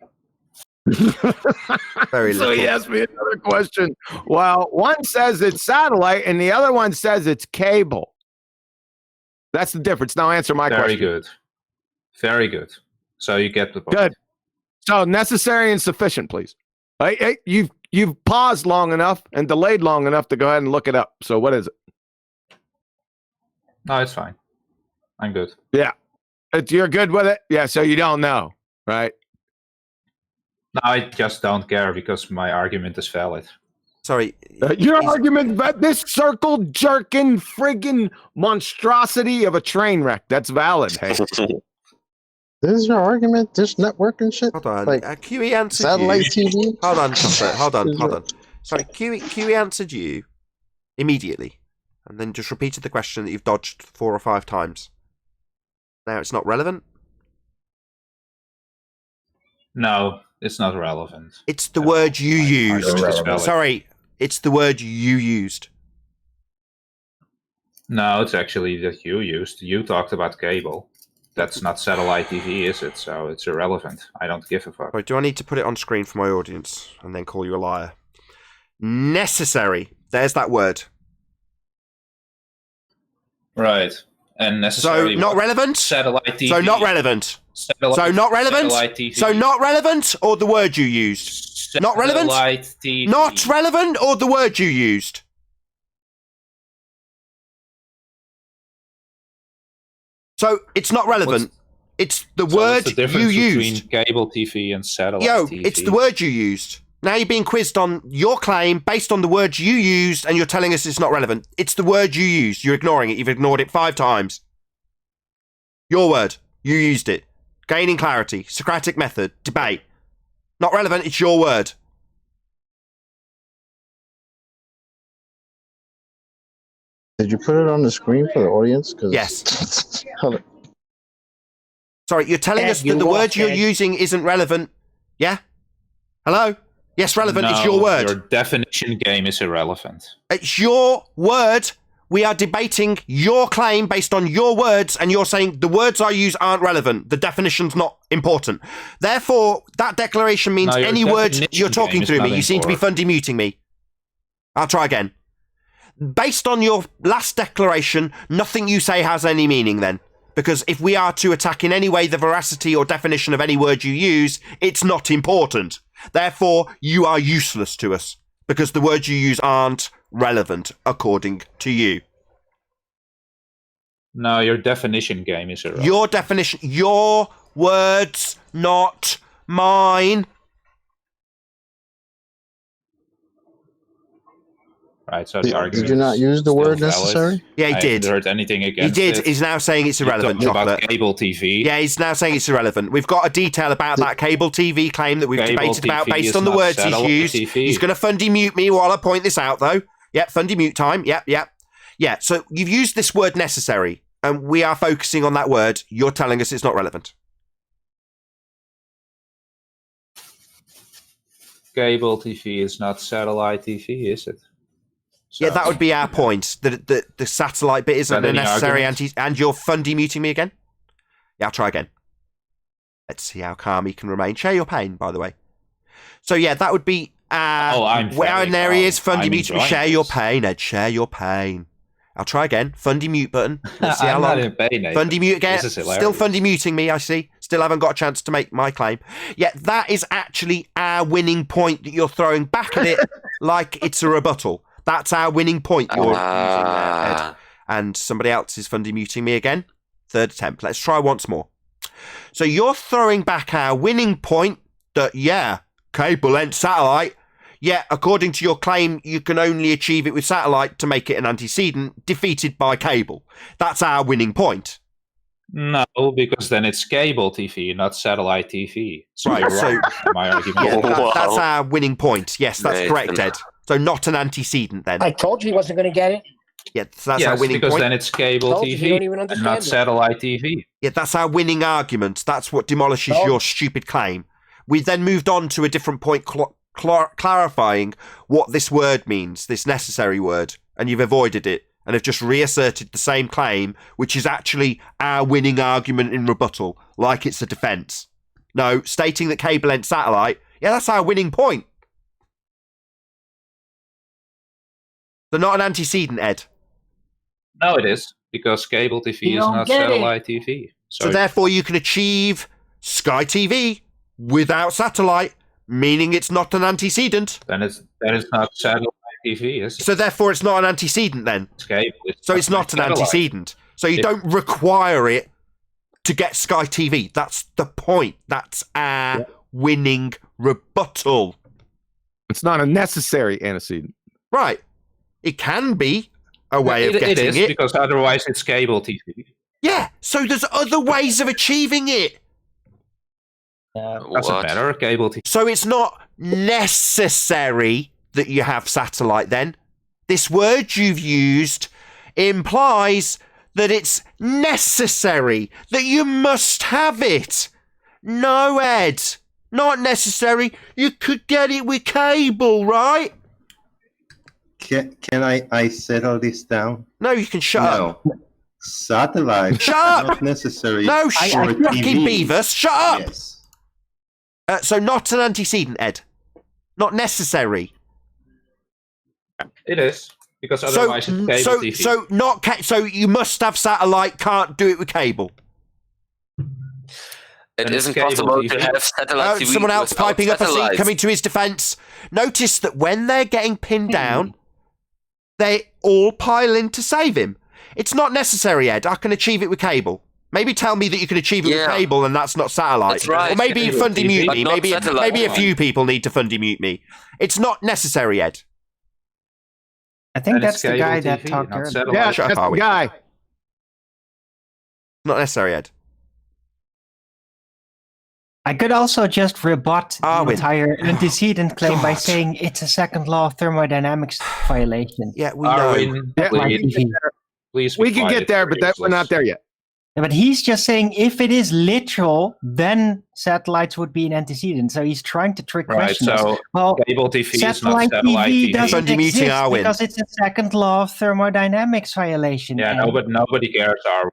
Very So he little. asked me another question. Well, one says it's satellite and the other one says it's cable. That's the difference. Now answer my Very question. good. Very good. So you get the point. Good. So necessary and sufficient, please. Hey, you've paused long enough and delayed long enough to go ahead and look it up. So what is it? No, it's fine. I'm good. Yeah. You're good with it? Yeah, so you don't know, right? No, I just don't care because my argument is valid. Sorry. Your argument about this circle jerking friggin' monstrosity of a train wreck, that's valid. Hey. This is your argument? This network and shit? Hold on. Like, QE answered satellite you. TV? Hold on, Chopper. Hold on. Sorry, QE answered you immediately, and then just repeated the question that you've dodged 4 or 5 times. Now it's not relevant? No, it's not relevant. It's the word you used. It's valid. Sorry, it's the word you used. No, it's actually that you used. You talked about cable. That's not satellite TV, is it? So it's irrelevant. I don't give a fuck. Right, do I need to put it on screen for my audience and then call you a liar? Necessary. There's that word. Right. And necessarily So not what? relevant? Satellite TV. So not relevant. Satellite, So not relevant? satellite TV. So not relevant or the word you used? Not relevant? Satellite TV. Not relevant or the word you used? So it's not relevant. It's the So word what's the difference you used. between cable TV and satellite Yo, TV? it's the word you used. Now you're being quizzed on your claim based on the word you used, and you're telling us it's not relevant. It's the word you used. You're ignoring it. You've ignored it 5 times. Your word. You used it. Gaining clarity. Socratic method. Debate. Not relevant. It's your word. Did you put it on the screen for the audience? Yes. Hold it. Sorry, you're telling Ed, us you that the lost, word you're Ed. using isn't relevant. Yeah? Hello? Yes, relevant. No, It's your word. Your definition game is irrelevant. It's your word. We are debating your claim based on your words, and you're saying the words I use aren't relevant. The definition's not important. Therefore, that declaration means No, your any word definition you're talking game is through me. not You seem to be important. fundy muting me. I'll try again. Based on your last declaration, nothing you say has any meaning then. Because if we are to attack in any way the veracity or definition of any word you use, it's not important. Therefore, you are useless to us. Because the words you use aren't relevant, according to you. No, your definition game is irrelevant. Your definition, your words, not mine. Right, so the argument Did you not use the is word still valid. necessary? Yeah, he I did. haven't heard anything He against did. it. He's now saying it's You irrelevant, talked about Chocolate. cable TV. Yeah, he's now saying it's irrelevant. We've got a detail about that cable TV claim that we've Cable debated about TV based is on the not words he's satellite used. TV. He's going to fundy mute me while I point this out, though. Yep, fundy mute time. Yep. Yeah, so you've used this word necessary, and we are focusing on that word. You're telling us it's not relevant. Cable TV is not satellite TV, is it? So, Yeah, that would be our point. The satellite bit isn't Is that a any necessary argument? and you're fundy muting me again? Yeah, I'll try again. Let's see how calm he can remain. Share your pain, by the way. So yeah, that would be I'm where very there he calm. is, fundy I'm muting me. enjoying Share your this. pain, Ed. Share your pain. I'll try again. Fundy mute button. Let's see how I'm long. not in pain, Nathan. Fundy mute again. This is Still hilarious. fundy muting me, I see. Still haven't got a chance to make my claim. Yeah, that is actually our winning point that you're throwing back at it like it's a rebuttal. That's our winning point you're using there, Ed. And somebody else is fundy muting me again. 3rd attempt. Let's try once more. So you're throwing back our winning point that, yeah, cable and satellite. Yeah, according to your claim, you can only achieve it with satellite to make it an antecedent, defeated by cable. That's our winning point. No, because then it's cable TV, not satellite TV. So Right, you're so- wrong, my argument. Yeah, that's our winning point. Yes, that's Nathan. correct, Ed. So not an antecedent then. I told you he wasn't going to get it. Yeah, so that's our Yes, winning because point. then it's cable Told you, you TV, don't even and understand not it. satellite TV. Yeah, that's our winning argument. That's what demolishes No. your stupid claim. We then moved on to a different point, clarifying what this word means, this necessary word, and you've avoided it. and have just reasserted the same claim, which is actually our winning argument in rebuttal, like it's a defence. No, stating that cable ain't satellite, yeah, that's our winning point. They're not an antecedent, Ed. No, it is, because cable TV is not satellite TV. So therefore you can achieve Sky TV without satellite, meaning it's not an antecedent. Then it's not satellite TV, is it? So therefore it's not an antecedent then. So it's not an satellite. antecedent. So you don't require it to get Sky TV. That's the point. That's our winning rebuttal. It's not a necessary antecedent. Right. It can be a way of getting it. It is, because otherwise it's cable TV. Yeah, so there's other ways of achieving it. Doesn't matter, cable TV. So it's not necessary that you have satellite then. This word you've used implies that it's necessary, that you must have it. No, Ed, not necessary. You could get it with cable, right? Can I settle this down? No, you can shut up. Satellite. Shut up! Not necessary. No, for fucking TV. Beavis, shut up! Yes. So not an antecedent, Ed. Not necessary. It is, because otherwise it's cable TV. So you must have satellite, can't do it with cable. It isn't possible to have satellite TV. Someone else without piping up a seat, satellite. coming to his defence. Notice that when they're getting pinned down, they all pile in to save him. It's not necessary, Ed. I can achieve it with cable. Maybe tell me that you can achieve it with cable and that's not satellite. That's right. Or maybe Cable Fundy TV, mute but me. not satellite. Maybe a few people need to Fundy mute me. It's not necessary, Ed. I think And that's it's the cable guy that TV, talked not earlier. satellite. Yeah, Shut up, that's the Harvey. guy. Not necessary, Ed. I could also just rebut the Arwin. entire antecedent claim by God. saying it's a second law of thermodynamics violation. Yeah, we know. Arwin, please be We can quiet, get there, but we're not there yet. Yeah, but he's just saying if it is literal, then satellites would be an antecedent. So he's trying to trick Right, questions. so Well, cable TV is not satellite satellite TV TV. doesn't Fundy muting exist Arwin. because it's a second law of thermodynamics violation. Yeah, and- no, but nobody cares, Arwin.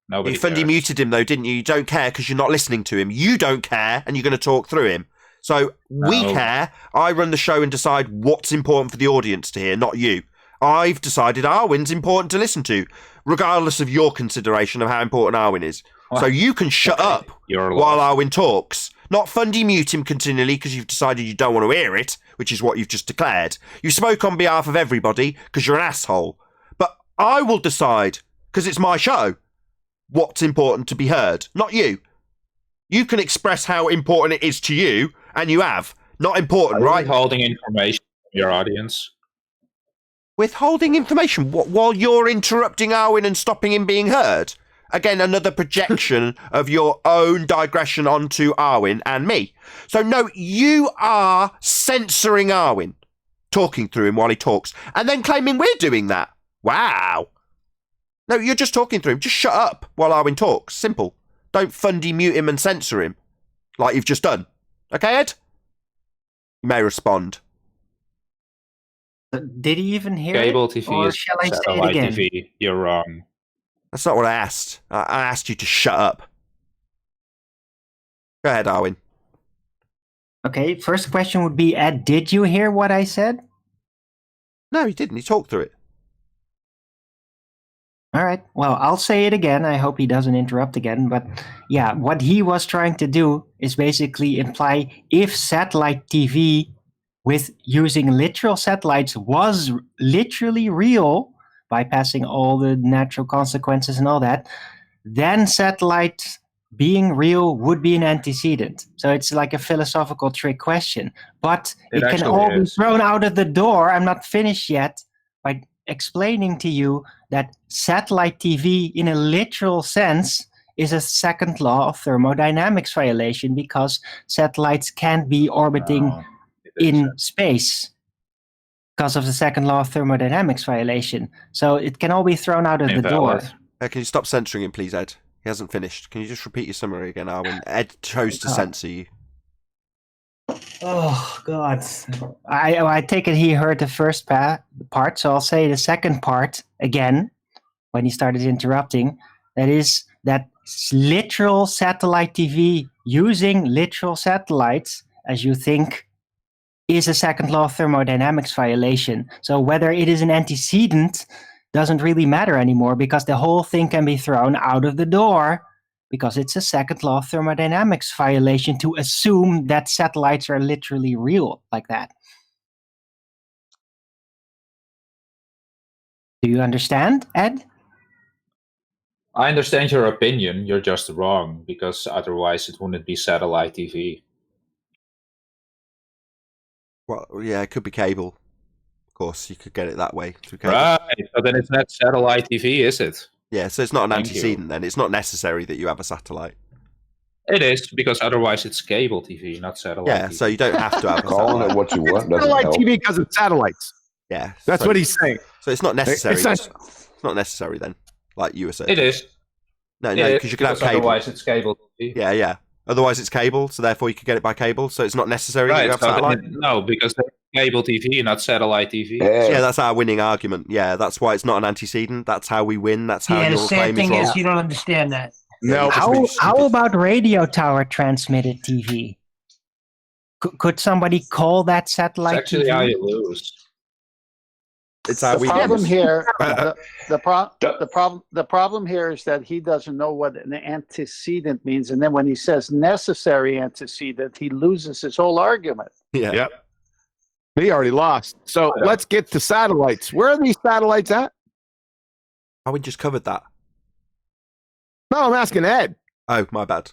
Nobody You Fundy cares. muted him though, didn't you? You don't care because you're not listening to him. You don't care and you're going to talk through him. So we No. care. I run the show and decide what's important for the audience to hear, not you. I've decided Arwin's important to listen to, regardless of your consideration of how important Arwin is. So you can shut up You're while lost. Arwin talks. Not Fundy mute him continually because you've decided you don't want to hear it, which is what you've just declared. You spoke on behalf of everybody because you're an asshole. But I will decide, because it's my show, what's important to be heard, not you. You can express how important it is to you, and you have. Not important, Are you right? withholding information from your audience? Withholding information while you're interrupting Arwin and stopping him being heard. Again, another projection of your own digression onto Arwin and me. So no, you are censoring Arwin, talking through him while he talks, and then claiming we're doing that. Wow. No, you're just talking through him. Just shut up while Arwin talks. Simple. Don't Fundy mute him and censor him like you've just done. Okay, Ed? You may respond. Did he even hear Cable it? TV Or is shall I say it satellite again? TV. You're wrong. That's not what I asked. I asked you to shut up. Go ahead, Arwin. Okay, first question would be, Ed, did you hear what I said? No, he didn't. He talked through it. All right. Well, I'll say it again. I hope he doesn't interrupt again. But yeah, what he was trying to do is basically imply if satellite TV with using literal satellites was literally real, bypassing all the natural consequences and all that, then satellite being real would be an antecedent. So it's like a philosophical trick question. But It it can actually all be is. thrown out of the door. I'm not finished yet by explaining to you that satellite TV in a literal sense is a second law of thermodynamics violation because satellites can't be orbiting in space because of the second law of thermodynamics violation. So it can all be thrown out of the door. Can you stop censoring him, please, Ed? He hasn't finished. Can you just repeat your summary again, Arwin? Ed chose to censor you. Oh God! I take it he heard the first part, so I'll say the second part again when he started interrupting. That is that literal satellite TV using literal satellites, as you think, is a second law of thermodynamics violation. So whether it is an antecedent doesn't really matter anymore because the whole thing can be thrown out of the door. Because it's a second law of thermodynamics violation to assume that satellites are literally real like that. Do you understand, Ed? I understand your opinion. You're just wrong because otherwise it wouldn't be satellite TV. Well, yeah, it could be cable. Of course, you could get it that way through cable. Right, but then it's not satellite TV, is it? Yeah, so it's not an Thank antecedent then. It's not necessary that you have a satellite. It is, because otherwise it's cable TV, not satellite Yeah, TV. so you don't have to have a Calling satellite. it what you want doesn't Satellite help. TV because it's satellites. Yeah. That's so- what he's saying. So it's not necessary. It's not- It's not necessary then, like you were saying. It is. No, It no, is, because you could have because cable. Otherwise it's cable TV. Yeah, yeah. Otherwise it's cable, so therefore you could get it by cable. So it's not necessary that Right, you have so satellite. no, because they're cable TV, not satellite TV. Yeah, that's our winning argument. Yeah, that's why it's not an antecedent. That's how we win. That's how Yeah, the your sad claim is thing wrong. is you don't understand that. No, How about radio tower transmitted TV? Could somebody call that It's satellite actually TV? how you lose. It's how The we problem lose. here, the problem here is that he doesn't know what an antecedent means, and then when he says necessary antecedent, he loses his whole argument. Yeah. Yep. He already lost. So let's get to satellites. Where are these satellites at? Oh, we just covered that. No, I'm asking Ed. Oh, my bad.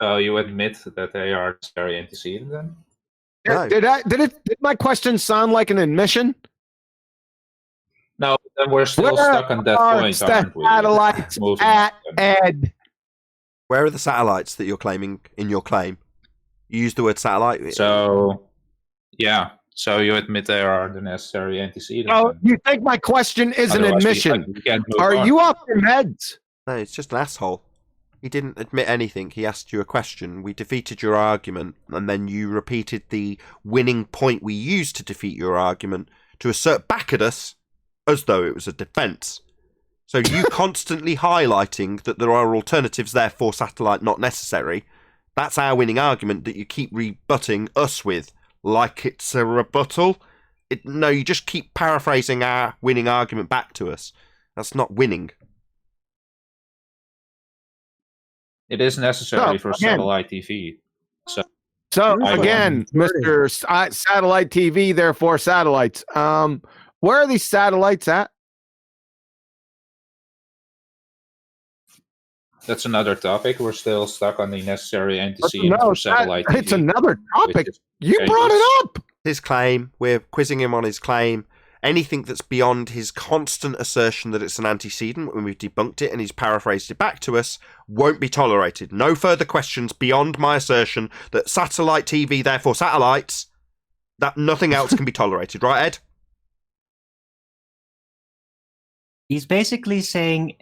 So you admit that they are very antecedent then? No. Did my question sound like an admission? No, then we're still Where stuck on that are point, the aren't we? satellites Moving at, on. Ed? Where are the satellites that you're claiming in your claim? You use the word satellite. So, yeah. So you admit they are the necessary antecedent. Oh, you think my question is an Otherwise we- admission? we can't move Are on. you up your meds? No, it's just an asshole. He didn't admit anything. He asked you a question. We defeated your argument, and then you repeated the winning point we used to defeat your argument to assert back at us as though it was a defence. So you constantly highlighting that there are alternatives, therefore satellite not necessary. That's our winning argument that you keep rebutting us with, like it's a rebuttal. No, you just keep paraphrasing our winning argument back to us. That's not winning. It is necessary No, for again. satellite TV. So I again, Mr. Satellite TV, therefore satellites. Where are these satellites at? that's another topic. We're still stuck on the necessary antecedent No, for satellite TV. it's another topic. which is You cables. brought it up. His claim, we're quizzing him on his claim. Anything that's beyond his constant assertion that it's an antecedent when we've debunked it and he's paraphrased it back to us won't be tolerated. No further questions beyond my assertion that satellite TV, therefore satellites, that nothing else can be tolerated. Right, Ed? He's basically saying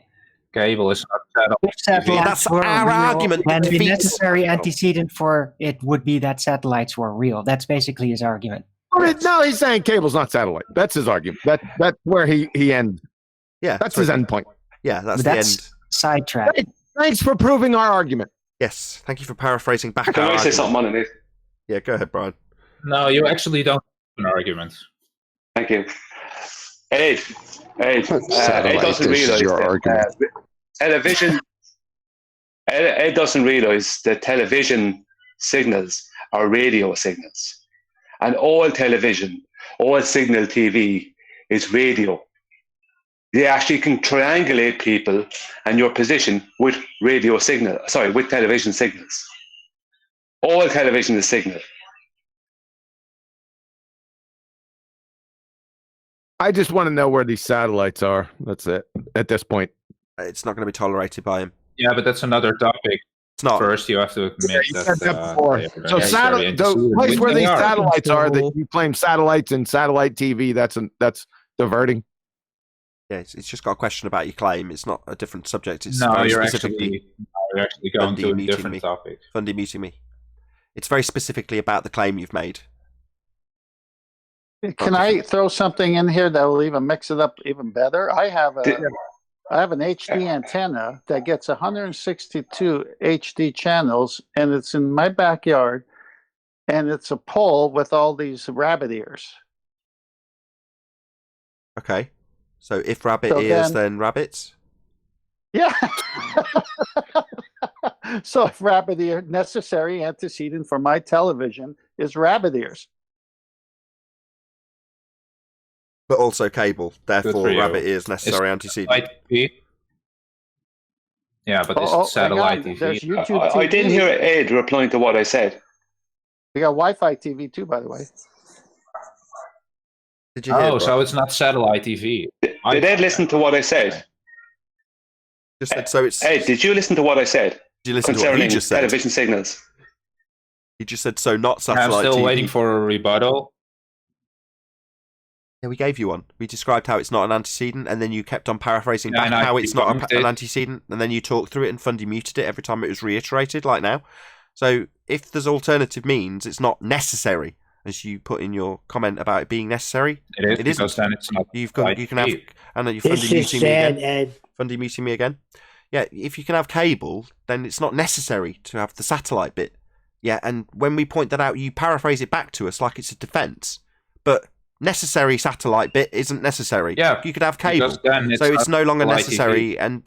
Cable is not satellite if satellites That's were our real, argument then that the defeats- necessary antecedent for it would be that satellites were real. That's basically his argument. No, he's saying cable's not satellite. That's his argument. That's where he ends. Yeah. That's his end point. Yeah, that's But the that's end. sidetrack. Thanks for proving our argument. Yes, thank you for paraphrasing back Can our I say argument. something on it? Yeah, go ahead, Brian. No, you actually don't have an argument. Thank you. Ed, Ed Satellite, doesn't this is realise your that argument. television. Ed doesn't realise that television signals are radio signals, and all television, all signal TV is radio. They actually can triangulate people and your position with radio signal. Sorry, with television signals. All television is signal. I just want to know where these satellites are. That's it. At this point, It's not going to be tolerated by him. Yeah, but that's another topic. It's not. First, you have to admit you that. said that before. they are So necessary the antecedent, place which where they these are. satellites are that you claim satellites and satellite TV, that's diverting. Yeah, it's just got a question about your claim. It's not a different subject. It's No, very you're specifically. actually going to a muting different me. topic. Fundy muting me. It's very specifically about the claim you've made. Can I throw something in here that will even mix it up even better? I have an HD antenna that gets 162 HD channels, and it's in my backyard, and it's a pole with all these rabbit ears. Okay. So if rabbit ears, then rabbits? Yeah. So if rabbit ear, necessary antecedent for my television is rabbit ears. But also cable. Therefore, you. rabbit ears necessary antecedent. Yeah, but this is satellite TV. There's YouTube TV. I didn't hear Ed replying to what I said. We got Wi-Fi TV too, by the way. Did you hear? Oh, so it's not satellite TV. Did Ed listen to what I said? Just said, so it's. Ed, did you listen to what I said? Did you listen concerning to what he just said? television signals? He just said so, not satellite I'm still TV. waiting for a rebuttal. Yeah, we gave you one. We described how it's not an antecedent, and then you kept on paraphrasing Yeah, back and I how it's not debunked an it. antecedent, and then you talked through it and Fundy muted it every time it was reiterated, like now. So if there's alternative means, it's not necessary, as you put in your comment about it being necessary. It is, It because isn't. then it's not. You can have. And you're Fundy This is muting me sad, again. Ed. Fundy muting me again. Yeah, if you can have cable, then it's not necessary to have the satellite bit. Yeah, and when we point that out, you paraphrase it back to us like it's a defence. But necessary satellite bit isn't necessary. Yeah, you could have cable, because then so it's no longer satellite necessary. TV. And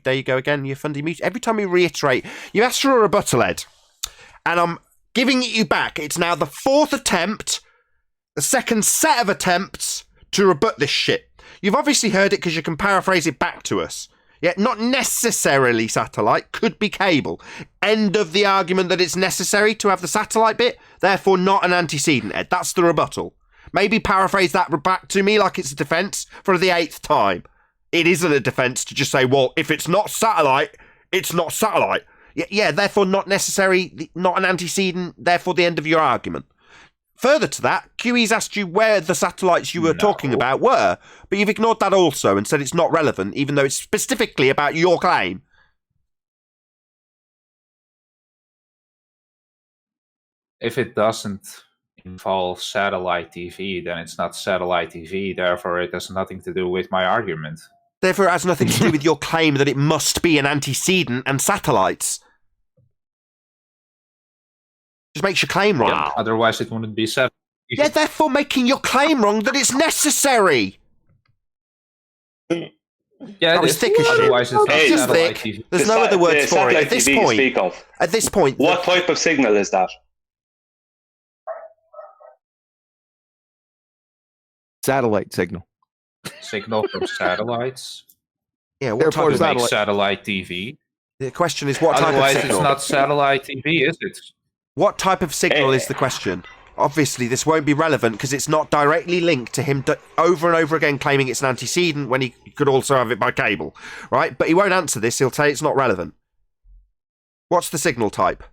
there you go again. You're Fundy mute. Every time we reiterate, you asked for a rebuttal, Ed, and I'm giving it you back. It's now the fourth attempt, the second set of attempts to rebut this shit. You've obviously heard it because you can paraphrase it back to us. Yeah, not necessarily satellite, could be cable. End of the argument that it's necessary to have the satellite bit, therefore not an antecedent, Ed. That's the rebuttal. Maybe paraphrase that back to me like it's a defence for the 8th time. It isn't a defence to just say, well, if it's not satellite, it's not satellite. Yeah, therefore not necessary, not an antecedent, therefore the end of your argument. Further to that, QE's asked you where the satellites you were talking about were, but you've ignored that also and said it's not relevant, even though it's specifically about your claim. If it doesn't involve satellite TV, then it's not satellite TV. Therefore, it has nothing to do with my argument. Therefore, it has nothing to do with your claim that it must be an antecedent and satellites. Just makes your claim wrong. Yeah, otherwise, it wouldn't be satellite. Yeah, therefore making your claim wrong that it's necessary. Yeah, that was thick as shit. Otherwise, it's not Just satellite thick. TV. There's no other words for it. At this point, At this point, what type of signal is that? Satellite signal. Signal from satellites. Yeah, What what type type of of satellite TV? The question is what type of Otherwise, signal? it's not satellite TV, is it? What type of signal is the question? Obviously, this won't be relevant because it's not directly linked to him over and over again claiming it's an antecedent when he could also have it by cable, right? But he won't answer this. He'll say it's not relevant. What's the signal type?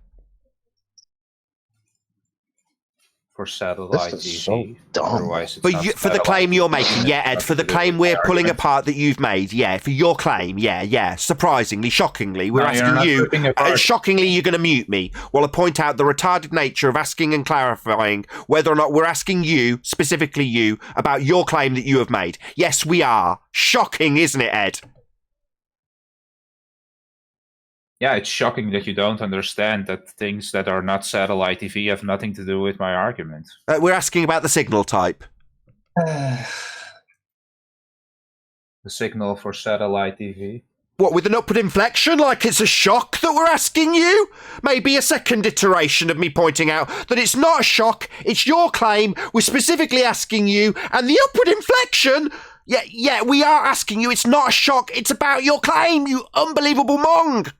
For satellite This is TV. so dumb. Otherwise, it's But not for the satellite claim you're TV. making, yeah, Ed, for the claim we're pulling apart that you've made, yeah, for your claim, yeah, surprisingly, shockingly, we're No, you're asking not you, ripping apart. shockingly, you're going to mute me while I point out the retarded nature of asking and clarifying whether or not we're asking you, specifically you, about your claim that you have made. Yes, we are. Shocking, isn't it, Ed? Yeah, it's shocking that you don't understand that things that are not satellite TV have nothing to do with my argument. We're asking about the signal type. The signal for satellite TV. What, with an upward inflection, like it's a shock that we're asking you? Maybe a second iteration of me pointing out that it's not a shock, it's your claim, we're specifically asking you, and the upward inflection, yeah, we are asking you, it's not a shock, it's about your claim, you unbelievable mong!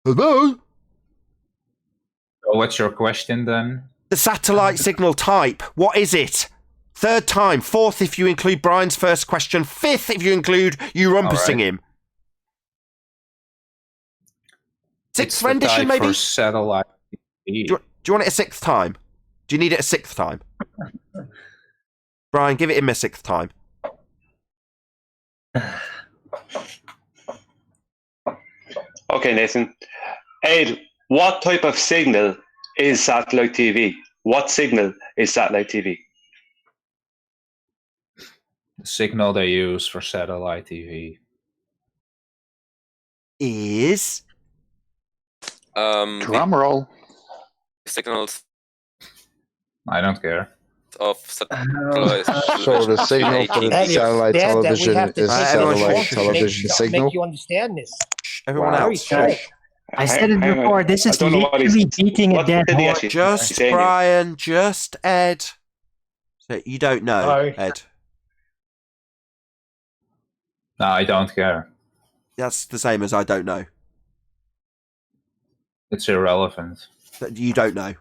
Hello? So what's your question then? The satellite signal type, what is it? Third time, fourth if you include Brian's first question, fifth if you include you rumpusing All right. him. Sixth It's the rendition, type maybe? for satellite TV. Do you want it a sixth time? Do you need it a sixth time? Brian, give it him a sixth time. Okay, Nathan. Ed, what type of signal is satellite TV? What signal is satellite TV? The signal they use for satellite TV is drum roll. Signals I don't care. of satellite. So the signal for the satellite television is satellite television signal. Make you understand this. Everyone Very else. strange. I said it before. This is literally beating a dead horse. Just Brian, just Ed. So you don't know, Sorry. Ed. No, I don't care. That's the same as I don't know. It's irrelevant. You don't know.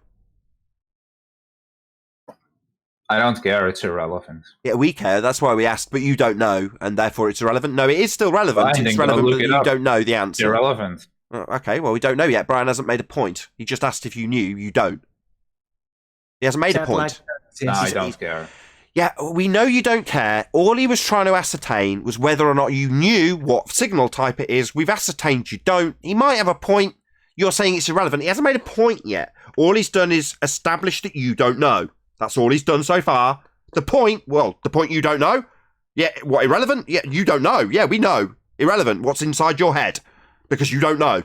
I don't care. It's irrelevant. Yeah, we care. That's why we asked, but you don't know, and therefore it's irrelevant. No, it is still relevant. Fine, It's then go relevant, look but it you up. don't know the answer. Irrelevant. Oh, okay, well, we don't know yet. Brian hasn't made a point. He just asked if you knew. You don't. He hasn't made a point. No, I don't care. Yeah, we know you don't care. All he was trying to ascertain was whether or not you knew what signal type it is. We've ascertained you don't. He might have a point. You're saying it's irrelevant. He hasn't made a point yet. All he's done is establish that you don't know. That's all he's done so far. The point you don't know? Yeah, what, irrelevant? Yeah, you don't know. Yeah, we know. Irrelevant. What's inside your head? Because you don't know.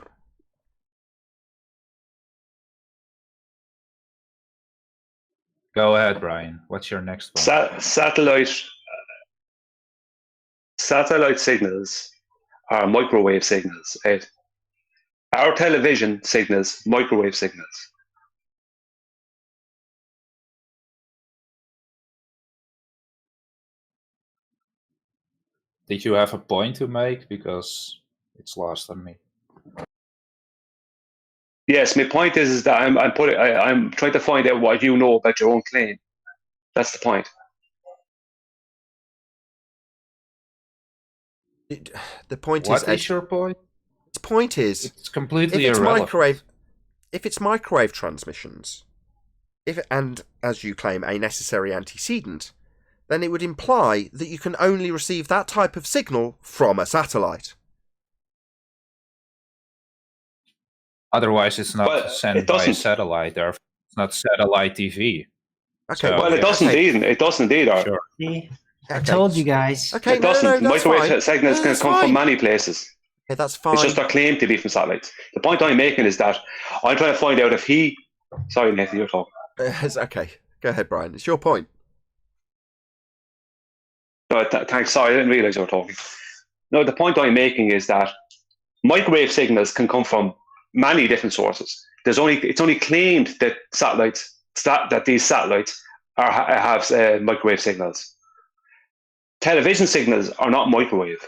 Go ahead, Brian. What's your next one? Satellite signals are microwave signals, Ed. Our television signals microwave signals. Did you have a point to make? Because it's lost on me. Yes, my point is that I'm trying to find out what you know about your own claim. That's the point. The point What is... is your point? The point is... It's completely if it's irrelevant. If it's microwave transmissions, and, as you claim, a necessary antecedent, then it would imply that you can only receive that type of signal from a satellite. Otherwise, it's not sent by a satellite. Therefore, it's not satellite TV. Okay. Well, it does indeed. It does indeed. Sure. See? I told you guys. Okay, It doesn't. no, that's Microwave fine. signals can That's come fine. from many places. Okay, that's fine. It's just a claim to be from satellites. The point I'm making is that I'm trying to find out if he. Sorry, Nathan, you're talking. It's okay. Go ahead, Brian. It's your point. No, thanks. Sorry, I didn't realize you were talking. No, the point I'm making is that microwave signals can come from many different sources. It's only claimed that these satellites have microwave signals. Television signals are not microwave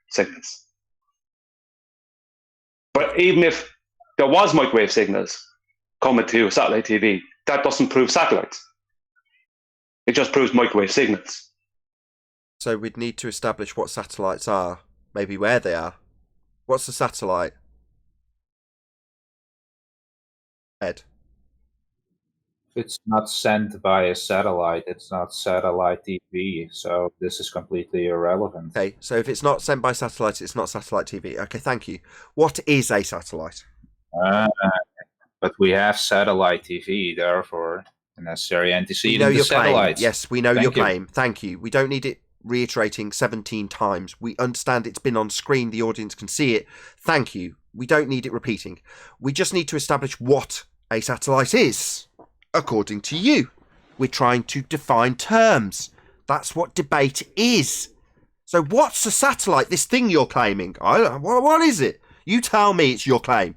signals. But even if there was microwave signals coming to satellite TV, that doesn't prove satellites. It just proves microwave signals. So we'd need to establish what satellites are, maybe where they are. What's a satellite? Ed. If it's not sent by a satellite, it's not satellite TV. So this is completely irrelevant. Okay, so if it's not sent by satellite, it's not satellite TV. Okay, thank you. What is a satellite? But we have satellite TV, therefore the necessary We antecedent know is your claim. satellites. Yes, we know Thank your you. claim. Thank you. We don't need it reiterating 17 times. We understand it's been on screen. The audience can see it. Thank you. We don't need it repeating. We just need to establish what a satellite is, according to you. We're trying to define terms. That's what debate is. So what's a satellite, this thing you're claiming? What is it? You tell me it's your claim.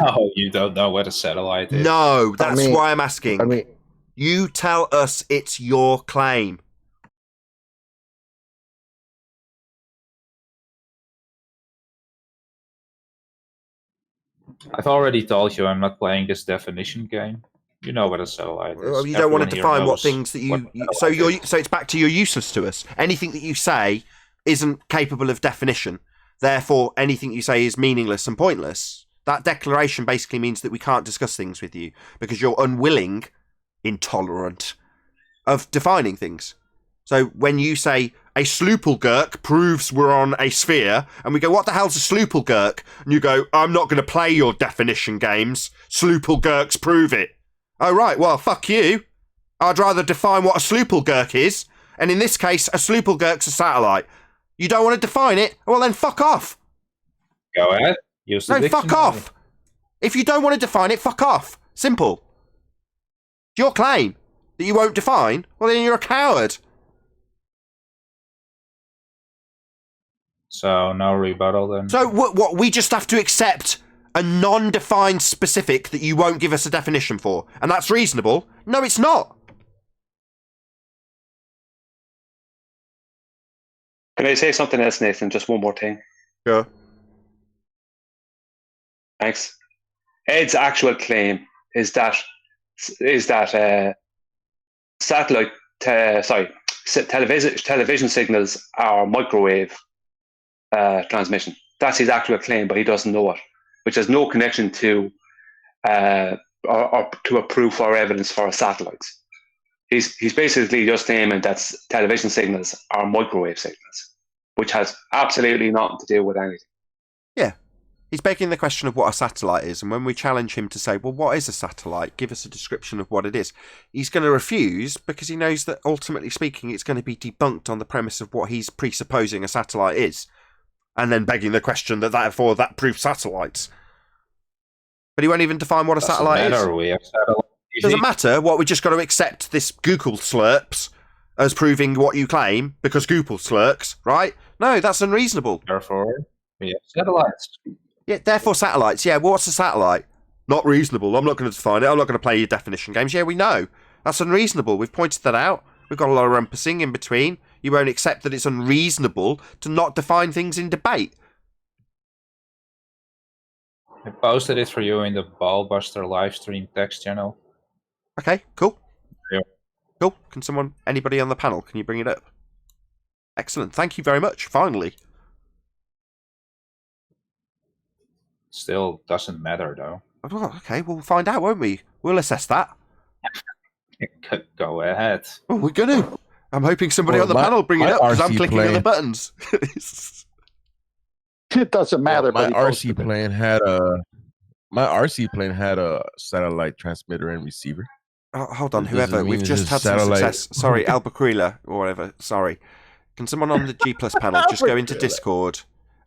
Oh, you don't know what a satellite is? No, that's why I'm asking. I mean, you tell us it's your claim. I've already told you I'm not playing this definition game. You know what a satellite is. Well, you don't want to Everyone here define what knows things that what you a so satellite you're so it's back to you're useless to us. Anything that you say isn't capable of definition. Therefore, anything you say is meaningless and pointless. That declaration basically means that we can't discuss things with you because you're unwilling, intolerant, of defining things. So when you say a Sloopelgurk proves we're on a sphere, and we go, what the hell's a Sloopelgurk? And you go, I'm not going to play your definition games. Sloopelgurks prove it. Oh, right, well, fuck you. I'd rather define what a Sloopelgurk is. And in this case, a Sloopelgurk's a satellite. You don't want to define it? Well, then fuck off. Go ahead. Use the No, fuck dictionary. off. If you don't want to define it, fuck off. Simple. It's your claim that you won't define, well, then you're a coward. So no rebuttal then. So what? We just have to accept a non-defined specific that you won't give us a definition for, and that's reasonable? No, it's not. Can I say something else, Nathan? Just one more thing. Sure. Thanks. Ed's actual claim is that satellite, television signals are microwave transmission. That's his actual claim, but he doesn't know it, which has no connection to or to a proof or evidence for satellites. He's basically just claiming that television signals are microwave signals, which has absolutely nothing to do with anything. Yeah. He's begging the question of what a satellite is, and when we challenge him to say, well, what is a satellite? Give us a description of what it is. He's going to refuse because he knows that, ultimately speaking, it's going to be debunked on the premise of what he's presupposing a satellite is, and then begging the question that therefore that proves satellites. But he won't even define what a satellite is. We have satellite TV. Doesn't matter. What, we just got to accept this Google slurps as proving what you claim because Google slurps, right? No, that's unreasonable. Therefore, we have satellites. Yeah, therefore satellites. Yeah, well, what's a satellite? Not reasonable. I'm not going to define it. I'm not going to play your definition games. Yeah, we know. That's unreasonable. We've pointed that out. We've got a lot of rumpusing in between. You won't accept that it's unreasonable to not define things in debate. I posted it for you in the Ballbuster live stream text channel. Okay, cool. Yeah. Cool. Can anybody on the panel, can you bring it up? Excellent. Thank you very much. Finally. Still doesn't matter though. Well, okay, we'll find out, won't we? We'll assess that. Go ahead. Oh, we're going to. I'm hoping somebody Well, on the my- panel bring it my up because I'm RC clicking on the plane- buttons. It doesn't matter. My but he RC posted it. plane had a satellite transmitter and receiver. Oh, hold on, Does it whoever. mean We've it's just a had some satellite? success. Sorry, Albuquerque or whatever. Sorry. Can someone on the G Plus panel just go into Discord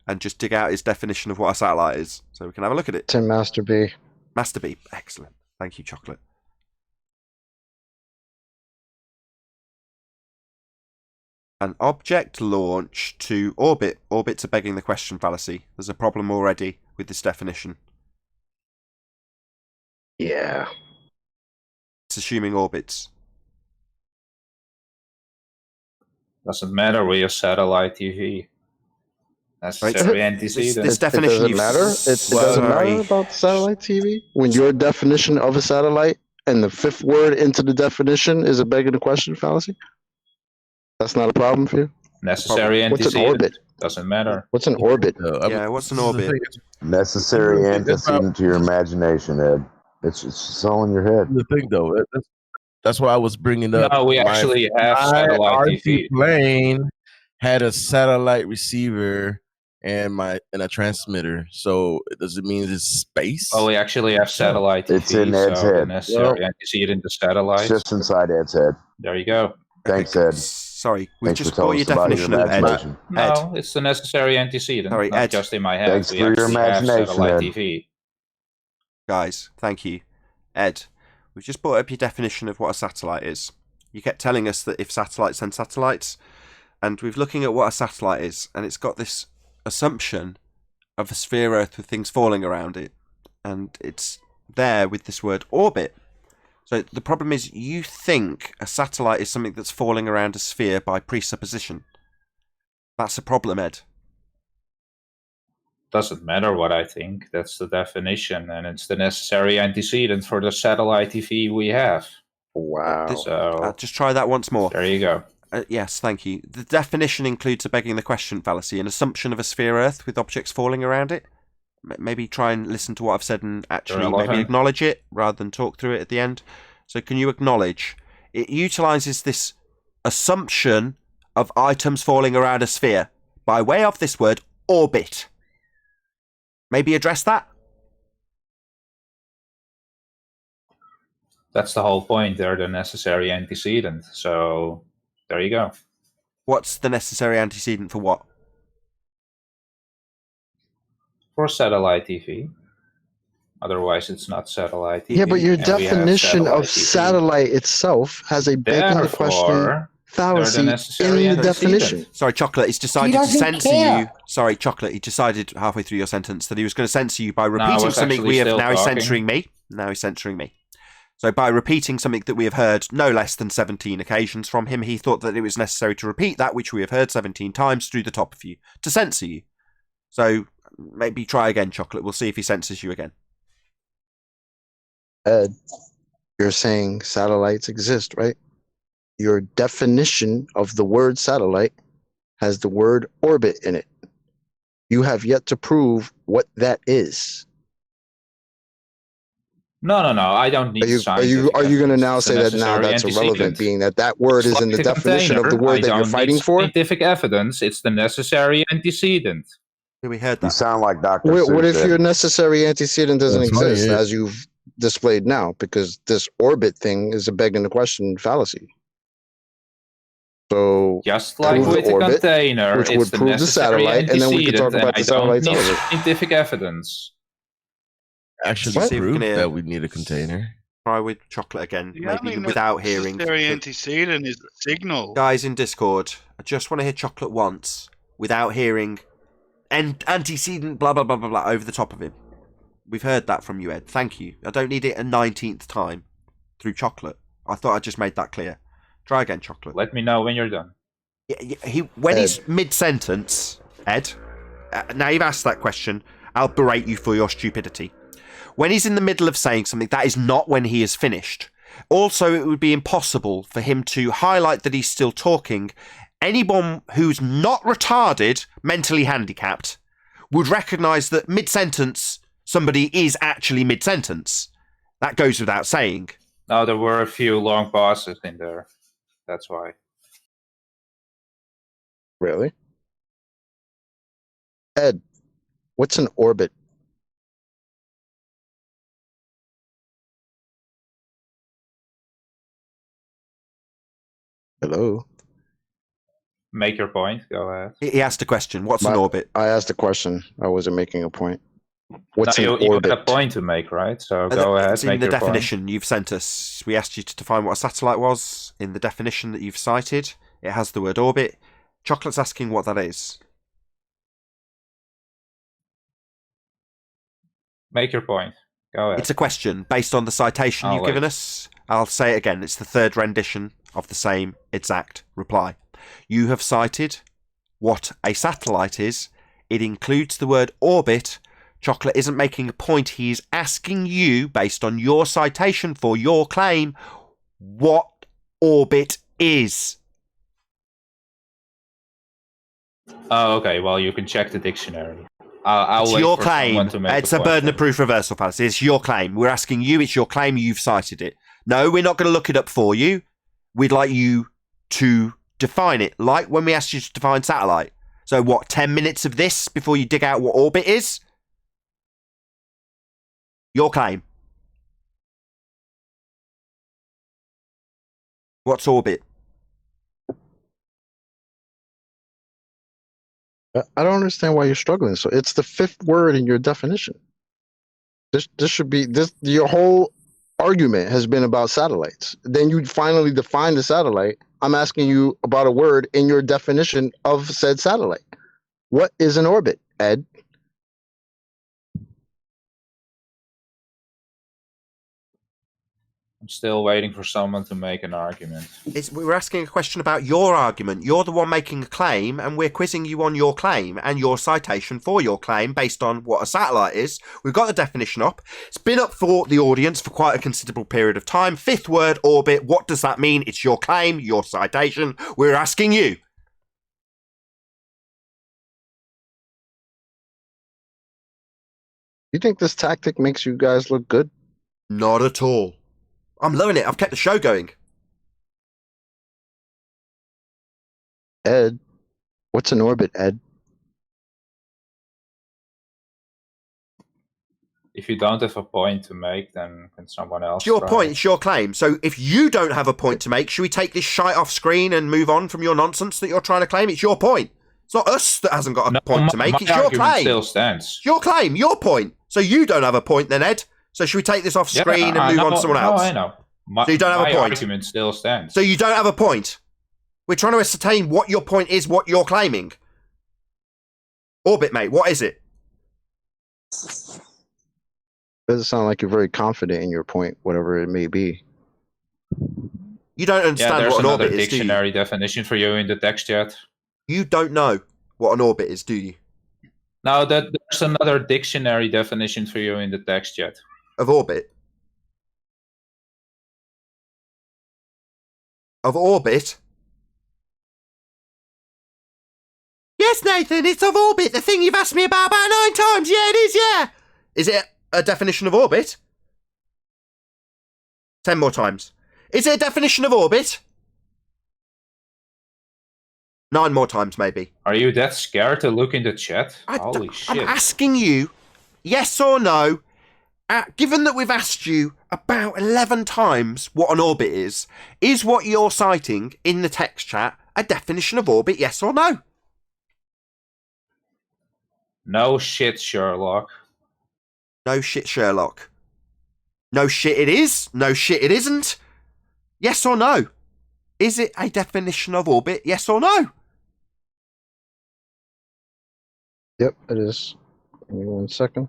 and just dig out his definition of what a satellite is so we can have a look at it? Tim Master B. Master B. Excellent. Thank you, Chocolate. An object launched to orbit. Orbits are begging the question fallacy. There's a problem already with this definition. Yeah. It's assuming orbits. Doesn't matter. We have satellite TV. That's Right. very antecedent. This definition It you've doesn't matter. It doesn't matter about satellite TV. When your definition of a satellite and the fifth word into the definition is a begging the question fallacy, that's not a problem for you. Necessary What's an antecedent. orbit? Doesn't matter. What's an orbit? Yeah, what's an orbit? Necessary antecedent to your imagination, Ed. It's all in your head. The thing though, that's why I was bringing up. No, we actually have satellite RC TV. plane had a satellite receiver and a transmitter. So does it mean it's space? Oh, we actually have satellite TV. It's in Ed's so the head. necessary antecedent to satellite. It's just inside Ed's head. There you go. Thanks, Ed. Sorry, we've Thanks just for telling got your us about definition your of Ed. imagination. No, it's the necessary antecedent. Sorry, not Ed. just in my head. Thanks we for your actually have imagination, satellite Ed. TV. Guys, thank you. Ed, we've just brought up your definition of what a satellite is. You kept telling us that if satellites send satellites, and we're looking at what a satellite is, and it's got this assumption of a sphere Earth with things falling around it, and it's there with this word orbit. So the problem is you think a satellite is something that's falling around a sphere by presupposition. That's a problem, Ed. Doesn't matter what I think. That's the definition, and it's the necessary antecedent for the satellite TV we have. Wow. So Just try that once more. there you go. Yes, thank you. The definition includes a begging the question fallacy, an assumption of a sphere Earth with objects falling around it. Maybe try and listen to what I've said and actually maybe Irrelevant. acknowledge it rather than talk through it at the end. So can you acknowledge It utilizes this assumption of items falling around a sphere by way of this word orbit. Maybe address that? That's the whole point. They're the necessary antecedent. So there you go. What's the necessary antecedent for what? For satellite TV. Otherwise, it's not satellite TV. Yeah, but your and we have definition of TV. satellite itself has a begging the question Therefore, fallacy they're the necessary in the antecedent. definition. Sorry, Chocolate, he's decided to doesn't censor care. you. Sorry, Chocolate, he decided halfway through your sentence that he was going to censor you by I repeating was something actually we have. still Now he's talking. censoring me. Now he's censoring me. So by repeating something that we have heard no less than 17 occasions from him, he thought that it was necessary to repeat that which we have heard 17 times through the top of you to censor you. So maybe try again, Chocolate. We'll see if he censors you again. Ed, you're saying satellites exist, right? Your definition of the word satellite has the word orbit in it. You have yet to prove what that is. No. I don't need Are you scientific going to evidence. now It's say a that now necessary that's irrelevant, antecedent. being that that word is in the It's like a definition of the container. word I that you're don't fighting need for? scientific evidence. It's the necessary antecedent. We heard You that. sound like Dr. What Seuss if said. your necessary antecedent doesn't That's funny, exist, yeah. as you've displayed now? Because this orbit thing is a begging the question fallacy. So Just like prove the with the orbit, container, which it's would the prove the necessary satellite, and then we could talk antecedent, about and the I don't satellite's need orbit. scientific evidence. See Actually if we can prove hear. that we need a container. Try with Chocolate again, Yeah, I maybe mean, without the hearing. necessary antecedent is the signal. Guys in Discord, I just want to hear Chocolate once without hearing antecedent blah blah blah blah blah over the top of him. We've heard that from you, Ed. Thank you. I don't need it a 19th time through Chocolate. I thought I just made that clear. Try again, Chocolate. Let me know when you're done. When he's mid-sentence, Ed, now you've asked that question, I'll berate you for your stupidity. When he's in the middle of saying something, that is not when he is finished. Also, it would be impossible for him to highlight that he's still talking. Anyone who's not retarded, mentally handicapped, would recognise that mid-sentence, somebody is actually mid-sentence. That goes without saying. No, there were a few long pauses in there. That's why. Really? Ed, what's an orbit? Hello? Make your point. Go ahead. He asked a question. What's an orbit? I asked a question. I wasn't making a point. What's No, an you orbit? got a point to make, right? So go ahead, It's in make the your point. definition you've sent us. We asked you to define what a satellite was. In the definition that you've cited, it has the word orbit. Chocolate's asking what that is. Make your point. Go ahead. It's a question based on the citation I'll you've wait. given us. I'll say it again. It's the third rendition of the same exact reply. You have cited what a satellite is. It includes the word orbit. Chocolate isn't making a point. He is asking you, based on your citation for your claim, what orbit is. Oh, okay. Well, you can check the dictionary. I'll It's wait your for claim. someone to make It's a point. burden of proof reversal fallacy. It's your claim. We're asking you. It's your claim. You've cited it. No, we're not going to look it up for you. We'd like you to define it, like when we asked you to define satellite. So what, 10 minutes of this before you dig out what orbit is? Your claim. What's orbit? I don't understand why you're struggling. So it's the fifth word in your definition. This should be this. Your whole argument has been about satellites. Then you finally define the satellite. I'm asking you about a word in your definition of said satellite. What is an orbit, Ed? I'm still waiting for someone to make an argument. We're asking a question about your argument. You're the one making a claim, and we're quizzing you on your claim and your citation for your claim based on what a satellite is. We've got the definition up. It's been up for the audience for quite a considerable period of time. Fifth word, orbit. What does that mean? It's your claim, your citation. We're asking you. You think this tactic makes you guys look good? Not at all. I'm loving it. I've kept the show going. Ed, what's an orbit, Ed? If you don't have a point to make, then can someone else? It's your try? point, it's your claim. So if you don't have a point to make, should we take this shite off screen and move on from your nonsense that you're trying to claim? It's your point. It's not us that hasn't got a point to make. My It's your argument claim. still stands. It's your claim, your point. So you don't have a point then, Ed. So should we take this off screen and move on to someone else? No, I know. So you don't have a point. My argument still stands. So you don't have a point. We're trying to ascertain what your point is, what you're claiming. Orbit, mate, what is it? Doesn't sound like you're very confident in your point, whatever it may be. You don't understand what an orbit is, do you? There's another dictionary definition for you in the text chat. You don't know what an orbit is, do you? No, there's another dictionary definition for you in the text chat. Of orbit? Of orbit? Yes, Nathan, it's of orbit. The thing you've asked me about 9 times. Yeah, it is, yeah. Is it a definition of orbit? 10 more times. Is it a definition of orbit? 9 more times, maybe. Are you that scared to look in the chat? Holy shit. I'm asking you, yes or no, given that we've asked you about 11 times what an orbit is what you're citing in the text chat a definition of orbit, yes or no? No shit, Sherlock. No shit, Sherlock. No shit it is, no shit it isn't. Yes or no? Is it a definition of orbit, yes or no? Yep, it is. Give me 1 second.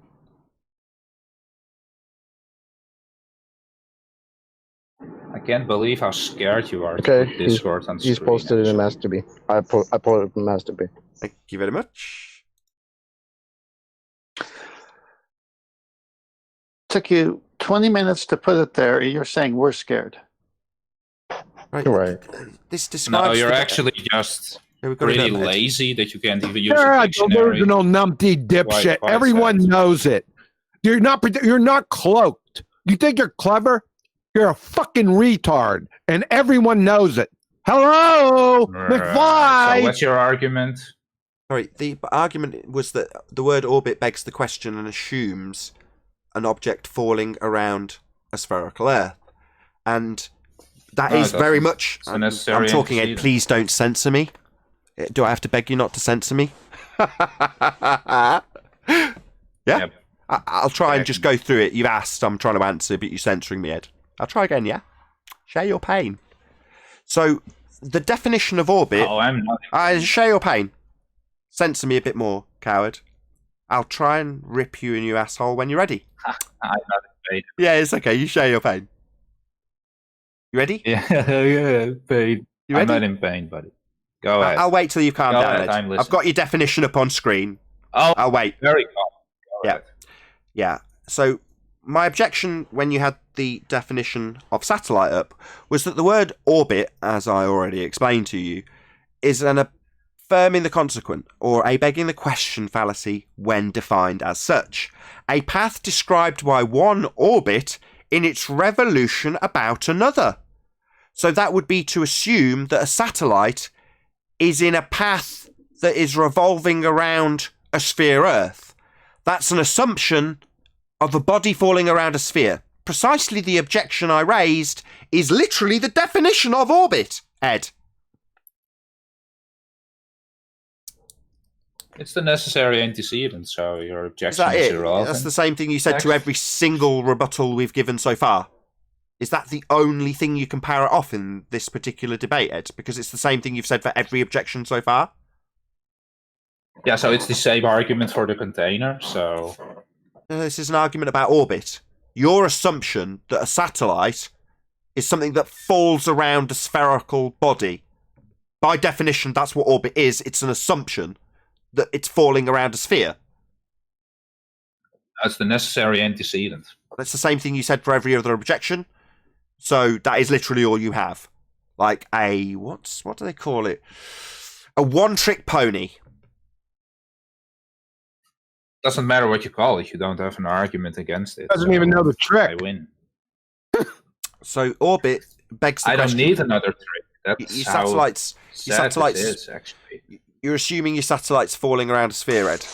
I can't believe how scared you are to Okay, put Discord on he's screen. posted it in Master B. I put it in Master B. Thank you very much. Took you 20 minutes to put it there. You're saying we're scared. Right. This describes. No, you're the- actually just Yeah, we've got it pretty down there. lazy that you can't even use You're a a dictionary. delusional numpty dipshit. Quite Everyone sad. knows it. You're not cloaked. You think you're clever? You're a fucking retard, and everyone knows it. Hello, McFly. So what's your argument? Sorry, the argument was that the word orbit begs the question and assumes an object falling around a spherical Earth. And that No, is it very doesn't. much... It's a I'm necessary talking, Ed, antecedent. please don't censor me. Do I have to beg you not to censor me? Yeah? Yep. I'll try and just go through it. You've asked, I'm trying to answer, but you're censoring me, Ed. I'll try again, yeah? Share your pain. So, the definition of orbit... Oh, I'm not. Share your pain. Censor me a bit more, coward. I'll try and rip you a new asshole when you're ready. I'm not in pain. Yeah, it's okay. You share your pain. You ready? Yeah, pain. You I'm ready? not in pain, buddy. Go ahead. I'll wait till you've calmed Go down, ahead, Ed. I'm listening. I've got your definition up on screen. Oh, I'll wait. very calm. Go Yeah. ahead. Yeah. So, my objection when you had the definition of satellite up was that the word orbit, as I already explained to you, is an affirming the consequent or a begging the question fallacy when defined as such. A path described by one orbit in its revolution about another. So that would be to assume that a satellite is in a path that is revolving around a sphere Earth. That's an assumption of a body falling around a sphere. Precisely the objection I raised is literally the definition of orbit, Ed. It's the necessary antecedent, so your Is objection that is it? irrelevant. That's the same thing you said to Next. every single rebuttal we've given so far. Is that the only thing you can power it off in this particular debate, Ed? Because it's the same thing you've said for every objection so far? Yeah, so it's the same argument for the container, so... This is an argument about orbit. Your assumption that a satellite is something that falls around a spherical body. By definition, that's what orbit is. It's an assumption that it's falling around a sphere. That's the necessary antecedent. That's the same thing you said for every other objection. So that is literally all you have. Like a, what do they call it? A one-trick pony. Doesn't matter what you call it, you don't have an argument against it. Doesn't even know the trick. I win. So orbit begs the I don't question. need another trick. That's Your how satellites. Your sad satellites. this is, actually. You're assuming your satellite's falling around a sphere, Ed,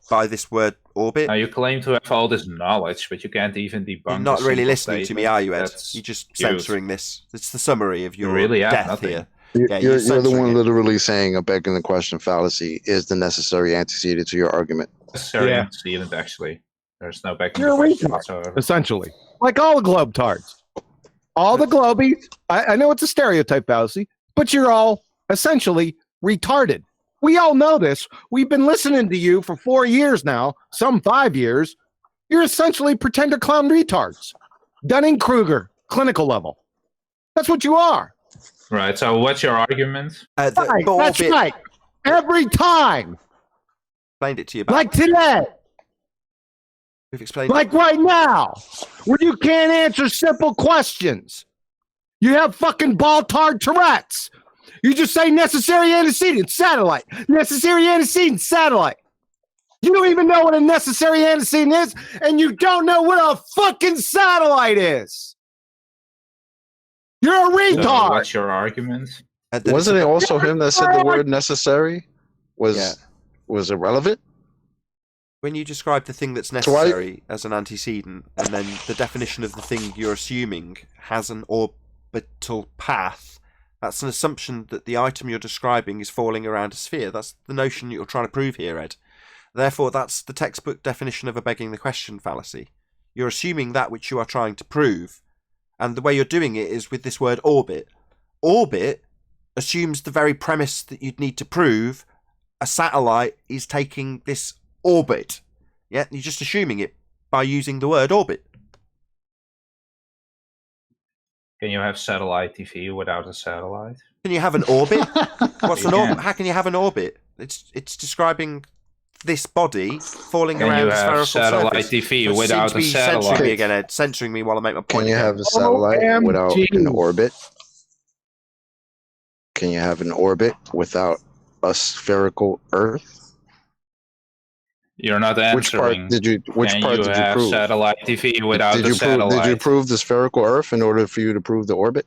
by this word orbit. Now, you claim to have all this knowledge, but you can't even debunk. You're not a really simple listening to me, statement. are you, Ed? That's You're just cute. censoring this. It's the summary of your really have death nothing. here. You're, Yeah, you're the censoring one it. literally saying a begging the question fallacy is the necessary antecedent to your argument. Necessary Yeah. antecedent, actually. There's no backing You're the a question retard, whatsoever. essentially. Like all the globetards. All the globies. I know it's a stereotype fallacy, but you're all essentially retarded. We all know this. We've been listening to you for 4 years now, some 5 years. You're essentially pretender clown retards. Dunning-Kruger, clinical level. That's what you are. Right, so what's your argument? Right, that's right. Every time. Explained it to you. Like today. We've explained. Like right now, where you can't answer simple questions. You have fucking ball-tard Tourette's. You just say necessary antecedent, satellite. Necessary antecedent, satellite. You don't even know what a necessary antecedent is, and you don't know what a fucking satellite is. You're a retard. So what's your argument? Wasn't it also him that said the word necessary was irrelevant? When you describe the thing that's necessary as an antecedent, and then the definition of the thing you're assuming has an orbital path, that's an assumption that the item you're describing is falling around a sphere. That's the notion you're trying to prove here, Ed. Therefore, that's the textbook definition of a begging the question fallacy. You're assuming that which you are trying to prove, and the way you're doing it is with this word orbit. Orbit assumes the very premise that you'd need to prove a satellite is taking this orbit. Yeah, you're just assuming it by using the word orbit. Can you have satellite TV without a satellite? Can you have an orbit? What's You an orbit? can. How can you have an orbit? It's describing this body falling Can around you a have spherical satellite surface. TV But without seem to a be censoring me satellite? again, Ed. Censoring me while I make my point. Can you again. have a satellite without an orbit? Can you have an orbit without a spherical Earth? You're not Which part answering. did you? Which Can part you did you have prove? satellite TV without did a you satellite? prove? Did you prove the spherical Earth in order for you to prove the orbit?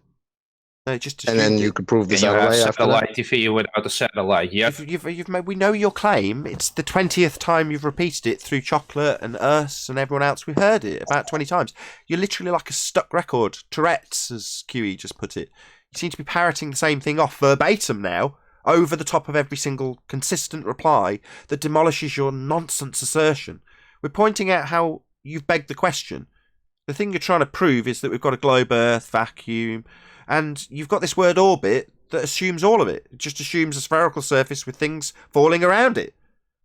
No, just and then assumed you it. could prove the Can you have satellite after that. satellite TV without a satellite? Yep. You've made, we know your claim. It's the 20th time you've repeated it through Chocolate and us and everyone else. We've heard it about 20 times. You're literally like a stuck record. Tourette's, as QE just put it. You seem to be parroting the same thing off verbatim now, over the top of every single consistent reply that demolishes your nonsense assertion. We're pointing out how you've begged the question. The thing you're trying to prove is that we've got a globe Earth vacuum, and you've got this word orbit that assumes all of it. It just assumes a spherical surface with things falling around it.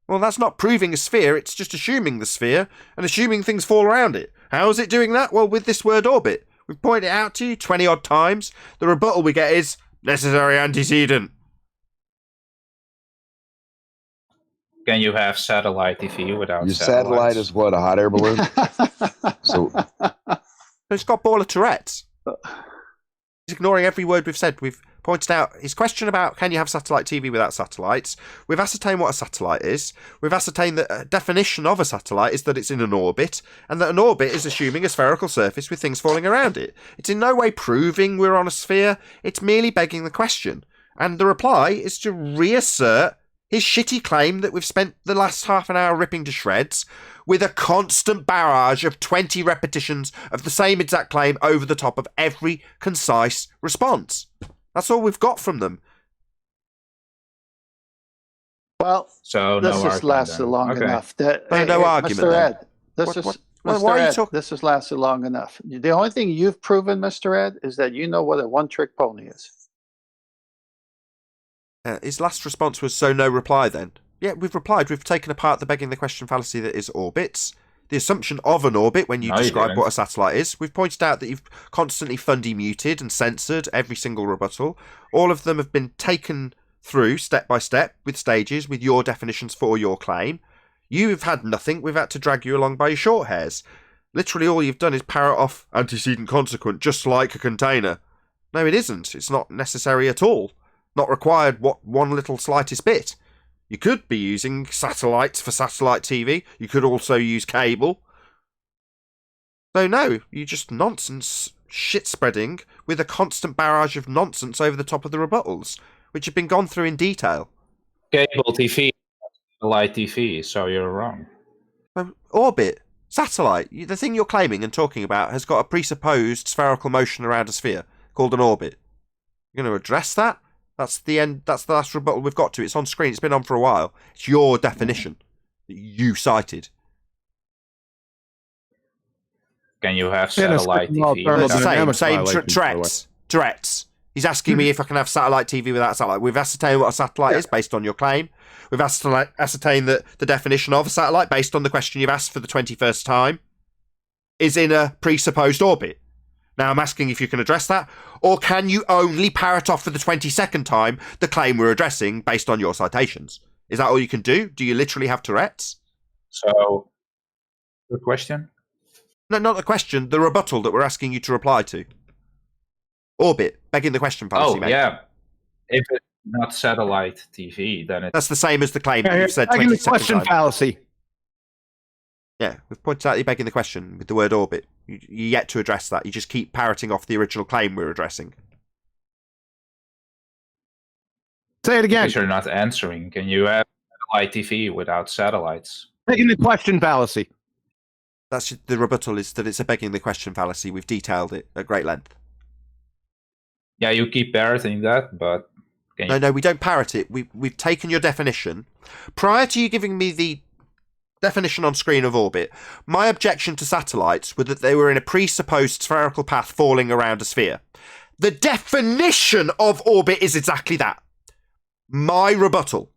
Well, that's not proving a sphere, it's just assuming the sphere and assuming things fall around it. How is it doing that? Well, with this word orbit. We've pointed it out to you 20 odd times. The rebuttal we get is necessary antecedent. Can you have satellite TV without Your satellites? satellite is what, a hot air balloon? So It's got ball of Tourette's. He's ignoring every word we've said. We've pointed out his question about can you have satellite TV without satellites. We've ascertained what a satellite is. We've ascertained that a definition of a satellite is that it's in an orbit, and that an orbit is assuming a spherical surface with things falling around it. It's in no way proving we're on a sphere. It's merely begging the question. And the reply is to reassert his shitty claim that we've spent the last half an hour ripping to shreds with a constant barrage of 20 repetitions of the same exact claim over the top of every concise response. That's all we've got from them. Well, So this no has argument lasted then. long Okay. enough. That, No argument Mr. then. Ed, this What- is what- Mr. why are you Ed, talking? this has lasted long enough. The only thing you've proven, Mr. Ed, is that you know what a one-trick pony is. His last response was, so no reply then. Yeah, we've replied. We've taken apart the begging the question fallacy that is orbits. The assumption of an orbit when you No, you describe didn't. what a satellite is. We've pointed out that you've constantly fundy muted and censored every single rebuttal. All of them have been taken through step by step with stages with your definitions for your claim. You've had nothing. We've had to drag you along by your short hairs. Literally all you've done is parrot off antecedent consequent just like a container. No, it isn't. It's not necessary at all. Not required what one little slightest bit. You could be using satellites for satellite TV. You could also use cable. So no, you just nonsense shit spreading with a constant barrage of nonsense over the top of the rebuttals, which have been gone through in detail. Cable TV, Lite TV, so you're wrong. Orbit, satellite, the thing you're claiming and talking about has got a presupposed spherical motion around a sphere called an orbit. You're going to address that? That's the end. That's the last rebuttal we've got to. It's on screen. It's been on for a while. It's your definition that you cited. Can you have satellite TV? It's the same. Tourette's. He's asking me if I can have satellite TV without satellite. We've ascertained what a satellite is based on your claim. We've ascertained that the definition of a satellite, based on the question you've asked for the 21st time, is in a presupposed orbit. Now I'm asking if you can address that, or can you only parrot off for the 22nd time the claim we're addressing based on your citations? Is that all you can do? Do you literally have Tourette's? So, the question? No, not the question. The rebuttal that we're asking you to reply to. Orbit, begging the question fallacy, mate. Yeah. If it's not satellite TV, then it's... That's the same as the claim that you've said 20 the seconds question time. fallacy. Yeah, we've pointed out you're begging the question with the word orbit. You're yet to address that. You just keep parroting off the original claim we're addressing. Say it again. Because you're not answering. Can you have satellite TV without satellites? Begging the question fallacy. That's the rebuttal, is that it's a begging the question fallacy. We've detailed it at great length. Yeah, you keep parroting that, but... No, we don't parrot it. We've taken your definition. Prior to you giving me the definition on screen of orbit, my objection to satellites was that they were in a presupposed spherical path falling around a sphere. The definition of orbit is exactly that. My rebuttal.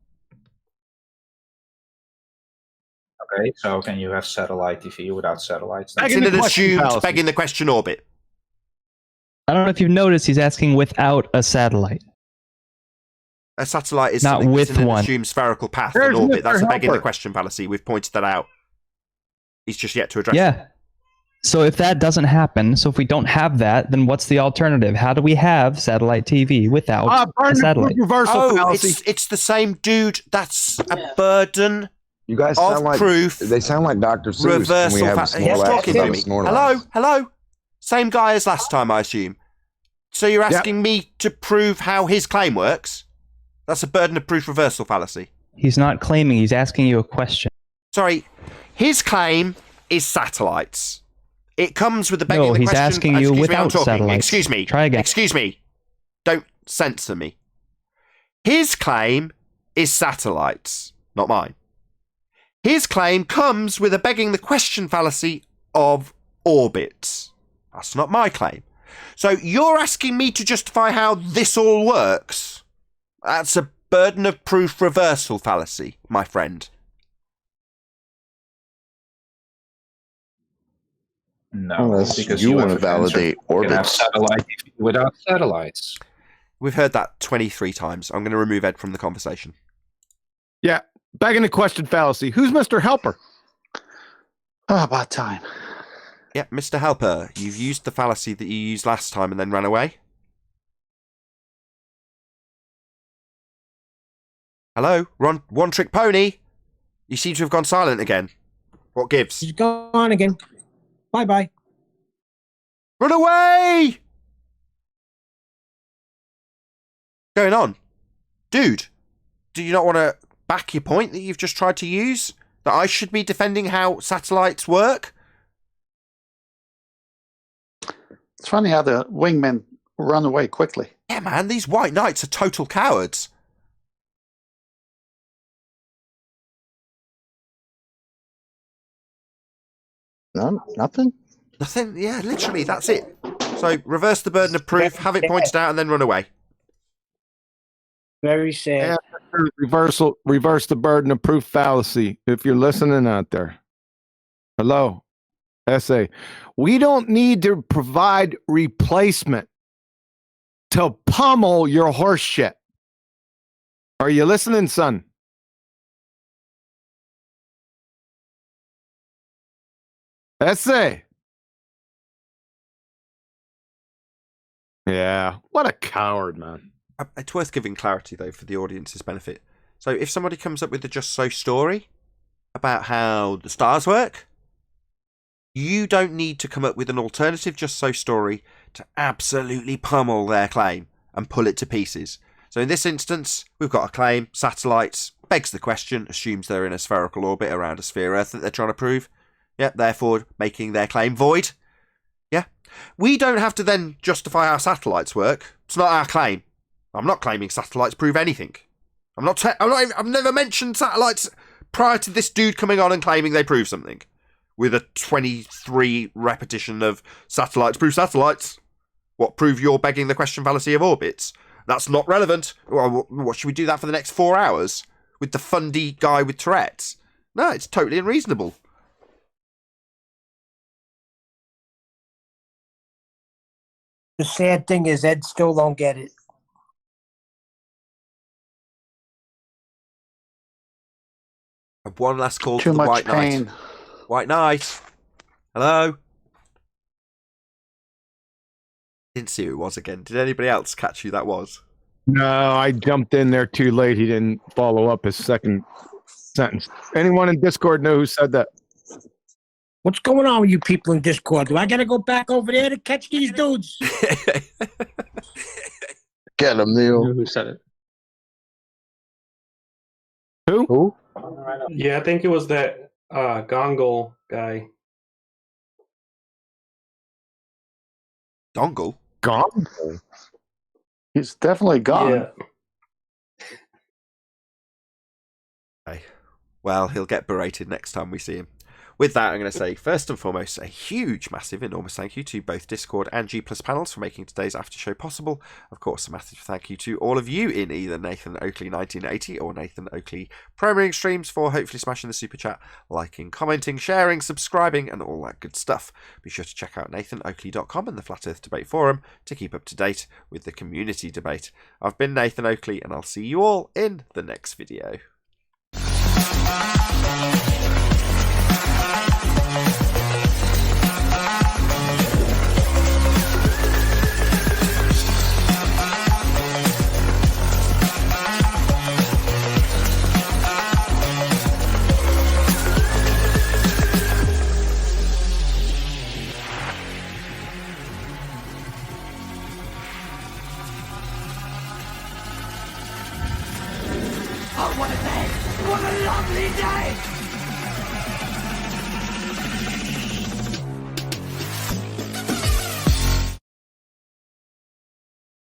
Okay, so can you have satellite TV without satellites? It's in an assumed begging the question orbit. I don't know if you've noticed he's asking without a satellite. A satellite is not with in an one. assumed spherical path There's in orbit. Mr. That's a begging the Helper. question fallacy. We've pointed that out. He's just yet to address Yeah. it. So if that doesn't happen, so if we don't have that, then what's the alternative? How do we have satellite TV without a satellite? It's the same dude. That's a burden. You guys of sound like proof. They sound like Dr. Seuss. When we Reversal. have a He's small talking to about me. Snorlax. Hello. Same guy as last time, I assume. So you're asking me to prove how his claim works? That's a burden of proof reversal fallacy. He's not claiming, he's asking you a question. Sorry, his claim is satellites. It comes with the begging No, the he's question. asking you Excuse me, I'm without talking. satellites. Excuse me. Try again. Excuse me. Don't censor me. His claim is satellites, not mine. His claim comes with a begging the question fallacy of orbits. That's not my claim. So you're asking me to justify how this all works? That's a burden of proof reversal fallacy, my friend. No, Unless because you have want to an answer. validate You can have orbits. satellite TV without satellites. We've heard that 23 times. I'm going to remove Ed from the conversation. Yeah, begging the question fallacy. Who's Mr. Helper? Oh, about time. Yeah, Mr. Helper, you've used the fallacy that you used last time and then ran away. Hello? One trick pony? You seem to have gone silent again. What gives? He's gone again. Bye-bye. Run away! What's going on? Dude, do you not want to back your point that you've just tried to use? That I should be defending how satellites work? It's funny how the wingmen run away quickly. Yeah, man, these white knights are total cowards. No, nothing. Nothing? Yeah, literally, that's it. So, reverse the burden of proof, have it pointed out, and then run away. Very sad. Reverse the burden of proof fallacy. If you're listening out there. Hello. Essay. We don't need to provide replacement to pummel your horse shit. Are you listening, son? Essay. Yeah. What a coward, man. It's worth giving clarity, though, for the audience's benefit. So if somebody comes up with a just so story about how the stars work, you don't need to come up with an alternative just so story to absolutely pummel their claim and pull it to pieces. So in this instance, we've got a claim, satellites, begs the question, assumes they're in a spherical orbit around a sphere Earth that they're trying to prove. Yep, therefore making their claim void. Yeah. We don't have to then justify how satellites work. It's not our claim. I'm not claiming satellites prove anything. I've never mentioned satellites prior to this dude coming on and claiming they prove something. With a 23 repetition of satellites prove satellites. What, prove you're begging the question fallacy of orbits? That's not relevant. Well, what, should we do that for the next 4 hours? With the fundy guy with Tourette's? No, it's totally unreasonable. The sad thing is Ed still don't get it. And one last call Too to the much White pain. Knight. White Knight. Hello? Didn't see who it was again. Did anybody else catch who that was? No, I jumped in there too late. He didn't follow up his second sentence. Anyone in Discord know who said that? What's going on with you people in Discord? Do I gotta go back over there to catch these dudes? Get him, Neil. Who said it? Who? Yeah, I think it was that Gongle guy. Dongle? Gongle? He's definitely gone. Yeah. Okay. Well, he'll get berated next time we see him. With that, I'm going to say, first and foremost, a huge, massive, enormous thank you to both Discord and G Plus panels for making today's after show possible. Of course, a massive thank you to all of you in either Nathan Oakley 1980 or Nathan Oakley premiering streams for hopefully smashing the super chat, liking, commenting, sharing, subscribing, and all that good stuff. Be sure to check out nathanoakley.com and the Flat Earth Debate Forum to keep up to date with the community debate. I've been Nathan Oakley, and I'll see you all in the next video. Oh, what a day! What a lovely day!